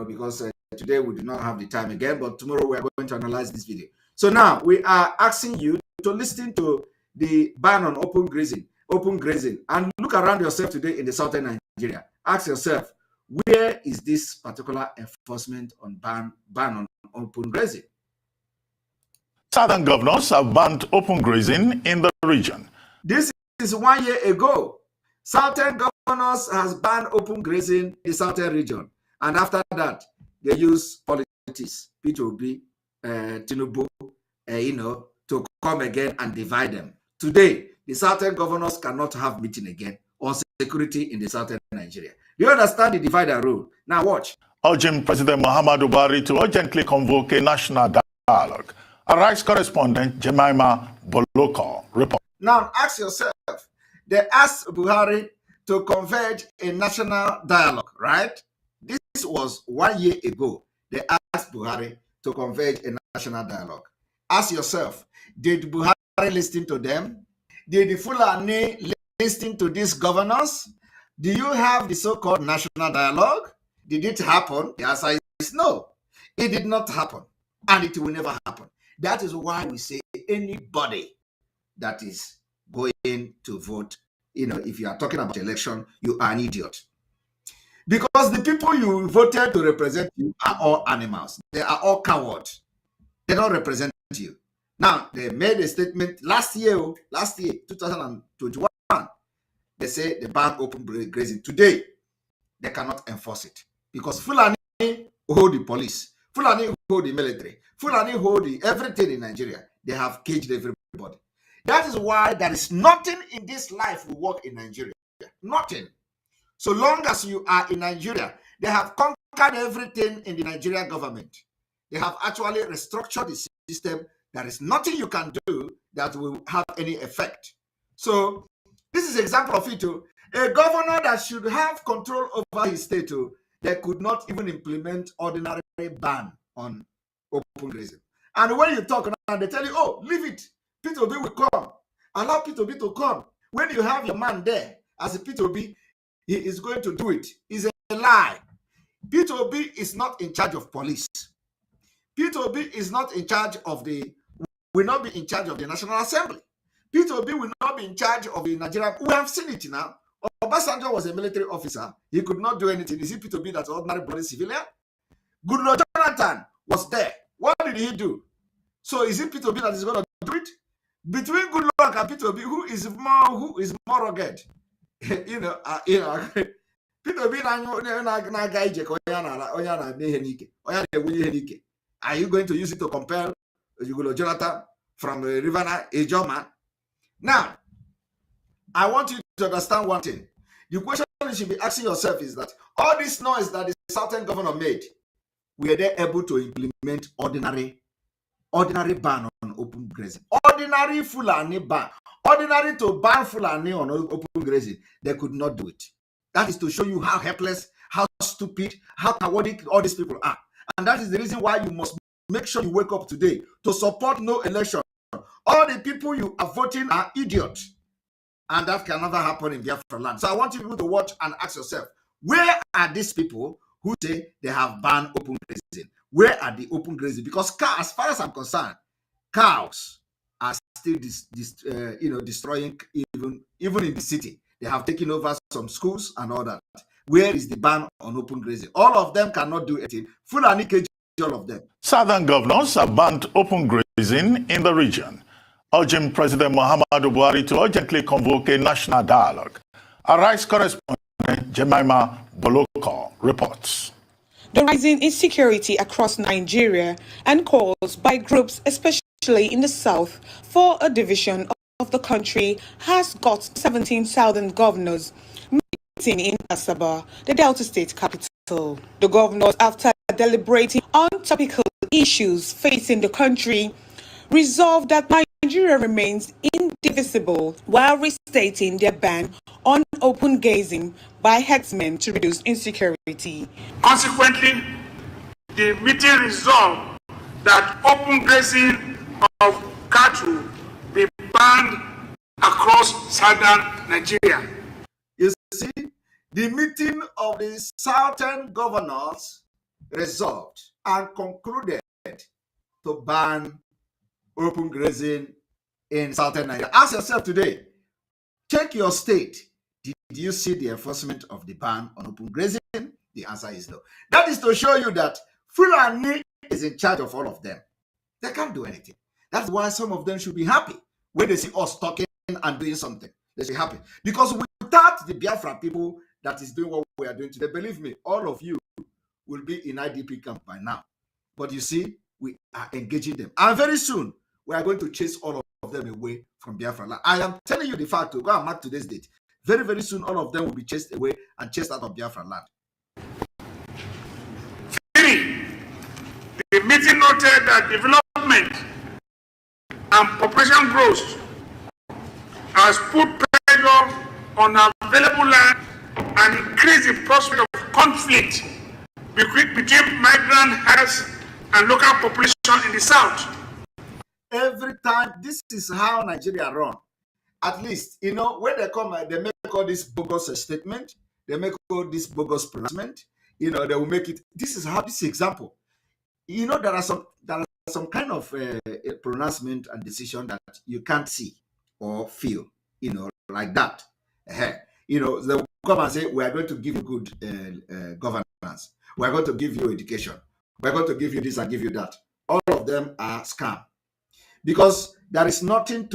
because today we do not have the time again, but tomorrow we are going to analyze this video. So now we are asking you to listen to the ban on open grazing, and look around yourself today in the southern Nigeria. Ask yourself, where is this particular enforcement on ban on open grazing? Southern governors have banned open grazing in the region. This is 1 year ago. Southern governors has banned open grazing in the southern region. And after that, they use politics, P2B, Tinubu, to come again and divide them. Today, the southern governors cannot have meeting again on security in the southern Nigeria. Do you understand the divide and rule? Now watch. Urging President Muhammadu Buhari to urgently convoke a national dialogue. Arise correspondent Jemima Boloko report. Now ask yourself, they asked Buhari to converge a national dialogue, right? This was 1 year ago. They asked Buhari to converge a national dialogue. Ask yourself, did Buhari listen to them? Did the Fulani listen to these governors? Do you have the so-called national dialogue? Did it happen? The answer is no. It did not happen, and it will never happen. That is why we say anybody that is going to vote, if you are talking about election, you are an idiot. Because the people you voted to represent you are all animals. They are all cowards. They don't represent you. Now, they made a statement last year, 2021. They say they ban open grazing. Today, they cannot enforce it. Because Fulani hold the police. Fulani hold the military. Fulani hold everything in Nigeria. They have caged everybody. That is why there is nothing in this life will work in Nigeria. Nothing. So long as you are in Nigeria, they have conquered everything in the Nigerian government. They have actually restructured the system. There is nothing you can do that will have any effect. So this is an example of it. A governor that should have control over his state, they could not even implement ordinary ban on open grazing. And when you talk now, they tell you, oh, leave it. P2B will come. Allow P2B to come. When you have your man there as a P2B, he is going to do it. It's a lie. P2B is not in charge of police. P2B is not in charge of will not be in charge of the National Assembly. P2B will not be in charge of the Nigerian. We have seen it now. Obasanjo was a military officer. He could not do anything. Is it P2B that's ordinary bloody civilian? Goodluck Jonathan was there. What did he do? So is it P2B that is going to do it? Between Goodluck and P2B, who is more rugged? P2B are you going to use it to compel Goodluck Jonathan from River Ejoma? Now, I want you to understand one thing. The question you should be asking yourself is that all this noise that the Southern governor made, were they able to implement ordinary ban on open grazing? Ordinary Fulani ban. Ordinary to ban Fulani on open grazing. They could not do it. That is to show you how helpless, how stupid, how chaotic all these people are. And that is the reason why you must make sure you wake up today to support no election. All the people you are voting are idiots. And that can never happen in Biafra land. So I want you to watch and ask yourself, where are these people who say they have banned open grazing? Where are the open grazing? Because as far as I'm concerned, cows are still destroying even in the city. They have taken over some schools and all that. Where is the ban on open grazing? All of them cannot do anything. Fulani cage all of them. Southern governors have banned open grazing in the region, urging President Muhammadu Buhari to urgently convoke a national dialogue. Our Rice correspondent Jemima Boloko reports. The rising insecurity across Nigeria and calls by groups, especially in the south, for a division of the country has got 17 southern governors meeting in Asaba, the Delta State capital. The governors, after deliberating on topical issues facing the country, resolved that Nigeria remains indivisible while restating their ban on open grazing by herdsmen to reduce insecurity. Consequently, the meeting resolved that open grazing of cattle be banned across southern Nigeria. You see, the meeting of the southern governors resolved and concluded to ban open grazing in southern Nigeria. Ask yourself today, check your state. Did you see the enforcement of the ban on open grazing? The answer is no. That is to show you that Fulani is in charge of all of them. They can't do anything. That's why some of them should be happy when they see us talking and doing something. They should be happy. Because without the Biafra people that is doing what we are doing today, believe me, all of you will be in IDP camp by now. But you see, we are engaging them. And very soon, we are going to chase all of them away from Biafra land. I am telling you the fact, to go and mark today's date. Very, very soon, all of them will be chased away and chased out of Biafra land. The meeting noted that development and population growth has put pressure on available land and increased the prospect of conflict between migrant herds and local population in the south. Every time, this is how Nigeria run. At least, when they come, they make all this bogus statement, they make all this bogus pronouncement, they will make it. This is example. There are some kind of pronouncement and decision that you can't see or feel, like that. They will come and say, we are going to give you good governance. We are going to give you education. We are going to give you this and give you that. All of them are scam. Because there is nothing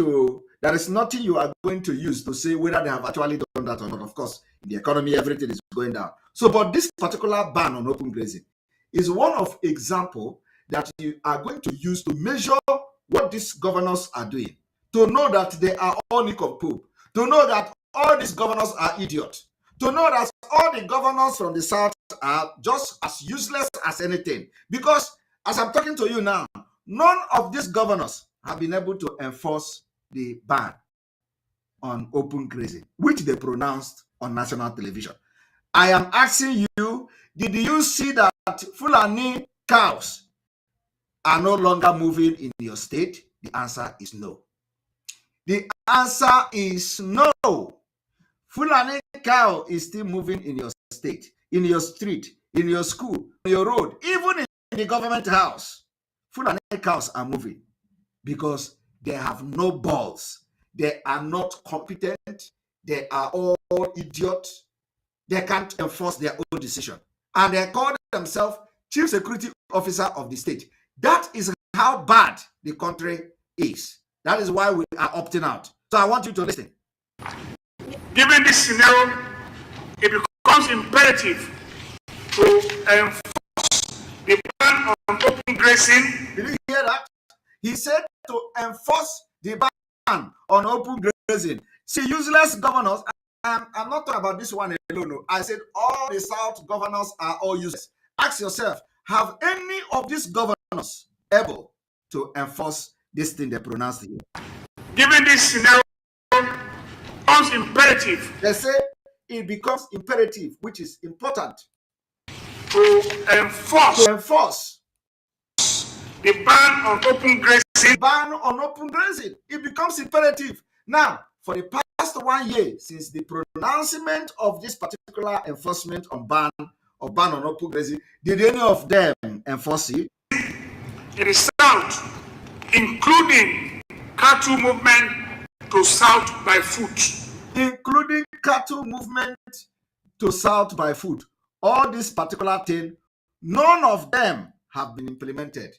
you are going to use to say whether they have actually done that or not. Of course, in the economy, everything is going down. So, but this particular ban on open grazing is one of example that you are going to use to measure what these governors are doing, to know that they are all nincompoop, to know that all these governors are idiots, to know that all the governors from the South are just as useless as anything. Because as I'm talking to you now, none of these governors have been able to enforce the ban on open grazing, which they pronounced on national television. I am asking you, did you see that Fulani cows are no longer moving in your state? The answer is no. The answer is no. Fulani cow is still moving in your state, in your street, in your school, on your road, even in the government house. Fulani cows are moving because they have no balls. They are not competent. They are all idiots. They can't enforce their own decision. And they call themselves chief security officer of the state. That is how bad the country is. That is why we are opting out. So I want you to listen. Given this scenario, it becomes imperative to enforce the ban on open grazing. Did you hear that? He said to enforce the ban on open grazing. See, useless governors, I'm not talking about this one alone. No. I said all the South governors are all useless. Ask yourself, have any of these governors able to enforce this thing they pronounced here? Given this scenario, becomes imperative. They say it becomes imperative, which is important, to enforce the ban on open grazing. The ban on open grazing. It becomes imperative. Now, for the past 1 year, since the pronouncement of this particular enforcement on ban on open grazing, did any of them enforce it? In the South, including cattle movement to South by foot. Including cattle movement to South by foot. All this particular thing, none of them have been implemented.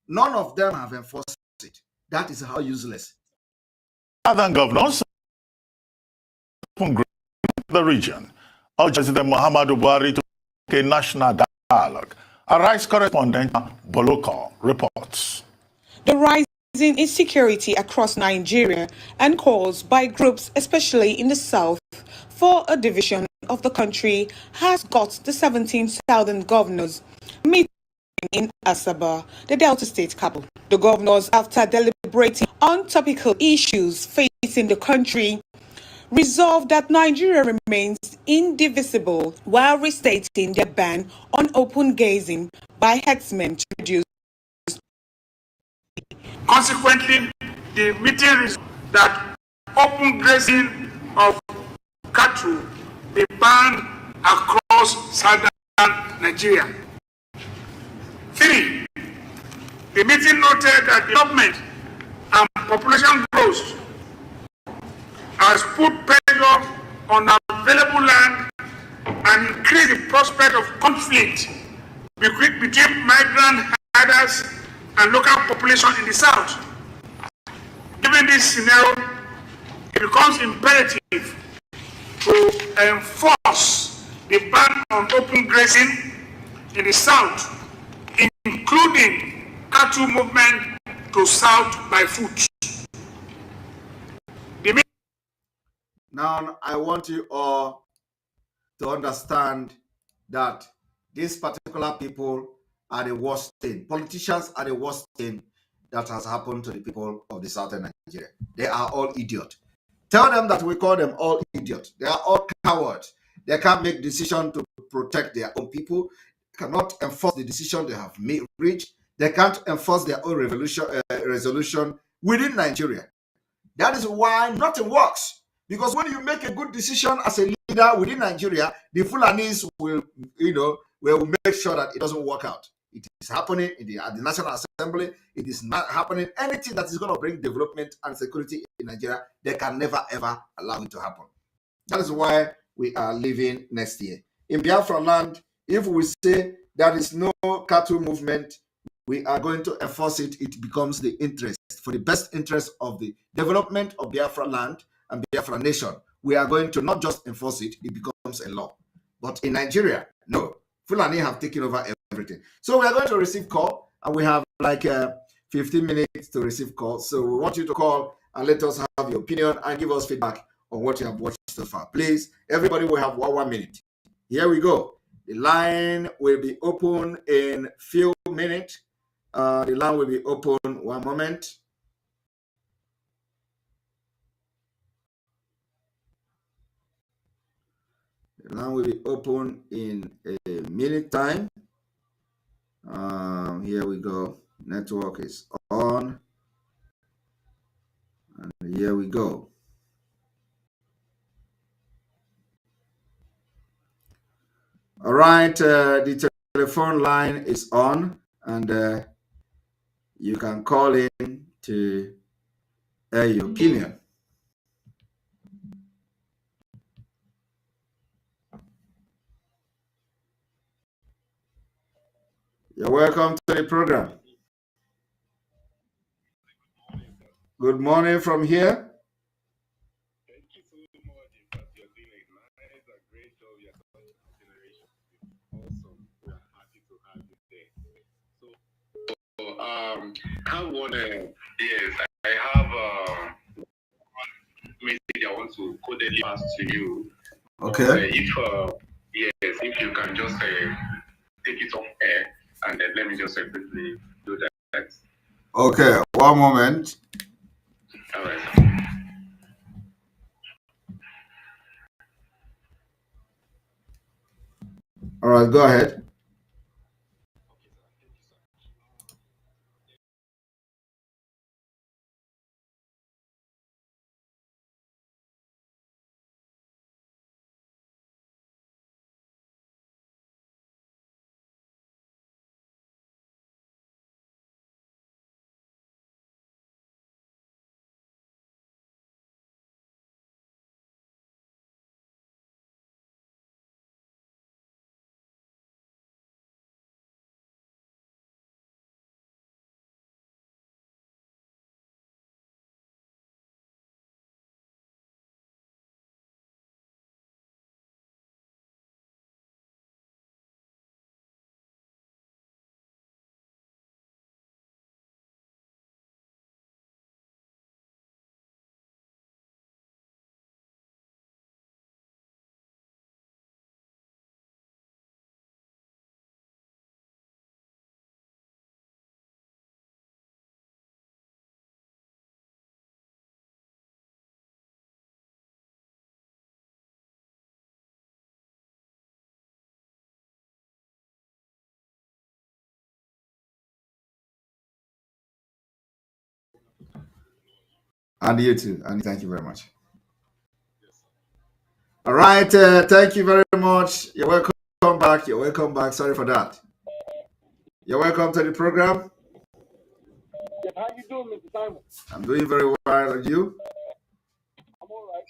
None of them have enforced it. That is how useless. Other governors the region urged President Muhammadu Buhari to a national dialogue. A rice correspondent, Boloko, reports. The rising insecurity across Nigeria and calls by groups, especially in the south, for a division of the country has got the 17 southern governors meeting in Asaba, the Delta State capital. The governors, after deliberating on topical issues facing the country, resolved that Nigeria remains indivisible while restating their ban on open grazing by herdsmen to reduce. Consequently, the meeting resolved that open grazing of cattle be banned across southern Nigeria. 3. The meeting noted that development and population growth has put pressure on available land and increased the prospect of conflict between migrant herders and local population in the south. Given this scenario, it becomes imperative to enforce the ban on open grazing in the south, including cattle movement to south by foot. Now, I want you all to understand that these particular people are the worst thing. Politicians are the worst thing that has happened to the people of the southern Nigeria. They are all idiots. Tell them that we call them all idiots. They are all cowards. They can't make decisions to protect their own people. They cannot enforce the decision they have reached. They can't enforce their own resolution within Nigeria. That is why nothing works. Because when you make a good decision as a leader within Nigeria, the Fulanis will make sure that it doesn't work out. It is happening at the National Assembly. It is not happening. Anything that is going to bring development and security in Nigeria, they can never, ever allow it to happen. That is why we are leaving next year. In Biafra land, if we say there is no cattle movement, we are going to enforce it. It becomes the interest, for the best interest of the development of Biafra land and Biafra nation. We are going to not just enforce it, it becomes a law. But in Nigeria, no. Fulani have taken over everything. So we are going to receive call, and we have like 15 minutes to receive calls. So we want you to call and let us have your opinion and give us feedback on what you have watched so far. Please, everybody will have 1 minute. Here we go. The line will be open in few minutes. The line will be open 1 moment. The line will be open in a minute time. Here we go. Network is on. And here we go. All right, the telephone line is on, and you can call in to air your opinion. You're welcome to the program. Good morning from here. I want to, yes, I have a message I want to codedly pass to you. Okay. If you can just take it off air, and then let me just quickly do that. Okay, 1 moment. All right. All right, go ahead. And you too. And thank you very much. All right. Thank you very much. You're welcome back. You're welcome back. Sorry for that. You're welcome to the program. How you doing, Mr. Simon? I'm doing very well. And you? I'm all right.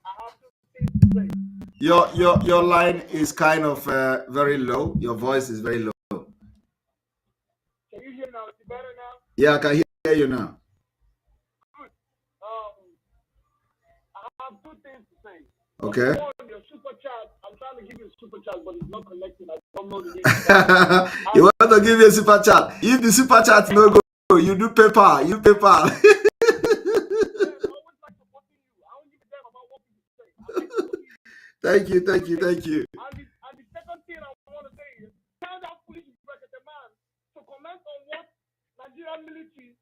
I have two things to say. Your line is kind of very low. Your voice is very low. Can you hear now? Is it better now? Yeah, I can hear you now. Good. I have two things to say. Okay. One, your super chat. I'm trying to give you a super chat, but it's not connecting. I don't know the name. You want to give me a super chat? If the super chat no go, you do PayPal. You PayPal. Thank you. And the second thing I want to say is, tell that police inspector man to comment on what Nigerian military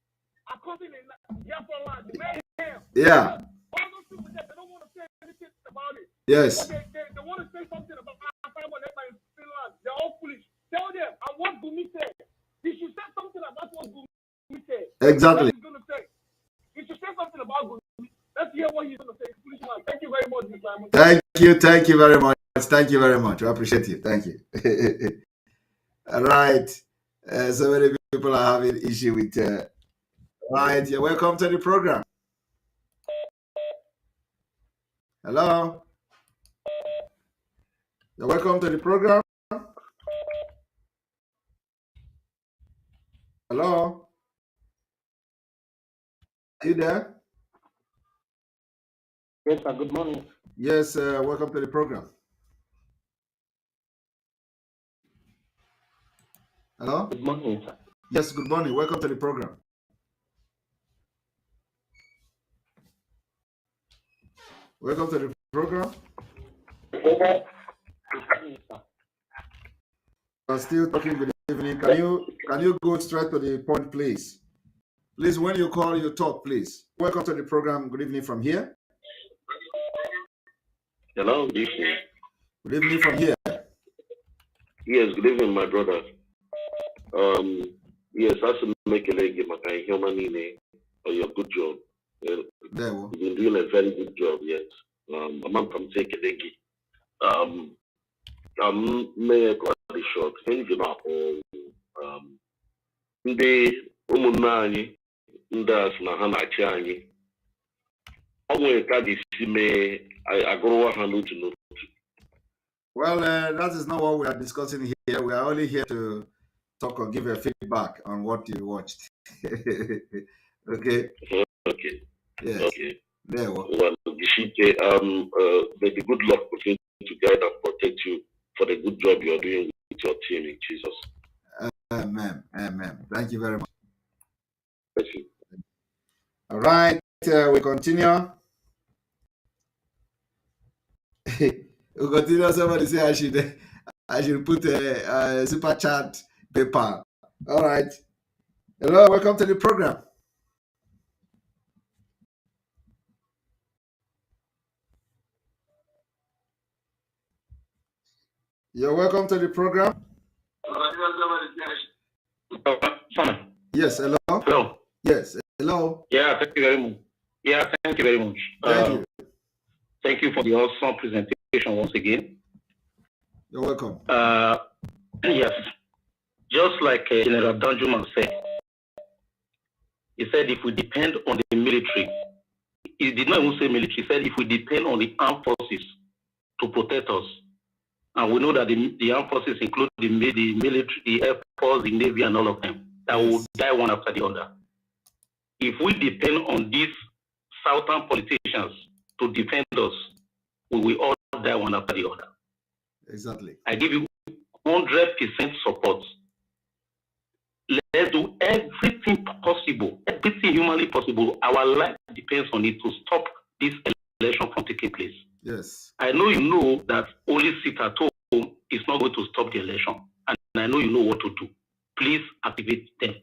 are causing in Biafra land. The mayhem. Yeah. All those people there, they don't want to say anything about it. Yes. But they want to say something about Simon in Finland. They're all foolish. Tell them, and what Gumi said. You should say something about what Gumi said. Exactly. What he's going to say. You should say something about Gumi. Let's hear what he's going to say. Foolish man. Thank you very much, Mr. Simon. Thank you very much. Thank you very much. I appreciate you. Thank you. All right. So many people are having issue with. Right. You're welcome to the program. Hello. You're welcome to the program. Hello. Are you there? Yes, sir. Good morning. Yes. Welcome to the program. Hello. Good morning, sir. Yes. Good morning. Welcome to the program. Welcome to the program. I'm still talking. Good evening. Can you go straight to the point, please? Please, when you call, you talk, please. Welcome to the program. Good evening from here. Hello, good evening. Good evening from here. Yes, good evening, my brother. Yes, I should make a leg in my human or your good job. You've been doing a very good job, yes. I'm from take a leg. May I cut the short. Thank you now. Ndị ụmụnne anyị ndị a sị na ha na-achị anyị ọ nwere ka dị si mee agụrụwa ha n'otu n'otu. Well, that is not what we are discussing here. We are only here to talk or give a feedback on what you watched. Okay. Okay. Yes. Okay. There. Well, may the good Lord continue to guide and protect you for the good job you are doing with your team in Jesus. Amen. Amen. Thank you very much. Thank you. All right. We continue. We continue. Somebody say I should put a super chat paper. All right. Hello. Welcome to the program. You're welcome to the program. Yes, hello. Hello. Yes, hello. Yeah, thank you very much. Yeah, thank you very much. Thank you. Thank you for the awesome presentation once again. You're welcome. Yes, just like General Danjuma said, he said if we depend on the military, he did not even say military, he said if we depend on the armed forces to protect us, and we know that the armed forces include the military, the air force, the navy, and all of them, that will die one after the other. If we depend on these southern politicians to defend us, we will all die one after the other. Exactly. I give you 100% support. Let's do everything possible, everything humanly possible. Our life depends on it to stop this election from taking place. Yes. I know you know that only sit at home is not going to stop the election. And I know you know what to do. Please activate them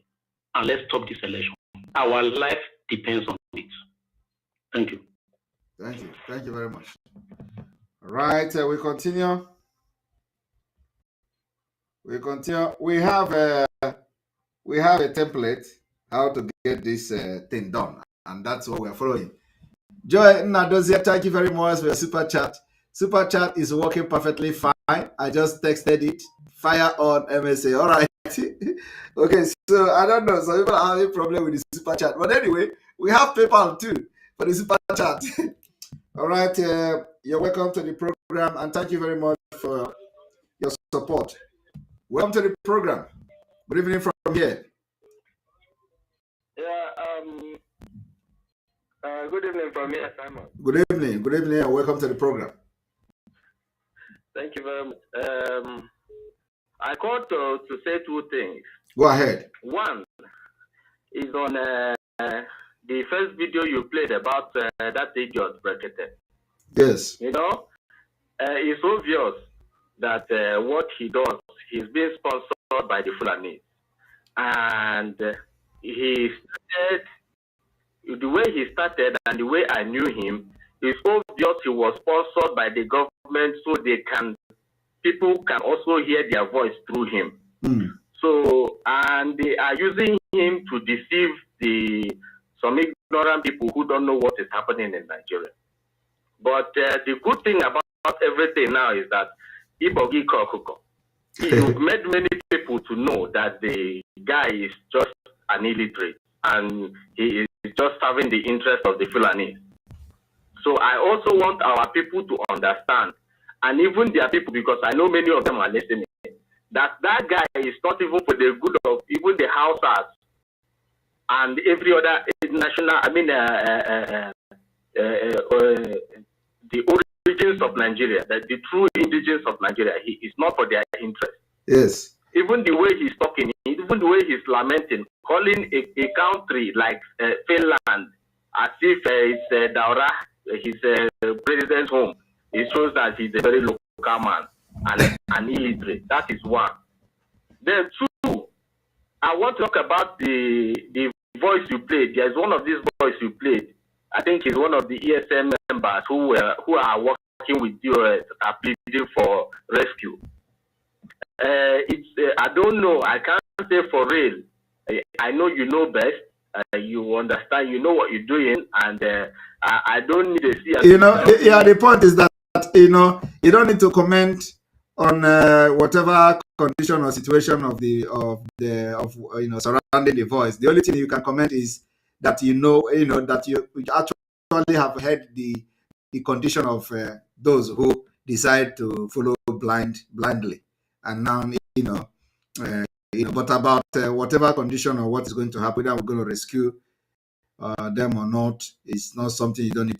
and let's stop this election. Our life depends on it. Thank you. Thank you. Thank you very much. All right, we continue. We continue. We have a template how to get this thing done, and that's what we're following. Joy Nadozia, thank you very much for your super chat. Super chat is working perfectly fine. I just texted it. Fire on MSA. All right. Okay, so I don't know. Some people are having a problem with the super chat, but anyway, we have PayPal too for the super chat. All right, you're welcome to the program, and thank you very much for your support. Welcome to the program. Good evening from here. Good evening from here, Simon. Good evening, and welcome to the program. Thank you very much. I called to say two things. Go ahead. One is on the first video you played about that idiot Brekete. Yes. You know, it's obvious that what he does, he's being sponsored by the Fulani. And he started, the way he started and the way I knew him, it's obvious he was sponsored by the government so people can also hear their voice through him. So, and they are using him to deceive some ignorant people who don't know what is happening in Nigeria. But the good thing about everything now is that you've made many people to know that the guy is just an illiterate and he is just serving the interest of the Fulani. So I also want our people to understand, and even their people, because I know many of them are listening, that guy is not even for the good of even the Hausas and every other national, the origins of Nigeria, that the true indigenous of Nigeria, he is not for their interest. Yes. Even the way he's talking, even the way he's lamenting, calling a country like Finland as if it's Daura, president's home, it shows that he's a very local man and an illiterate. That is one. Then two, I want to talk about the voice you played. There's one of these voice you played. I think he's one of the ESM members who are working with DOS, are pleading for rescue. I don't know. I can't say for real. I know you know best. You understand. You know what you're doing, and I don't need to see. The point is that you don't need to comment on whatever condition or situation of surrounding the voice. The only thing you can comment is that that you actually have heard the condition of those who decide to follow blindly, and now but about whatever condition or what is going to happen, whether we're going to rescue them or not, it's not something you don't need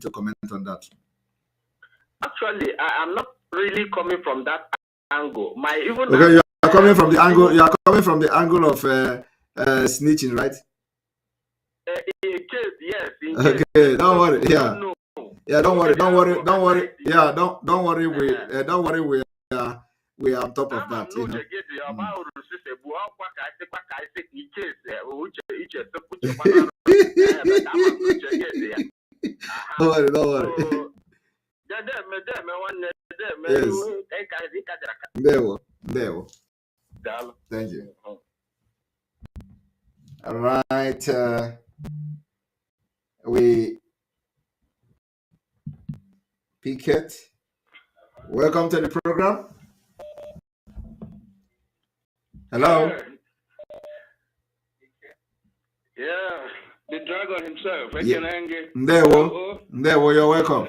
to comment on that. Actually, I'm not really coming from that angle. You are coming from the angle. You are coming from the angle of snitching, right? In case, yes. Okay, don't worry. Yeah, don't worry. Yeah, don't worry. We are on top of that. Don't worry. Yes. There. Thank you. All right. We Pickett, welcome to the program. Hello. Yeah, the dragon himself. There, you're welcome.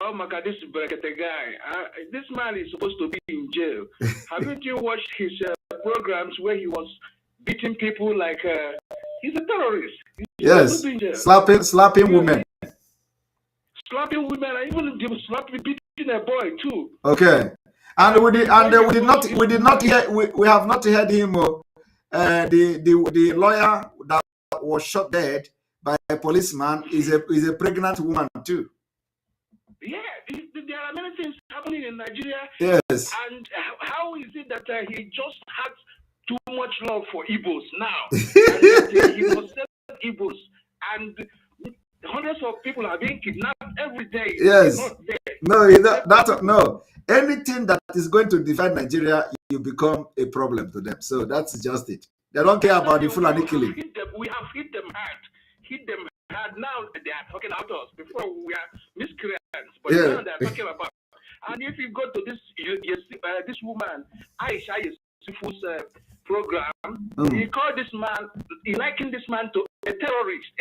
Oh my God, this Brekete guy. This man is supposed to be in jail. Haven't you watched his programs where he was beating people like he's a terrorist? Yes, slapping women. Slapping women, and even beating a boy too. Okay, and we have not heard him. The lawyer that was shot dead by a policeman is a pregnant woman too. Yeah, there are many things happening in Nigeria. Yes. And how is it that he just had too much love for Igbos now? And he was selling Igbos, and hundreds of people are being kidnapped every day. Yes. No. Anything that is going to divide Nigeria, you become a problem to them. So that's just it. They don't care about the Fulani killing. We have hit them hard. Now they are talking about us. Before we are miscreants, but now they are talking about. And if you go to this, this woman, Aisha Yusufu's program, he called this man, he likened this man to a terrorist,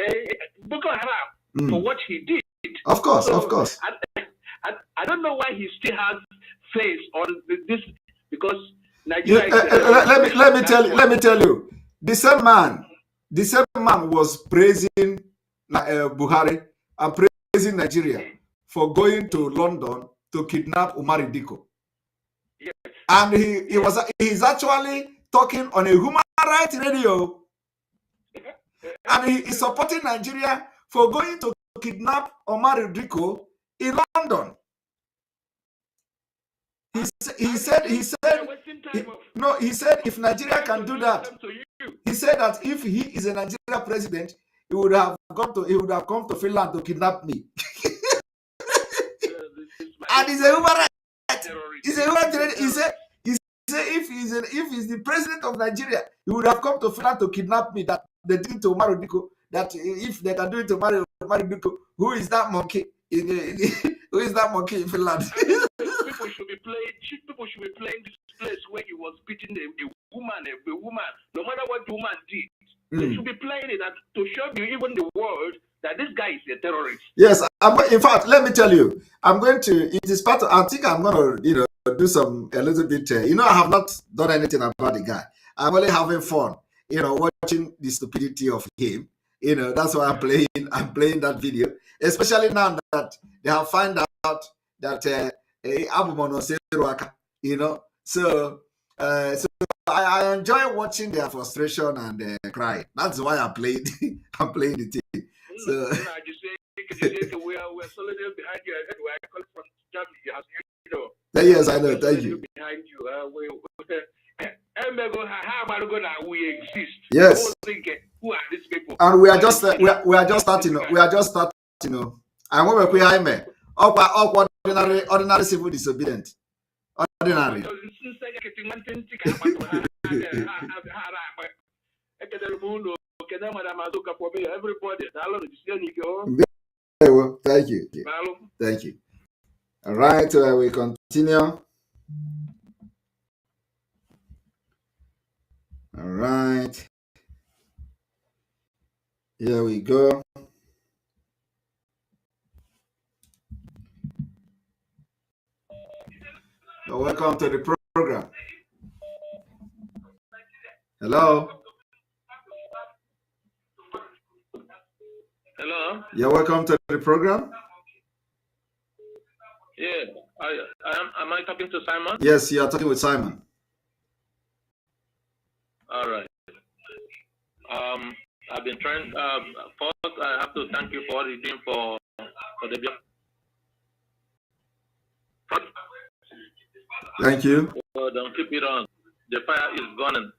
Boko Haram, for what he did. Of course. I don't know why he still has faith on this, because Nigeria. Let me tell you. The same man was praising Buhari and praising Nigeria for going to London to kidnap Umar Diko. Yes. And he's actually talking on a human rights radio. And he is supporting Nigeria for going to kidnap Omar Diko in London. He said if Nigeria can do that, he said that if he is a Nigeria president, he would have come to Finland to kidnap me. And he's a human rights. He's a human rights. He said if he's the president of Nigeria, he would have come to Finland to kidnap me. That they did to Omar Diko. That if they can do it to Omar Diko, who is that monkey? Who is that monkey in Finland? People should be playing this place where he was beating a woman. No matter what the woman did, they should be playing it to show you, even the world, that this guy is a terrorist. Yes, in fact, let me tell you, I'm going to. It is part of. I think I'm going to, do a little bit. I have not done anything about the guy. I'm only having fun, watching the stupidity of him. That's why I'm playing that video, especially now that they have found out that so I enjoy watching their frustration and crying. That's why I'm playing the thing. So we're solidly behind you. We're calling from Germany, as you know. Yes, I know. Thank you. Behind you. We exist. Yes. Who are these people? And we are just we are just starting. We are just starting. And when we are ordinary civil disobedient. Ordinary. Very well. Thank you. Thank you. All right, we continue. All right. Here we go. Welcome to the program. Hello. Hello. You're welcome to the program. Yeah, am I talking to Simon? Yes, you are talking with Simon. All right. I've been trying. First, I have to thank you for what you're doing for the. Thank you. So don't keep it on. The fire is burning.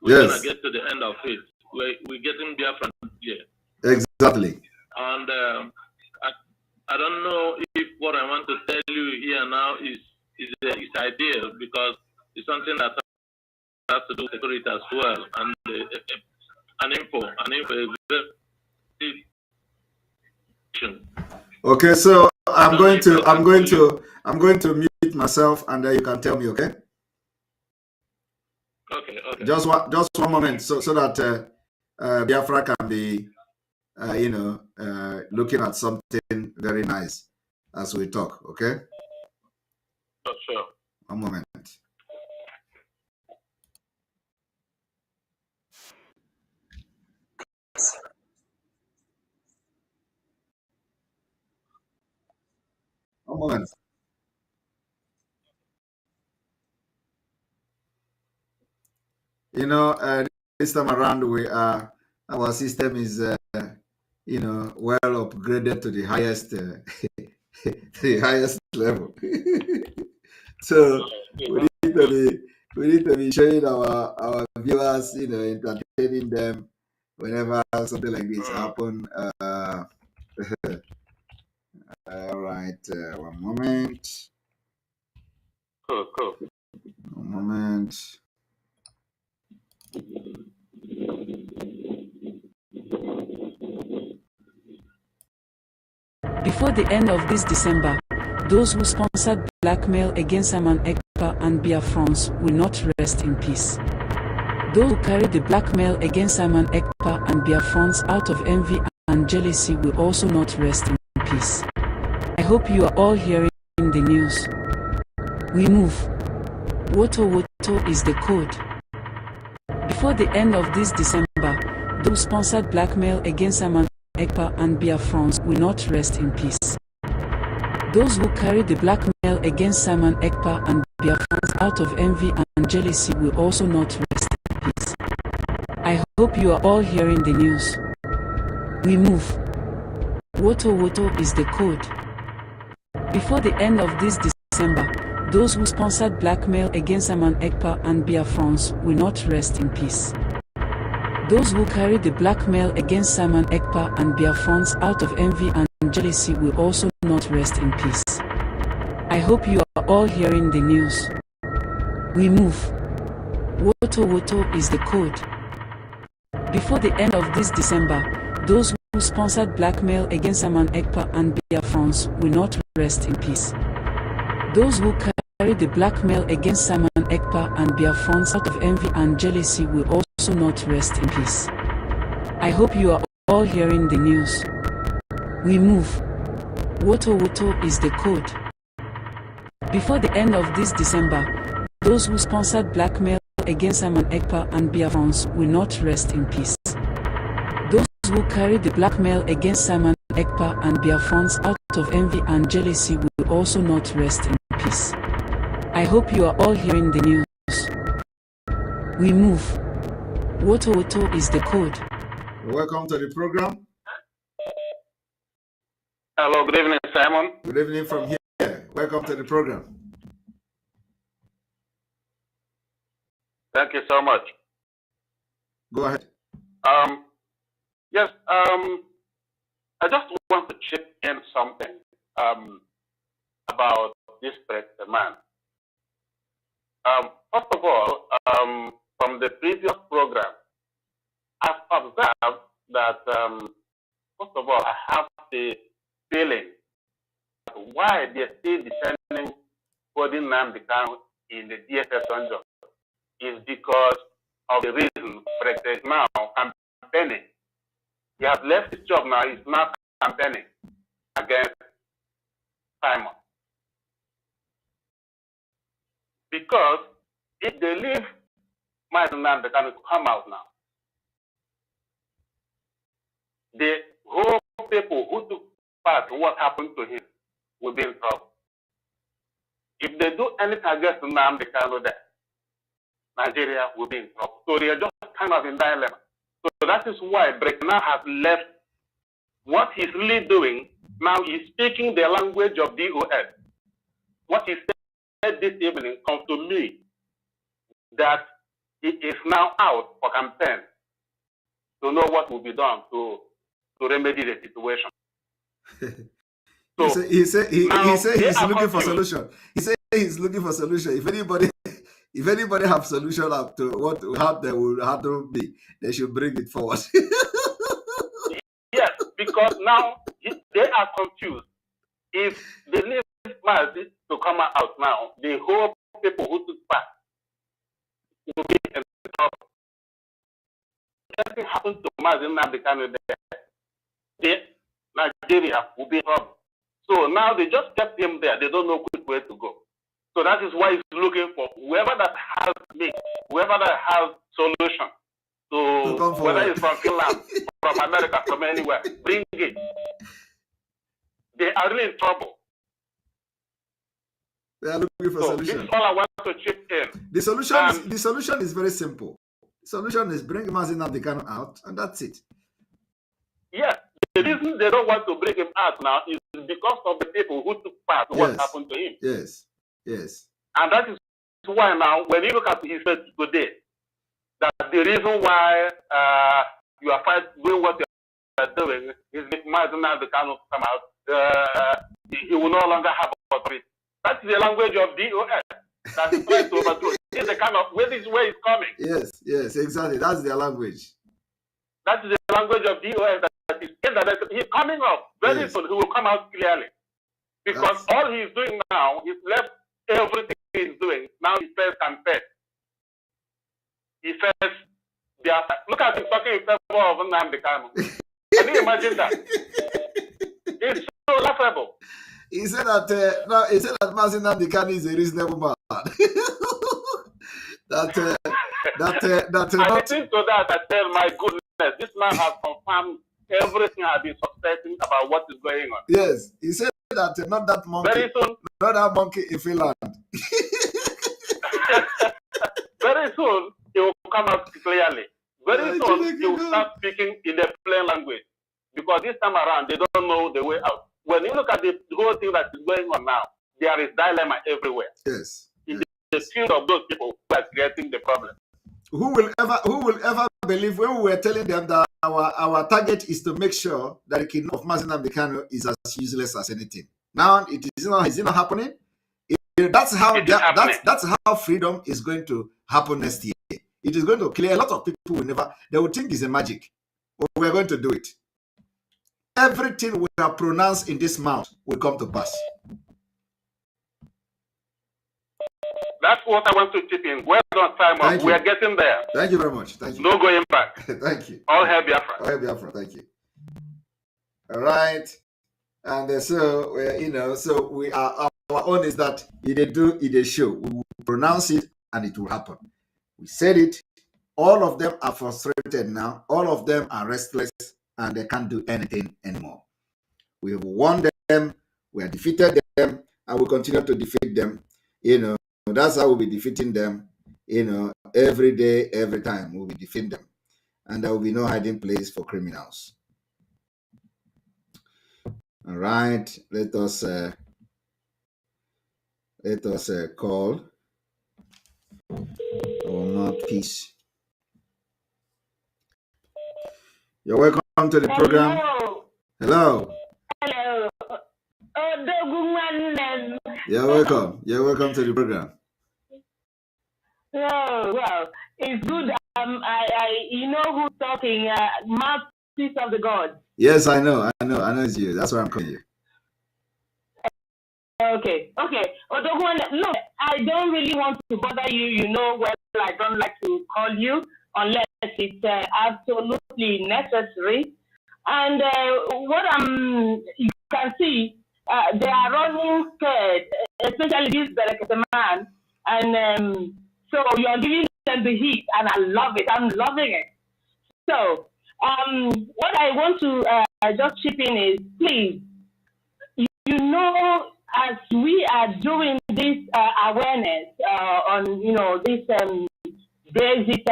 We're gonna get to the end of it. We're getting Biafra here. Exactly. And I don't know if what I want to tell you here now is ideal, because it's something that has to do with security as well, and an info. Okay, so I'm going to mute myself, and then you can tell me. Okay. Okay. Just one moment, so that Biafra can be, looking at something very nice as we talk. Okay. Sure. One moment. One moment. This time around our system is well upgraded to the highest level. So we need to be showing our viewers, entertaining them whenever something like this happen. All right, one moment. Cool. One moment. Before the end of this December, those who sponsored blackmail against Saman Ekpa and Biafrans will not rest in peace. Those who carried the blackmail against Saman Ekpa and Biafrans out of envy and jealousy will also not rest in peace. I hope you are all hearing the news. We move. Woto is the code. Before the end of this December, those who sponsored blackmail against Saman Ekpa and Biafrans will not rest in peace. Those who carried the blackmail against Saman Ekpa and Biafrans out of envy and jealousy will also not rest in peace. I hope you are all hearing the news. We move. Woto is the code. Before the end of this December, those who sponsored blackmail against Saman Ekpa and Biafrans will not rest in peace. Those who carried the blackmail against Saman Ekpa and Biafrans out of envy and jealousy will also not rest in peace. I hope you are all hearing the news. We move. Woto is the code. Before the end of this December, those who sponsored blackmail against Saman Ekpa and Biafrans will not rest in peace. Those who carried the blackmail against Saman Ekpa and Biafrans out of envy and jealousy will also not rest in peace. I hope you are all hearing the news. We move. Woto is the code. Before the end of this December, those who sponsored blackmail against Saman Ekpa and Biafrans will not rest in peace. Those who carried the blackmail against Saman Ekpa and Biafrans out of envy and jealousy will also not rest in peace. I hope you are all hearing the news. We move. Woto is the code. Welcome to the program. Hello, good evening, Simon. Good evening from here. Welcome to the program. Thank you so much. Go ahead. Yes, I just want to chip in something about this man. First of all, from the previous program, I've observed that, first of all, I have the feeling that why they're still defending Body Nnamdi Kanu in the DSS dungeon is because of the reason President now campaigning. He has left his job now, he's now campaigning against Simon. Because if they leave Nnamdi Kanu to come out now, the whole people who took part in what happened to him will be in trouble. If they do anything against Nnamdi Kanu there, Nigeria will be in trouble. So they are just kind of in dilemma. So that is why Brek now has left what he's really doing. Now he's speaking the language of DOS. What he said this evening comes to me that he is now out for campaign to know what will be done to remedy the situation. So he said he's looking for solution. He said he's looking for solution. If anybody have solution up to how they will handle me, they should bring it forward. Yes, because now they are confused. If they leave Mazi to come out now, the whole people who took part will be in trouble. Anything happens to Mazi Nnamdi Kanu there, Nigeria will be in trouble. So now they just kept him there. They don't know which way to go. So that is why he's looking for whoever that has me, whoever that has solution. So whether it's from Finland, from America, from anywhere, bring it. They are really in trouble. They are looking for solution. This is all I want to chip in. The solution is very simple. The solution is bring Mazi Nnamdi Kanu out, and that's it. Yes. The reason they don't want to bring him out now is because of the people who took part in what happened to him. Yes. Yes. And that is why now, when you look at his face today, that the reason why you are doing what you are doing is if Mazi Nnamdi Kanu come out, he will no longer have authority. That's the language of DOS that is trying to overthrow. This is the kind of where this way is coming. Yes, exactly. That's their language. That is the language of DOS that is he's coming up very soon. He will come out clearly. Because all he's doing now, he's left everything he's doing. Now he says campaign. He says Biafra. Look at him talking in favor of Nnamdi Kanu. Can you imagine that? It's so laughable. He said that Mazi Nnamdi Kanu is a reasonable man. I listen to that. I tell my goodness, this man has confirmed everything I've been suspecting about what is going on. Yes, he said that not that monkey, very soon, not that monkey in Finland. Very soon, he will come out clearly. Very soon, he will start speaking in the plain language. Because this time around, they don't know the way out. When you look at the whole thing that is going on now, there is dilemma everywhere. Yes. In the field of those people who are creating the problem. Who will ever believe when we were telling them that our target is to make sure that the kidnap of Mazi Nnamdi Kanu is as useless as anything. Now it is not happening. That's how freedom is going to happen next year. It is going to clear. A lot of people they will think it's a magic. But we're going to do it. Everything we have pronounced in this month will come to pass. That's what I want to chip in. Well done, Simon. We are getting there. Thank you very much. Thank you. No going back. Thank you. All hail Biafra. All hail Biafra. Thank you. All right. And so we are, our own is that if they show, we will pronounce it and it will happen. We said it. All of them are frustrated now. All of them are restless and they can't do anything anymore. We have won them. We have defeated them and we continue to defeat them. That's how we'll be defeating them, every day, every time we'll be defeating them. And there will be no hiding place for criminals. All right, let us call our mouthpiece. You're welcome to the program. Hello. Hello. You're welcome. You're welcome to the program. Oh, well, it's good. You know who's talking? Mouthpiece of the gods. Yes, I know it's you. That's why I'm calling you. Okay. No, I don't really want to bother you. You know, well, I don't like to call you unless it's absolutely necessary. And you can see, they are running scared, especially this Berekete man. And so you are giving them the heat, and I love it. I'm loving it. So, what I want to just chip in is, please, you know, as we are doing this awareness on, this basic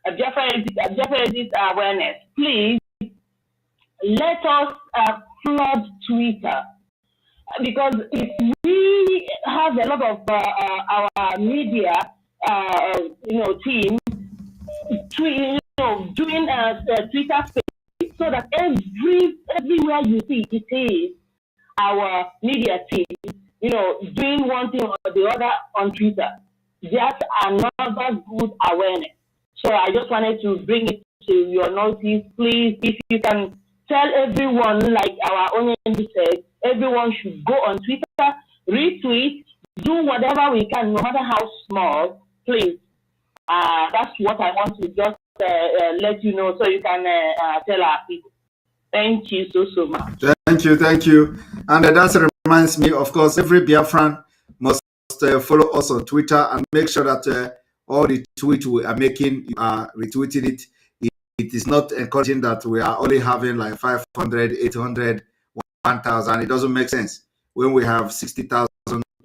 Biafra awareness, please let us flood Twitter, because if we have a lot of our media, team, doing Twitter space, so that everywhere you see it is our media team, doing one thing or the other on Twitter. That's another good awareness. So I just wanted to bring it to your notice. Please, if you can tell everyone, like our own said, everyone should go on Twitter, retweet, do whatever we can, no matter how small, please. That's what I want to just let you know, so you can tell our people. Thank you so much. Thank you. And that reminds me, of course, every Biafran must follow us on Twitter and make sure that all the tweets we are making, you are retweeting it. It is not encouraging that we are only having like 500, 800, 1,000. It doesn't make sense when we have 60,000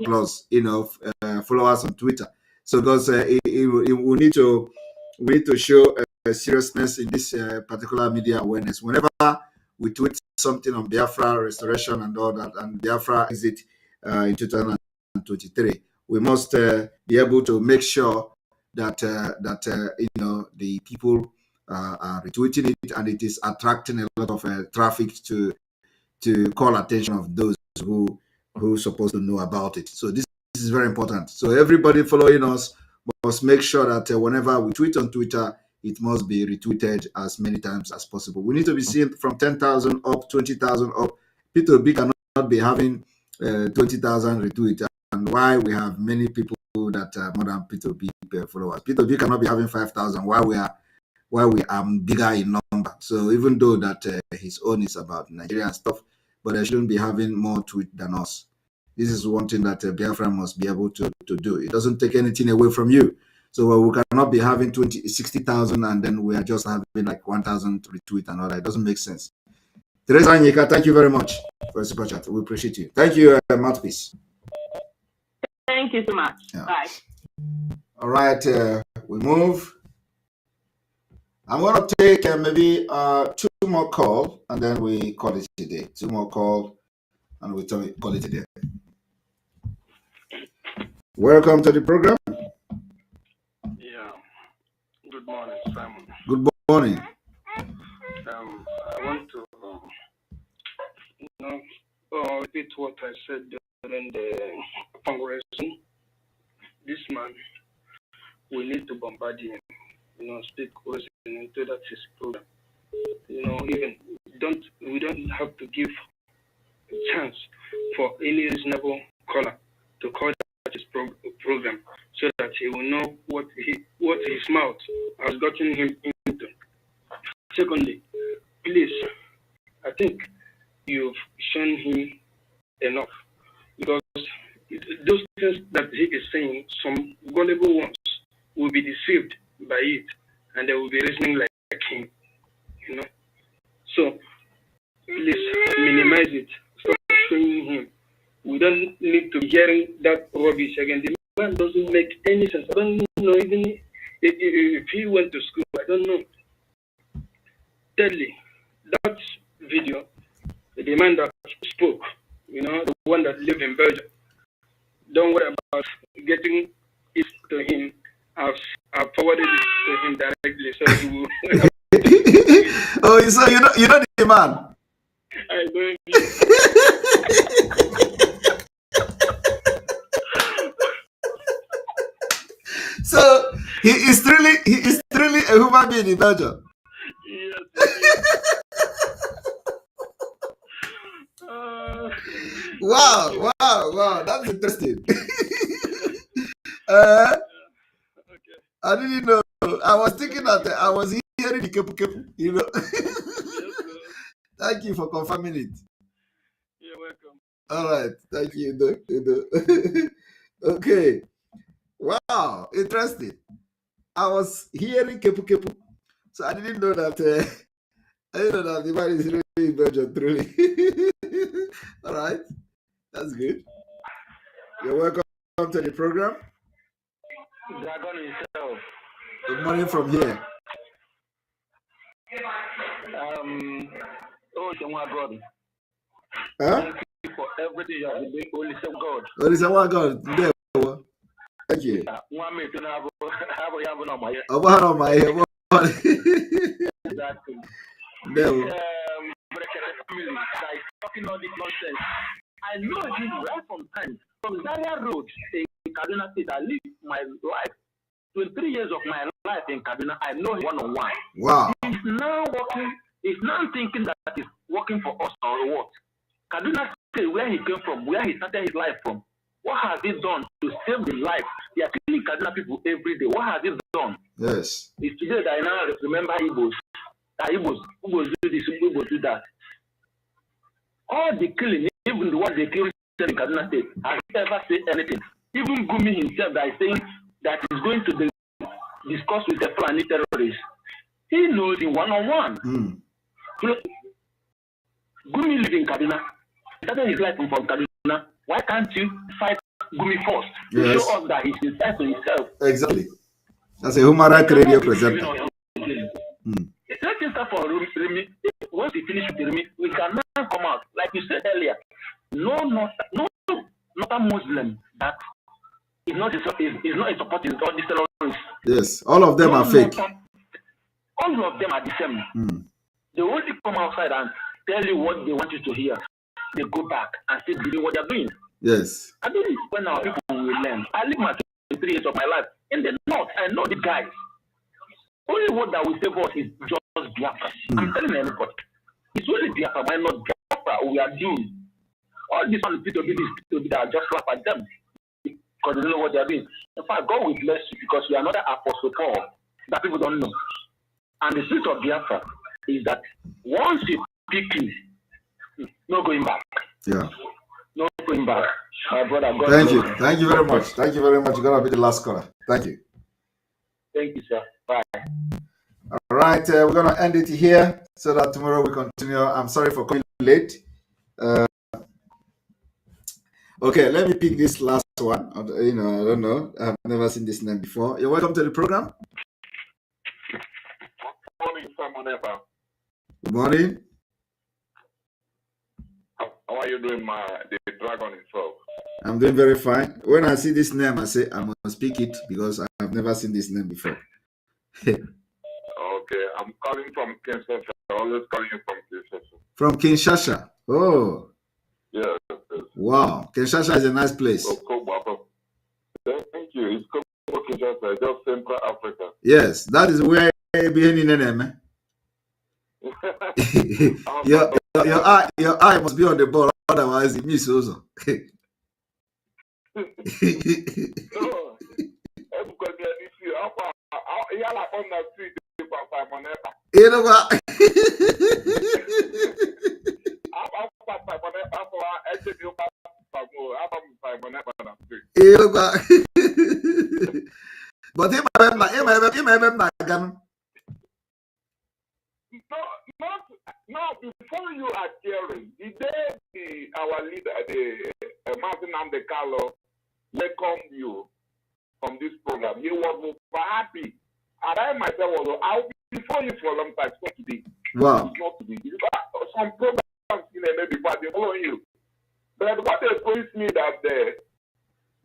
plus, followers on Twitter. So because we need to show seriousness in this particular media awareness. Whenever we tweet something on Biafra restoration and all that, and Biafra exit in 2023, we must be able to make sure that the people are retweeting it, and it is attracting a lot of traffic to call attention of those who supposed to know about it. So this is very important. So everybody following us must make sure that whenever we tweet on Twitter, it must be retweeted as many times as possible. We need to be seeing from 10,000 up, 20,000 up. P2B cannot be having 20,000 retweets, and why we have many people that are more than P2B followers. P2B cannot be having 5,000 while we are bigger in number. So even though that his own is about Nigeria and stuff, but they shouldn't be having more tweets than us. This is one thing that Biafra must be able to do. It doesn't take anything away from you. So we cannot be having 60,000 and then we are just having like 1,000 retweet and all that. It doesn't make sense. Teresa Anyika, thank you very much for the super chat. We appreciate you. Thank you, Mouthpiece. Thank you so much. Yeah. Bye. All right, we move. I'm going to take maybe 2 more calls and then we call it today. 2 more calls and we call it today. Welcome to the program. Yeah. Good morning, Simon. Good morning. I want to repeat what I said during the fundraising. This man, we need to bombard him. Speak words into that his program. Even we don't have to give a chance for any reasonable caller to call his program, so that he will know what his mouth has gotten him into. Secondly, please, I think you've shown him enough, because those things that he is saying, some gullible ones will be deceived by it, and they will be reasoning like him. So please minimize it. Stop showing him. We don't need to be hearing that rubbish again. The man doesn't make any sense. I don't know even if he went to school. I don't know. Thirdly, that video, the man that spoke, you know, the one that lived in Belgium. Don't worry about getting it to him. I've forwarded it to him directly, so he will. Oh, so you know the man. I know him. So he is truly a human being in Belgium. Yes. Wow, that's interesting. I didn't know. I was thinking that I was hearing the kepu kepu, you know. Thank you for confirming it. You're welcome. All right, thank you. Okay. Wow, interesting. I was hearing kepu kepu, so I didn't know that. I didn't know that the man is really in Belgium, truly. All right, that's good. You're welcome to the program. Dragon himself. Good morning from here. Oh, God. Huh? Thank you for everything you have been doing. Only say God. Only say God. Thank you. Exactly. There. Family that is talking all this nonsense. I know this right from time. From Zaria Road in Kaduna State, I lived my life. 23 years of my life in Kaduna, I know him one-on-one. Wow. He's now working, he's now thinking that he's working for us or what? Kaduna State, where he came from, where he started his life from. What has he done to save the life? They are killing Kaduna people every day. What has he done? Yes. It's today that I now remember Igbos. That Igbos do this, Igbos do that. All the killing, even the ones they kill in Kaduna State, has he ever said anything? Even Gumi himself that is saying that he's going to discuss with the Fulani terrorists. He knows in one-on-one. Gumi lives in Kaduna. He started his life from Kaduna. Why can't you fight Gumi first to show us that he's sincere to himself? Exactly. That's a human rights radio presenter. Let him start for Rimi. Once we finish with Rimi, we can now come out. Like you said earlier, not a Muslim that is not supporting all these terrorists. Yes, all of them are fake. All of them are the same. They only come outside and tell you what they want you to hear. They go back and still do what they're doing. Yes. I don't know when our people will learn. I live my 23 years of my life in the north. I know the guys. Only what that will save us is just Biafra. I'm telling everybody. It's only Biafra, why not Biafra? We are doomed. All these one people to be that just laugh at them because they don't know what they are doing. In fact, God will bless you because you are not an apostle Paul that people don't know. And the spirit of Biafra is that once you pick you, no going back. Yeah. No going back. My brother, God Thank you. bless you. Thank you very much. Thank you very much. You're going to be the last caller. Thank you. Thank you, sir. Bye. All right. We're going to end it here so that tomorrow we continue. I'm sorry for coming late. Okay, let me pick this last one. I don't know. I've never seen this name before. You're welcome to the program. Good morning. How are you doing, the dragon himself? I'm doing very fine. When I see this name, I say I must speak it because I've never seen this name before. Okay, I'm calling from Kinshasa. I'm always calling you from Kinshasa. From Kinshasa. Oh. Yes. Wow. Kinshasa is a nice place. Thank you. It's called Kinshasa, just Central Africa. Yes, that is where behind the name. Your eye must be on the ball, otherwise it miss also. You know what? But him no, before you are hearing, the day our leader, Martin Amdekalo, welcomed you from this program, he was happy. And I myself was, I'll be before you for a long time, it's not today. Wow. It's not today. Some programs, maybe, but they follow you. But what they promised me that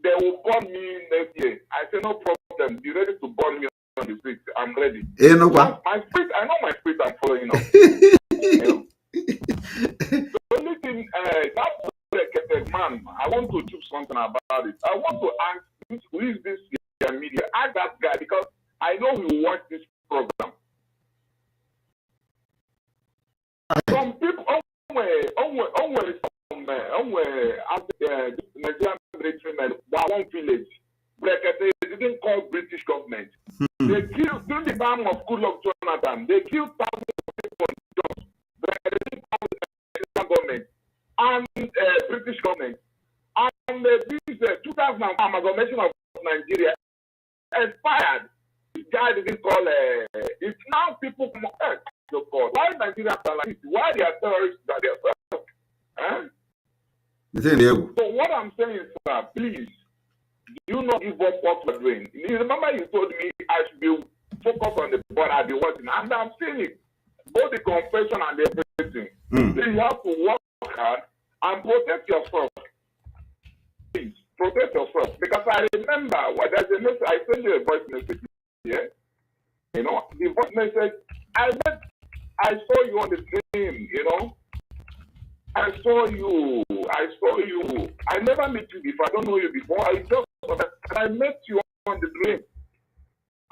they will burn me next year. I say no problem. Be ready to burn me on the street. I'm ready. My spirit, I know my spirit. I'm following up. You know? The only thing, that man, I want to do something about it. I want to ask who is this media? Ask that guy because I know he will watch this program. Some people, Nigerian military men, one village, they didn't call British government. They killed, during the time of Goodluck Jonathan, they killed thousands of people in jobs. They didn't call the government and British government. And this 2000 amalgamation of Nigeria expired. This guy didn't call it's now people from Earth. So God, why Nigeria are like this? Why they are terrorists that they are? Huh? So what I'm saying is, sir, please, do not give up what we're doing. You remember you told me I should be focused on the board I've been watching, and I'm seeing it. Both the confession and everything. So you have to work hard and protect yourself. Please, protect yourself. Because I remember there's a message, I sent you a voice message, yeah? You know, the voice message, I saw you on the dream, you know? I saw you. I never met you before. I don't know you before. I met you on the dream.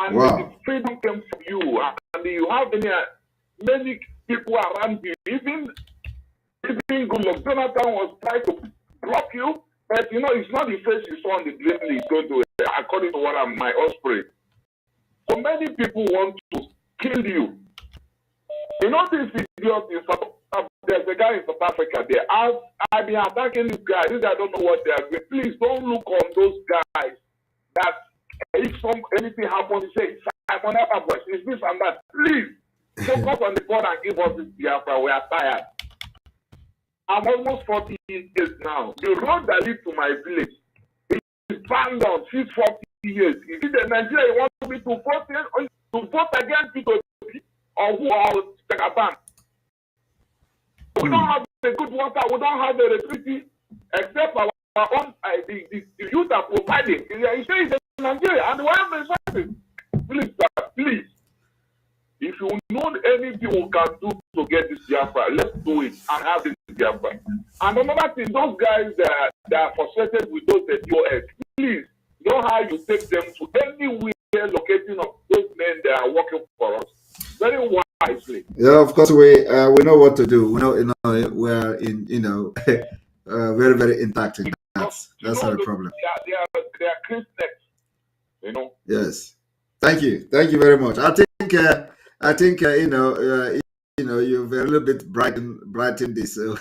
And the freedom came from you. And you have many people around you. Even Goodluck Jonathan was trying to block you. But you know, it's not the face you saw on the dream he's going to, according to what my offspring. So many people want to kill you. You know this idiot in South Africa, there's a guy in South Africa there. I've been attacking this guy. This guy don't know what they are doing. Please don't look on those guys that if anything happens, say, Simon Epa, is this and that. Please focus on the board and give us this Biafra. We are tired. I'm almost 40 years now. The road that leads to my village is banned down since 40 years. Is it the Nigeria you want me to vote against people? Or who are Tagaban? We don't have the good water, we don't have the electricity, except our own, the youth are providing. You say it's in Nigeria, and why am I saying? Please, sir, please. If you know anything we can do to get this Biafra, let's do it and have this Biafra. And another thing, those guys that are frustrated with those DOS, please, you know how you take them to anywhere locating of those men that are working for us. Very wisely. Yeah, of course we know what to do. We know we're in very very intact in that. That's not a problem. They are Christians, you know. Yes, thank you very much. I think you've a little bit brightened this. So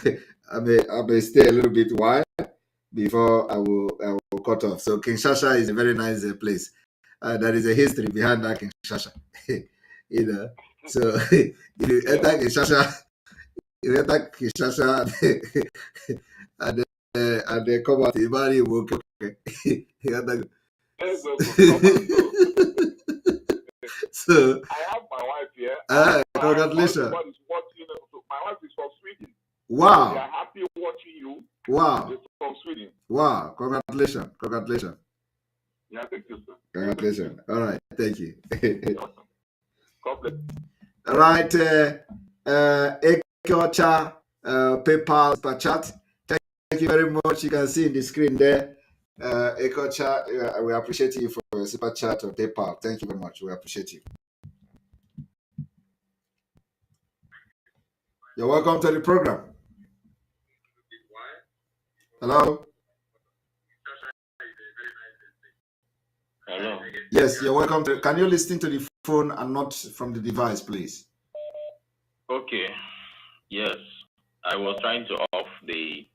I may stay a little bit while before I will cut off. So Kinshasa is a very nice place. There is a history behind that Kinshasa. You know. So if you enter Kinshasa and they come out, Imani will okay. So I have my wife here. Congratulations. My wife is from Sweden. Wow. They are happy watching you. Wow. They're from Sweden. Wow. Congratulations. Yeah, thank you, sir. Congratulations. All right. Thank you. God bless. All right. Ekocha, PayPal, Super Chat. Thank you very much. You can see in the screen there. Ekocha, we appreciate you for your Super Chat or PayPal. Thank you very much. We appreciate you. You're welcome to the program. Hello. Hello. Yes, you're welcome to. Can you listen to the phone and not from the device, please? Okay. Yes, I was trying to off the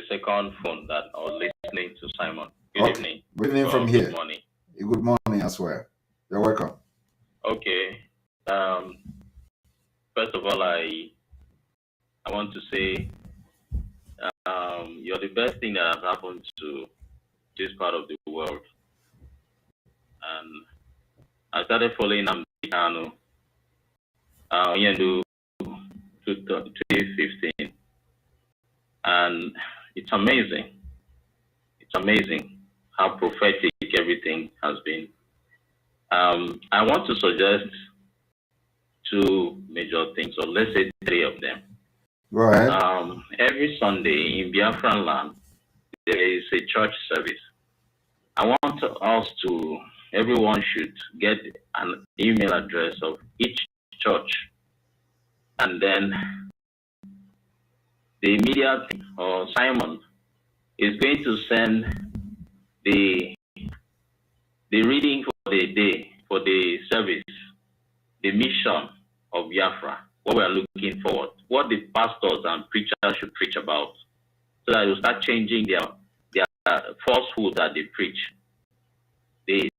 second phone that I was listening to Simon. Good evening. Good evening from here. Good morning. Good morning as well. You're welcome. Okay. First of all, I want to say you're the best thing that has happened to this part of the world. And I started following Nnamdi Kanu in 2015. And It's amazing. It's amazing how prophetic everything has been. I want to suggest two major things, or let's say three of them. Go ahead. Every Sunday in Biafran land, there is a church service. I want us to, everyone should get an email address of each church, and then the immediate or Simon is going to send the reading for the day, for the service, the mission of Biafra, what we are looking forward, what the pastors and preachers should preach about, so that you'll start changing their falsehood that they preach, the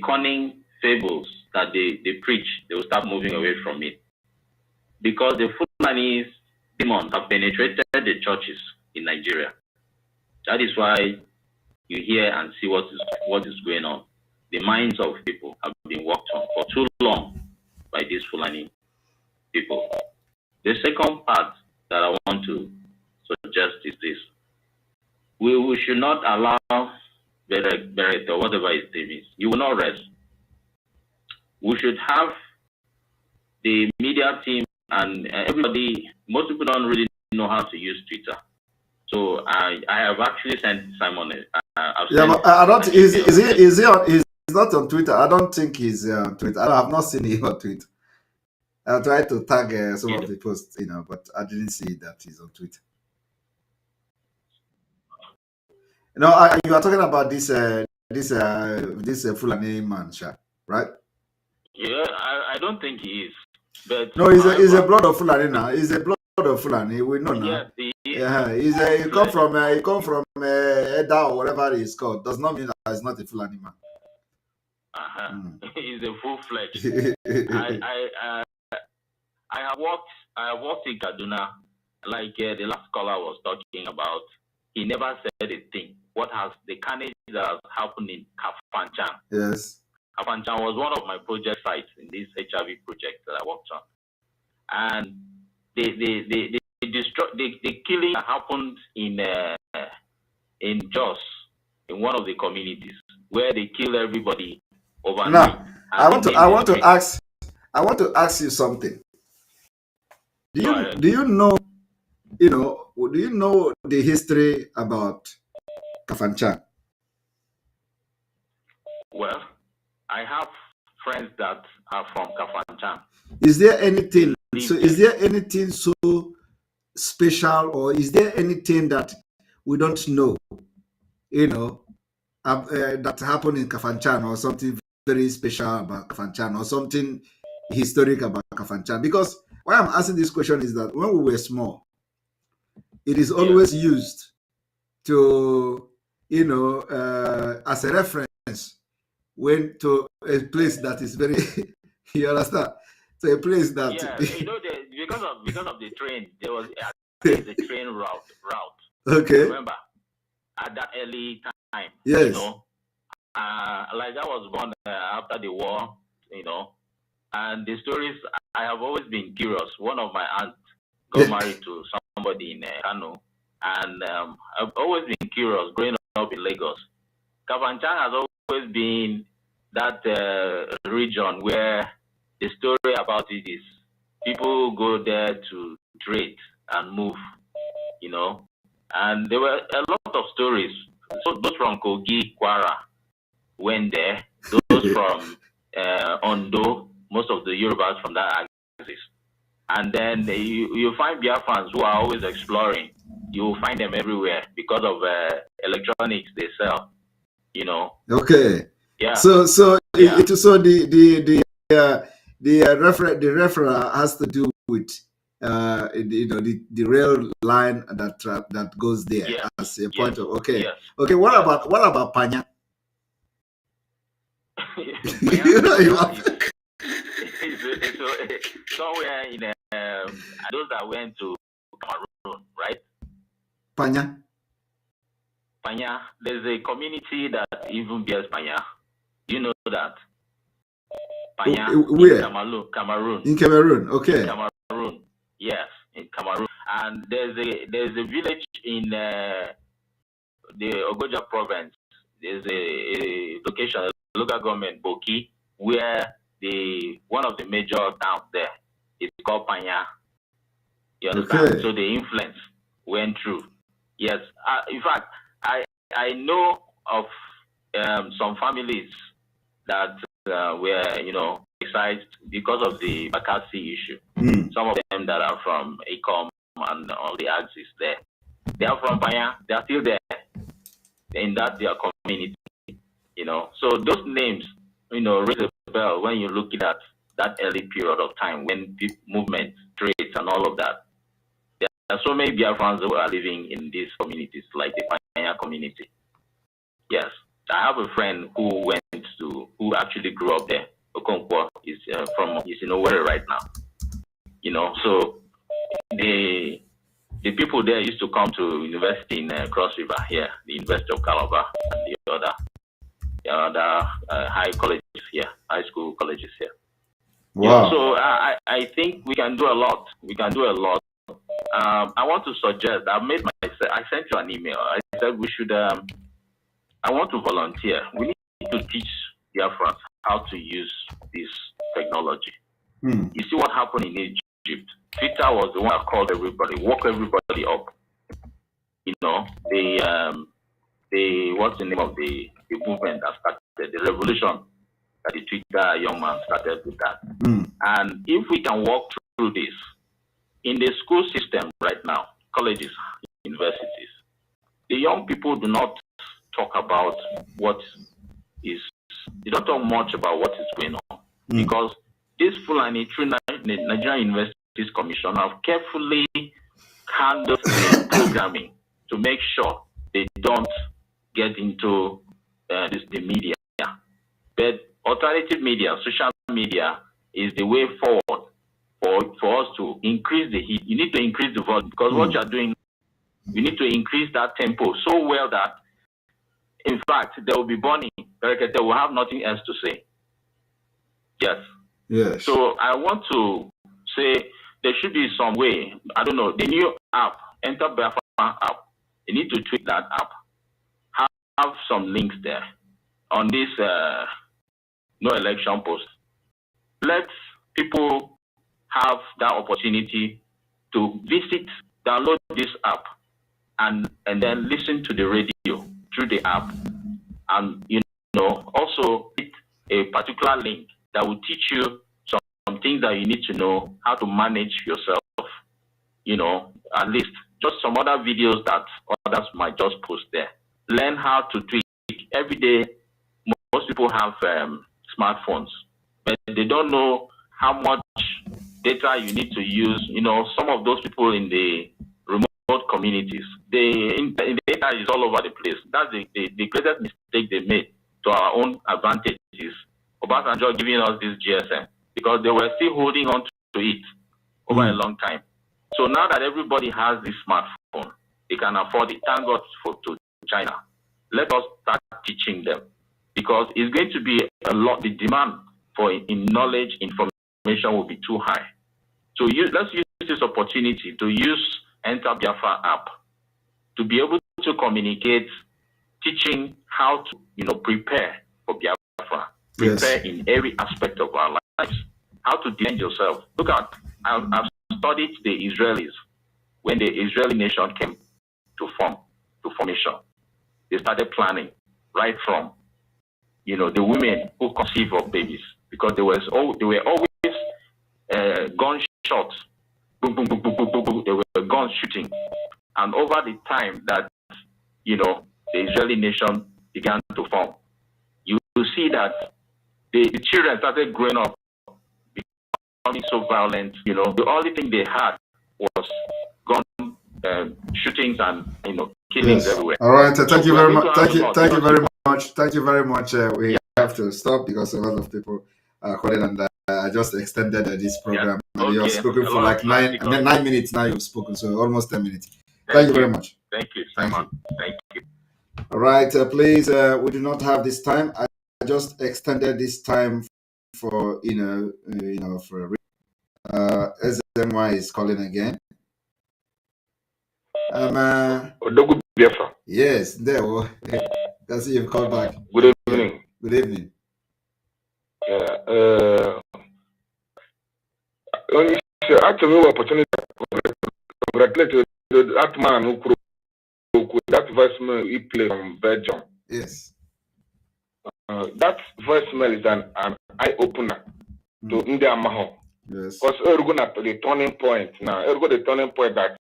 cunning fables that they preach. They will start moving away from it, because the Fulani demons have penetrated the churches in Nigeria. That is why you hear and see what is going on. The minds of people have been worked on for too long by these Fulani people. The second part that I want to suggest is this. We should not allow Beret or whatever his name is. You will not rest. We should have the media team and everybody. Most people don't really know how to use Twitter. So I have actually sent Simon. But I don't. Is he on? He's not on Twitter. I don't think he's on Twitter. I have not seen him on Twitter. I tried to tag some of the posts, but I didn't see that he's on Twitter. You are talking about this Fulani man, right? Yeah, I don't think he is. But no, he's a blood of Fulani now. He's a blood of Fulani. We know now. Yes, he is. Yeah, he come from Eda or whatever it's called. Does not mean that he's not a Fulani man. He's a full-fledged. I have worked in Kaduna, like the last caller was talking about. He never said a thing. What has the carnage that has happened in Kafanchan? Yes. Kafanchan was one of my project sites in this HIV project that I worked on, and the killing that happened in Jos, in one of the communities, where they kill everybody overnight. Now, I want to ask you something. Do you know the history about Kafanchan? Well, I have friends that are from Kafanchan. Is there anything so special, or is there anything that we don't know, that happened in Kafanchan, or something very special about Kafanchan, or something historic about Kafanchan? Because why I'm asking this question is that when we were small, it is always used to, as a reference when to a place that is very, you understand? So a place that because of the train, there was a train route. Okay. Remember, at that early time, yes. Like that was born after the war, and the stories, I have always been curious. One of my aunts got married to somebody in Kano, and I've always been curious growing up in Lagos. Kafanchan has always been that region where the story about it is people go there to trade and move, and there were a lot of stories. So those from Kogi, Kwara went there. Those from Ondo, most of the Yorubas from that axis. And then you find Biafrans who are always exploring. You find them everywhere because of electronics they sell, Okay. Yeah. So the referral has to do with the rail line that goes there as a point of okay. What about Panya? Somewhere in those that went to Cameroon, right? Panya. There's a community that even bears Panya. You know that? Panya. Where? In Cameroon. In Cameroon, okay. In Cameroon, yes, in Cameroon. And there's a village in the Ogoja province. There's a location, a local government, Boki, where one of the major towns there is called Panya. You understand? Okay. So the influence went through. Yes. In fact, I know of some families that were, excised because of the Bakassi issue. Some of them that are from ACOM and all the axis there. They are from Panya. They are still there in that their community. So those names, raise a bell when you look at that early period of time when movement, trades, and all of that. There are so many Biafrans who are living in these communities, like the Panya community. Yes, I have a friend who actually grew up there. Okonkwo is he's in Owerri right now. So the people there used to come to university in Cross River here, the University of Calabar, and the other high colleges here, high school colleges here. Wow. So I think we can do a lot. I want to suggest, I sent you an email. I said we should, I want to volunteer. We need to teach Biafrans how to use this technology. You see what happened in Egypt? Twitter was the one that called everybody, woke everybody up. What's the name of the movement that started, the revolution that the Twitter young man started with that. And if we can walk through this, in the school system right now, colleges, universities, the young people do not talk about they don't talk much about what is going on. Because this Fulani, through Nigerian Universities Commission, have carefully handled the programming to make sure they don't get into the media. But alternative media, social media, is the way forward for us to increase the heat. You need to increase the volume, because what you are doing, you need to increase that tempo so well that, in fact, they will be burning. They will have nothing else to say. Yes. So I want to say there should be some way. I don't know, the new app, Enter Biafra app. You need to tweak that app. Have some links there on this no election post. Let people have that opportunity to visit, download this app, and then listen to the radio through the app, and also hit a particular link that will teach you some things that you need to know how to manage yourself. At least just some other videos that others might just post there. Learn how to tweak. Every day, most people have smartphones, but they don't know how much data you need to use. Some of those people in the remote communities, the data is all over the place. That's the greatest mistake they made to our own advantage is Obasanjo giving us this GSM, because they were still holding on to it over a long time. So now that everybody has this smartphone, they can afford it. Thank God to China. Let us start teaching them, because it's going to be a lot. The demand for in knowledge, information will be too high. So let's use this opportunity to use Enter Biafra app to be able to communicate, teaching how to prepare for Biafra, prepare in every aspect of our lives, how to defend yourself. Look at, I've studied the Israelis when the Israeli nation came to formation. They started planning right from, the women who conceive of babies, because they were always gunshots, boom, boom, boom, boom, boom, boom, boom. They were guns shooting, and over the time that the Israeli nation began to form, you will see that the children started growing up, becoming so violent. The only thing they had was gun shootings and killings everywhere. All right. Thank you very much. Thank you very much. We have to stop because a lot of people are calling, and I just extended this program. And you have spoken for like 9 minutes now. You've spoken, so almost 10 minutes. Thank you very much. Thank you, Simon. Thank you. All right. Please, we do not have this time. I just extended this time for for SMY is calling again. Odogu Biafra. Yes, there we go. Can see you've called back. Good evening. Good evening. Yeah. Actually, we opportunity to congratulate that man who that voicemail he played from Belgium. Yes. That voicemail is an eye-opener to India Maho. Yes. Because we're going to the turning point now. We're going to the turning point that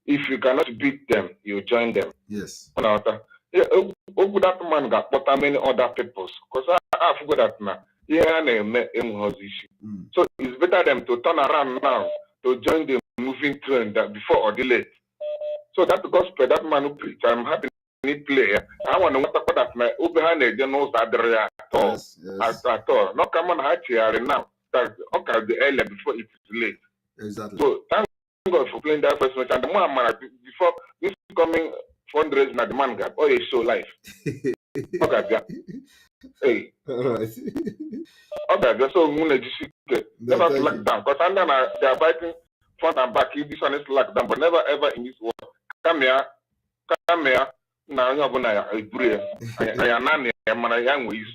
if you cannot beat them, you join them. Yes. That man got but many other peoples. Because I forgot that now. So it's better them to turn around now to join the moving trend that before or delay. So that gospel, that man who preach, I'm happy to play. I want to talk about that. My Ubehane, they know that at all. Not come on here now. That's okay, the earlier before it is late. Exactly. So thank God for playing that first match. And the more man before this coming fundraising at the man got oh, show life. Okay, hey. All right. Okay, that's all I'm going to just never slack down. Because they are fighting front and back. This one is slack down, but never ever in this world. Come here. Now you're going to agree. I am not a young ways.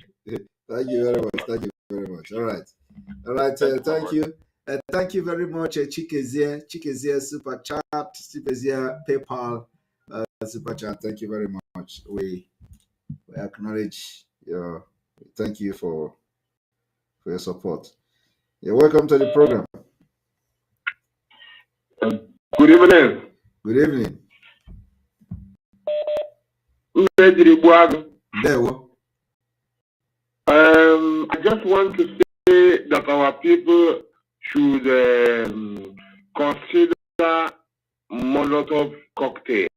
Thank you very much. Thank you very much. All right. All right. Thank you. Thank you very much, Chikezia Super Chat, Chikezia PayPal Super Chat. Thank you very much. We acknowledge your. Thank you for your support. You're welcome to the program. Good evening. Good evening. I just want to say that our people should consider Molotov cocktail,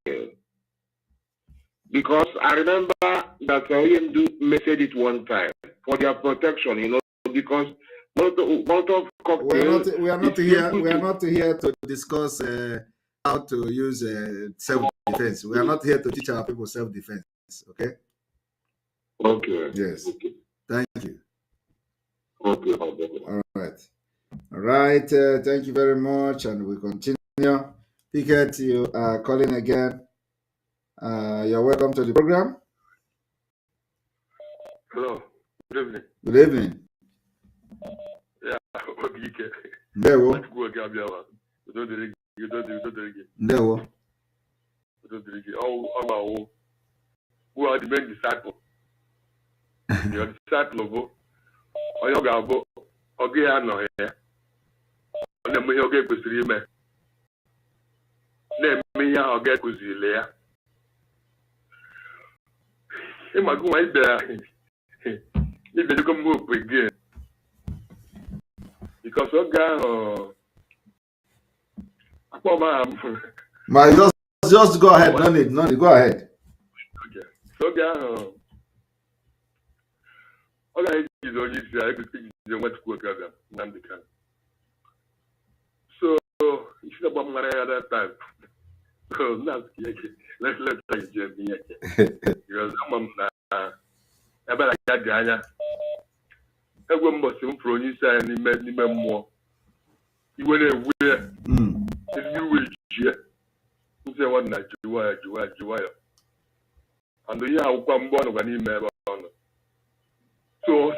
because I remember that OEM said it one time for their protection, because Molotov cocktail. We are not here to discuss how to use self-defense. We are not here to teach our people self-defense. Okay. Okay. Yes. Okay. Thank you. Okay. All right. All right. Thank you very much, and we continue. Pickett, you are calling again. You're welcome to the program. Hello. Good evening. Good evening. Yeah. Okay. There we go. Who are the main disciples? Your disciple or your gabo or get no here. And then you get to see me. Then me or get to see Leah. If I go there, if you come move again. Because just go ahead. No need. Go ahead. Okay. So okay, is only I want to go again. So you should have been at that time. So let's take Jeremy. Because I'm about to get Ganya. Everyone must produce any more. You went away. If you will, you say one night, you are. And the year will come born when he made on. So,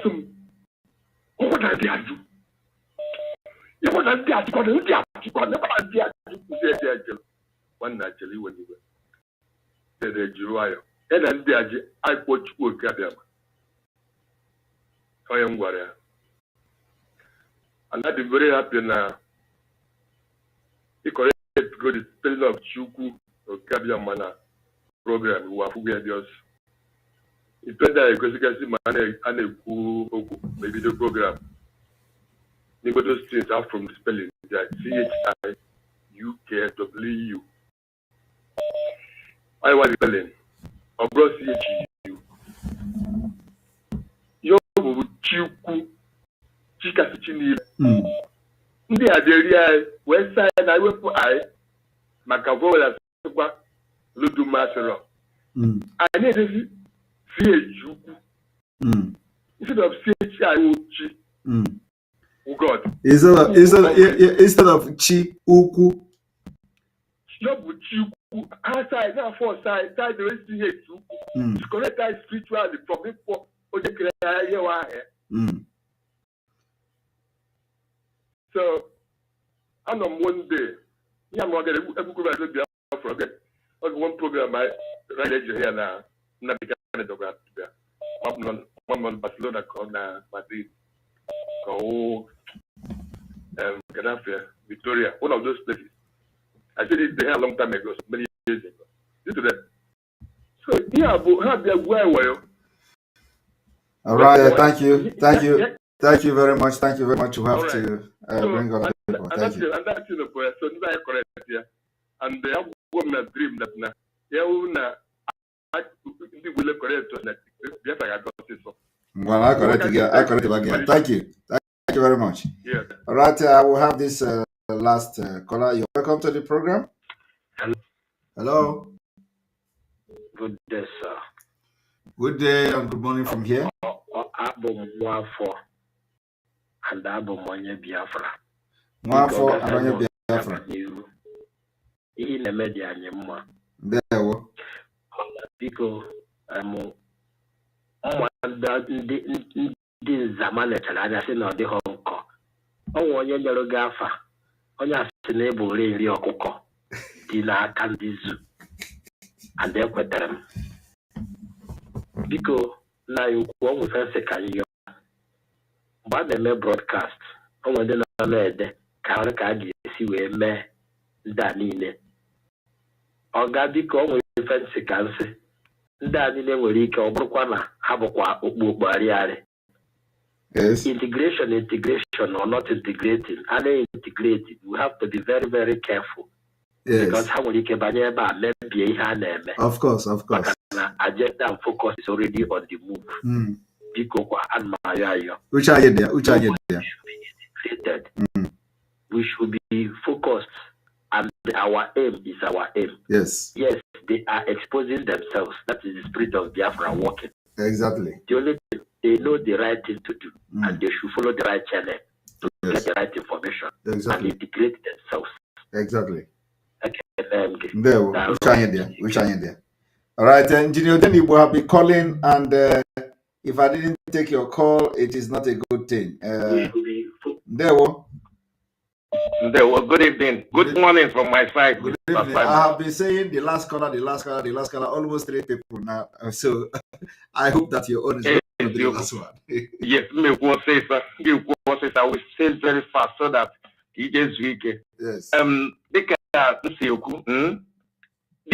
what I did, you want to get one naturally when you were. Said July. And then I put you at them. I am warrior. And that is very happy now. He corrected to go to the spelling of Chuku or Kabia Mana program. Who are Fugiadios. It went there because you can see maybe the program. You got those things out from the spelling. CHIUKW. I was spelling. Or bro CHU. Yo Chuku. Chika Sichini. Ndị Aderia West Side na iwepu I maka vola sekwa ludu masoro. Anyị edezi CHU. Instead of CHIUchi. God. Instead of Chi Uku. Yobu Chi outside now for side the rest to connect that spiritually from it for so I'm on one day. Yeah, I'm going to be forget. On one program I read here now. Not the kind of one month Barcelona on Madrid. Go Gaddafi, Victoria, one of those places. I said it there a long time ago, many years ago. Due to that. So yeah, but how they well. All right, thank you. Thank you very much. Thank you very much. You have to bring other people. Thank you. And that's the point. So now I correct here. And they have one dream that now. Yeah, I will correct that. Yes, I got it. Well, I correct it again. Thank you. Thank you very much. Yeah. All right, I will have this last caller. You're welcome to the program. Hello. Good day, sir. Good day and good morning from here. Abom Wafo and Abom Onye Biafra. Wafo and Onye Biafra. In the media, Yamma. There. Because this Zamanet and I say no, the Hong Kong. Oh, one yellow gaffer. On your neighbor, really, or cocoa. Dina Candizu. And then with them. Because now you go with a second year. But they may broadcast. I want to know that Karaka see where me Danine. Or Gabiko with a second. Danine will leak or Brokwana, Habokwa, Barriere. Yes. Integration or not integrating. Are integrated? We have to be very, very careful. Yes. Because how will you keep a Of course. Agenda and focus is already on the move. Which are you there? We should be focused, and our aim is our aim. Yes. Yes, they are exposing themselves. That is the spirit of Biafra working. Exactly. The only thing, they know the right thing to do, and they should follow the right channel to get the right information and integrate themselves. Exactly. Okay. Which are you there? All right, Engineer Denny will have been calling, and if I didn't take your call, it is not a good thing. Good evening. Good morning from my side. Good evening. I have been saying the last caller, almost 3 people now. So I hope that your own is going to be the last one. Yes, me will say, sir. I will say very fast so that he gets weak. Yes.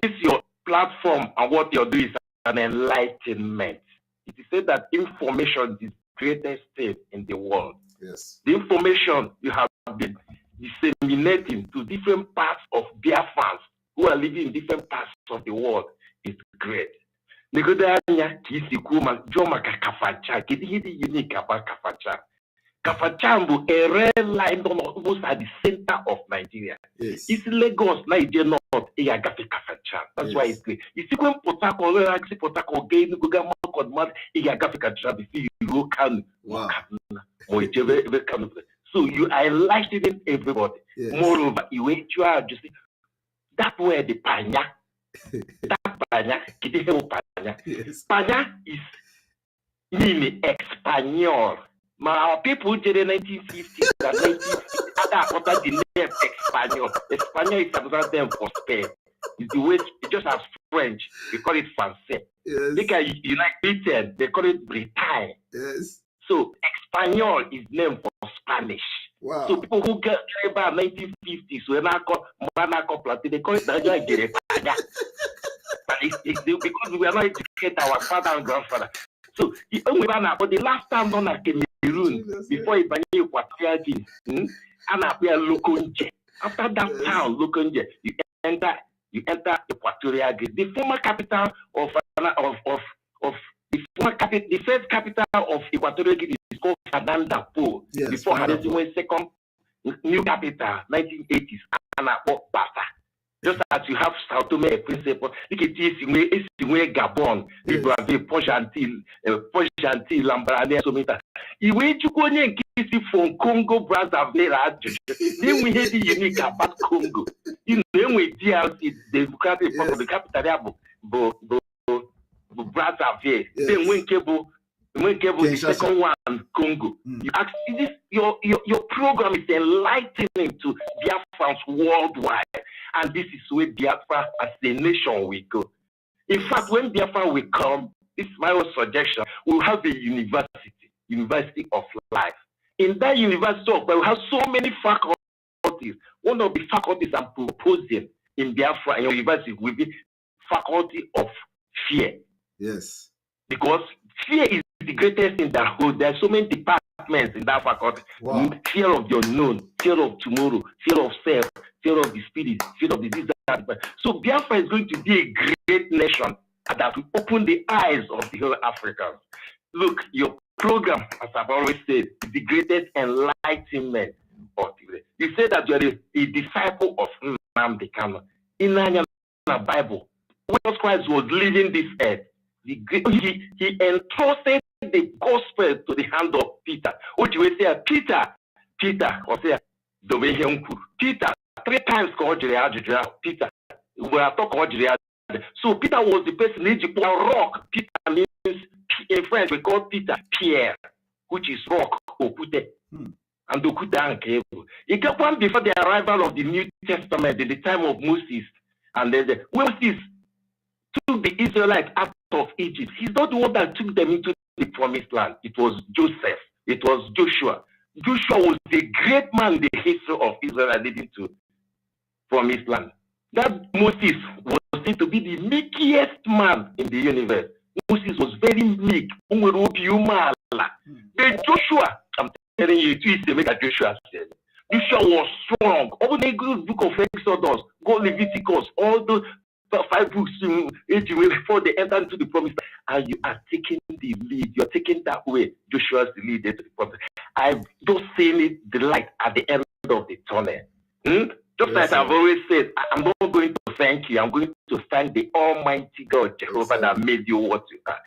This your platform and what you're doing is an enlightenment. It is said that information is the greatest thing in the world. Yes. The information you have been disseminating to different parts of Biafrans who are living in different parts of the world is great. Unique about Kafacha. Kafachambu, a rare line almost at the center of Nigeria. Yes. It's Lagos, Nigeria, North, Gafi Kafachan. That's why it's great. You see, when Potako, actually Potako, Game, Gugama, Kodmat, Gafi Kafachan, you go can. Wow. So you are enlightening everybody. Yes. Moreover, you are just that way the Panya. That Panya, yes. Panya is meaning Espanol. Our people did in the 1950s and 1960s, after the name Espanol. Espanol is another name for Spain. It's the way it just has French. We call it Francais. Yes. Look at you like Britain, they call it Bretagne. Yes. So Espanol is named for Spanish. Wow. So people who get about 1950s, when I call they call it Nigeria. But it's because we are not educated our father and grandfather. So but the last time done at Cameroon before he banned Equatorial Guinea, and appear Lokonje. After that town, Lokonje, you enter Equatorial Guinea, the former capital of the first capital of Equatorial Guinea is called Fernando. Yes, before having went second new capital 1980s, and Bata. Just as you have Sao Tome and Principe, look at this in Gabon, Libreville, Port-Gentil, Lambaréné, so many. Iwe Chukwonye from Congo, Brazzaville, then we had the unique about Congo. You know, we DRC, the Democratic Republic of the capital, Brazzaville. Then when cable the second one, Congo. You ask, your program is enlightening to Biafrans worldwide, and this is where Biafra as a nation will go. In fact, when Biafra will come, this is my own suggestion, we'll have a University of Life. In that University of Life, we'll have so many faculties. One of the faculties I'm proposing in Biafra in university will be Faculty of Fear. Yes. Because fear is the greatest in that whole. There are so many departments in that faculty. Wow. Fear of the unknown, fear of tomorrow, fear of self, fear of the spirit, fear of the disaster. So Biafra is going to be a great nation that will open the eyes of the whole Africans. Look, your program, as I've always said, is the greatest enlightenment of the day. You say that you are a disciple of Nnamdi Kanu. In the Bible, when Jesus Christ was leaving this earth, he entrusted the gospel to the hand of Peter. Which will say, Peter, or say, Peter, 3 times called Peter. So Peter was the person in rock. Peter means, in French, we call Peter Pierre, which is rock, Okute. And Okute and Kevu. It came before the arrival of the New Testament in the time of Moses. And then Moses took the Israelites out of Egypt. He's not the one that took them into the promised land. It was Joseph. It was Joshua. Joshua was the great man in the history of Israel leading to promised land. That Moses was seen to be the meekest man in the universe. Moses was very meek. Then Joshua, I'm telling you, it is to make a Joshua said. Joshua was strong. All the good book of Exodus, go Leviticus, all those 5 books before they enter into the promise, and you are taking the lead. You're taking that way. Joshua's the lead into the promise. I've just seen it, the light at the end of the tunnel. Just like I've always said, I'm not going to thank you. I'm going to thank the Almighty God, Jehovah, that made you what you are.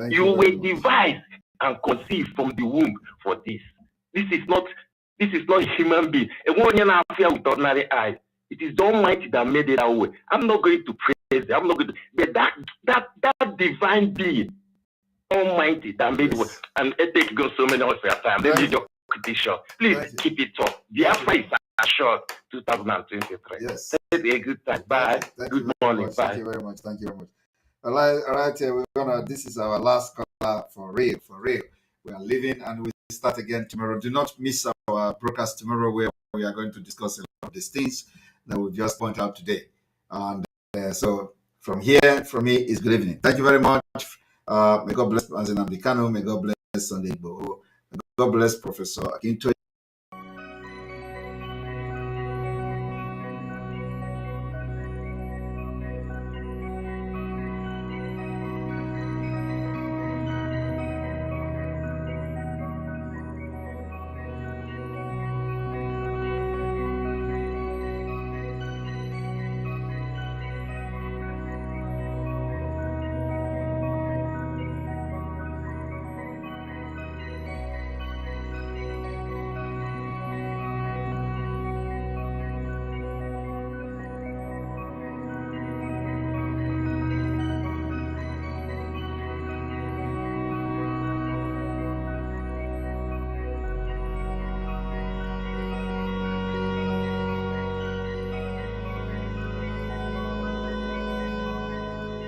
You were devised and conceived from the womb for this. This is not a human being. A woman affair with ordinary eyes. It is the Almighty that made it that way. I'm not going to praise it. I'm not going to. But that divine being, Almighty, that made it. And it takes so many hours for your time. Let me just petition. Please keep it up. Biafra is assured 2023. Yes. Have a good time. Bye. Good morning. Bye. Thank you very much. Thank you very much. All right. We're gonna. This is our last call for real. We are leaving and we start again tomorrow. Do not miss our broadcast tomorrow, where we are going to discuss a lot of these things that we just point out today. And so from here, from me, is good evening. Thank you very much. May God bless Nnamdi Kanu. May God bless Sunday Igboho. May God bless Professor Akintoye.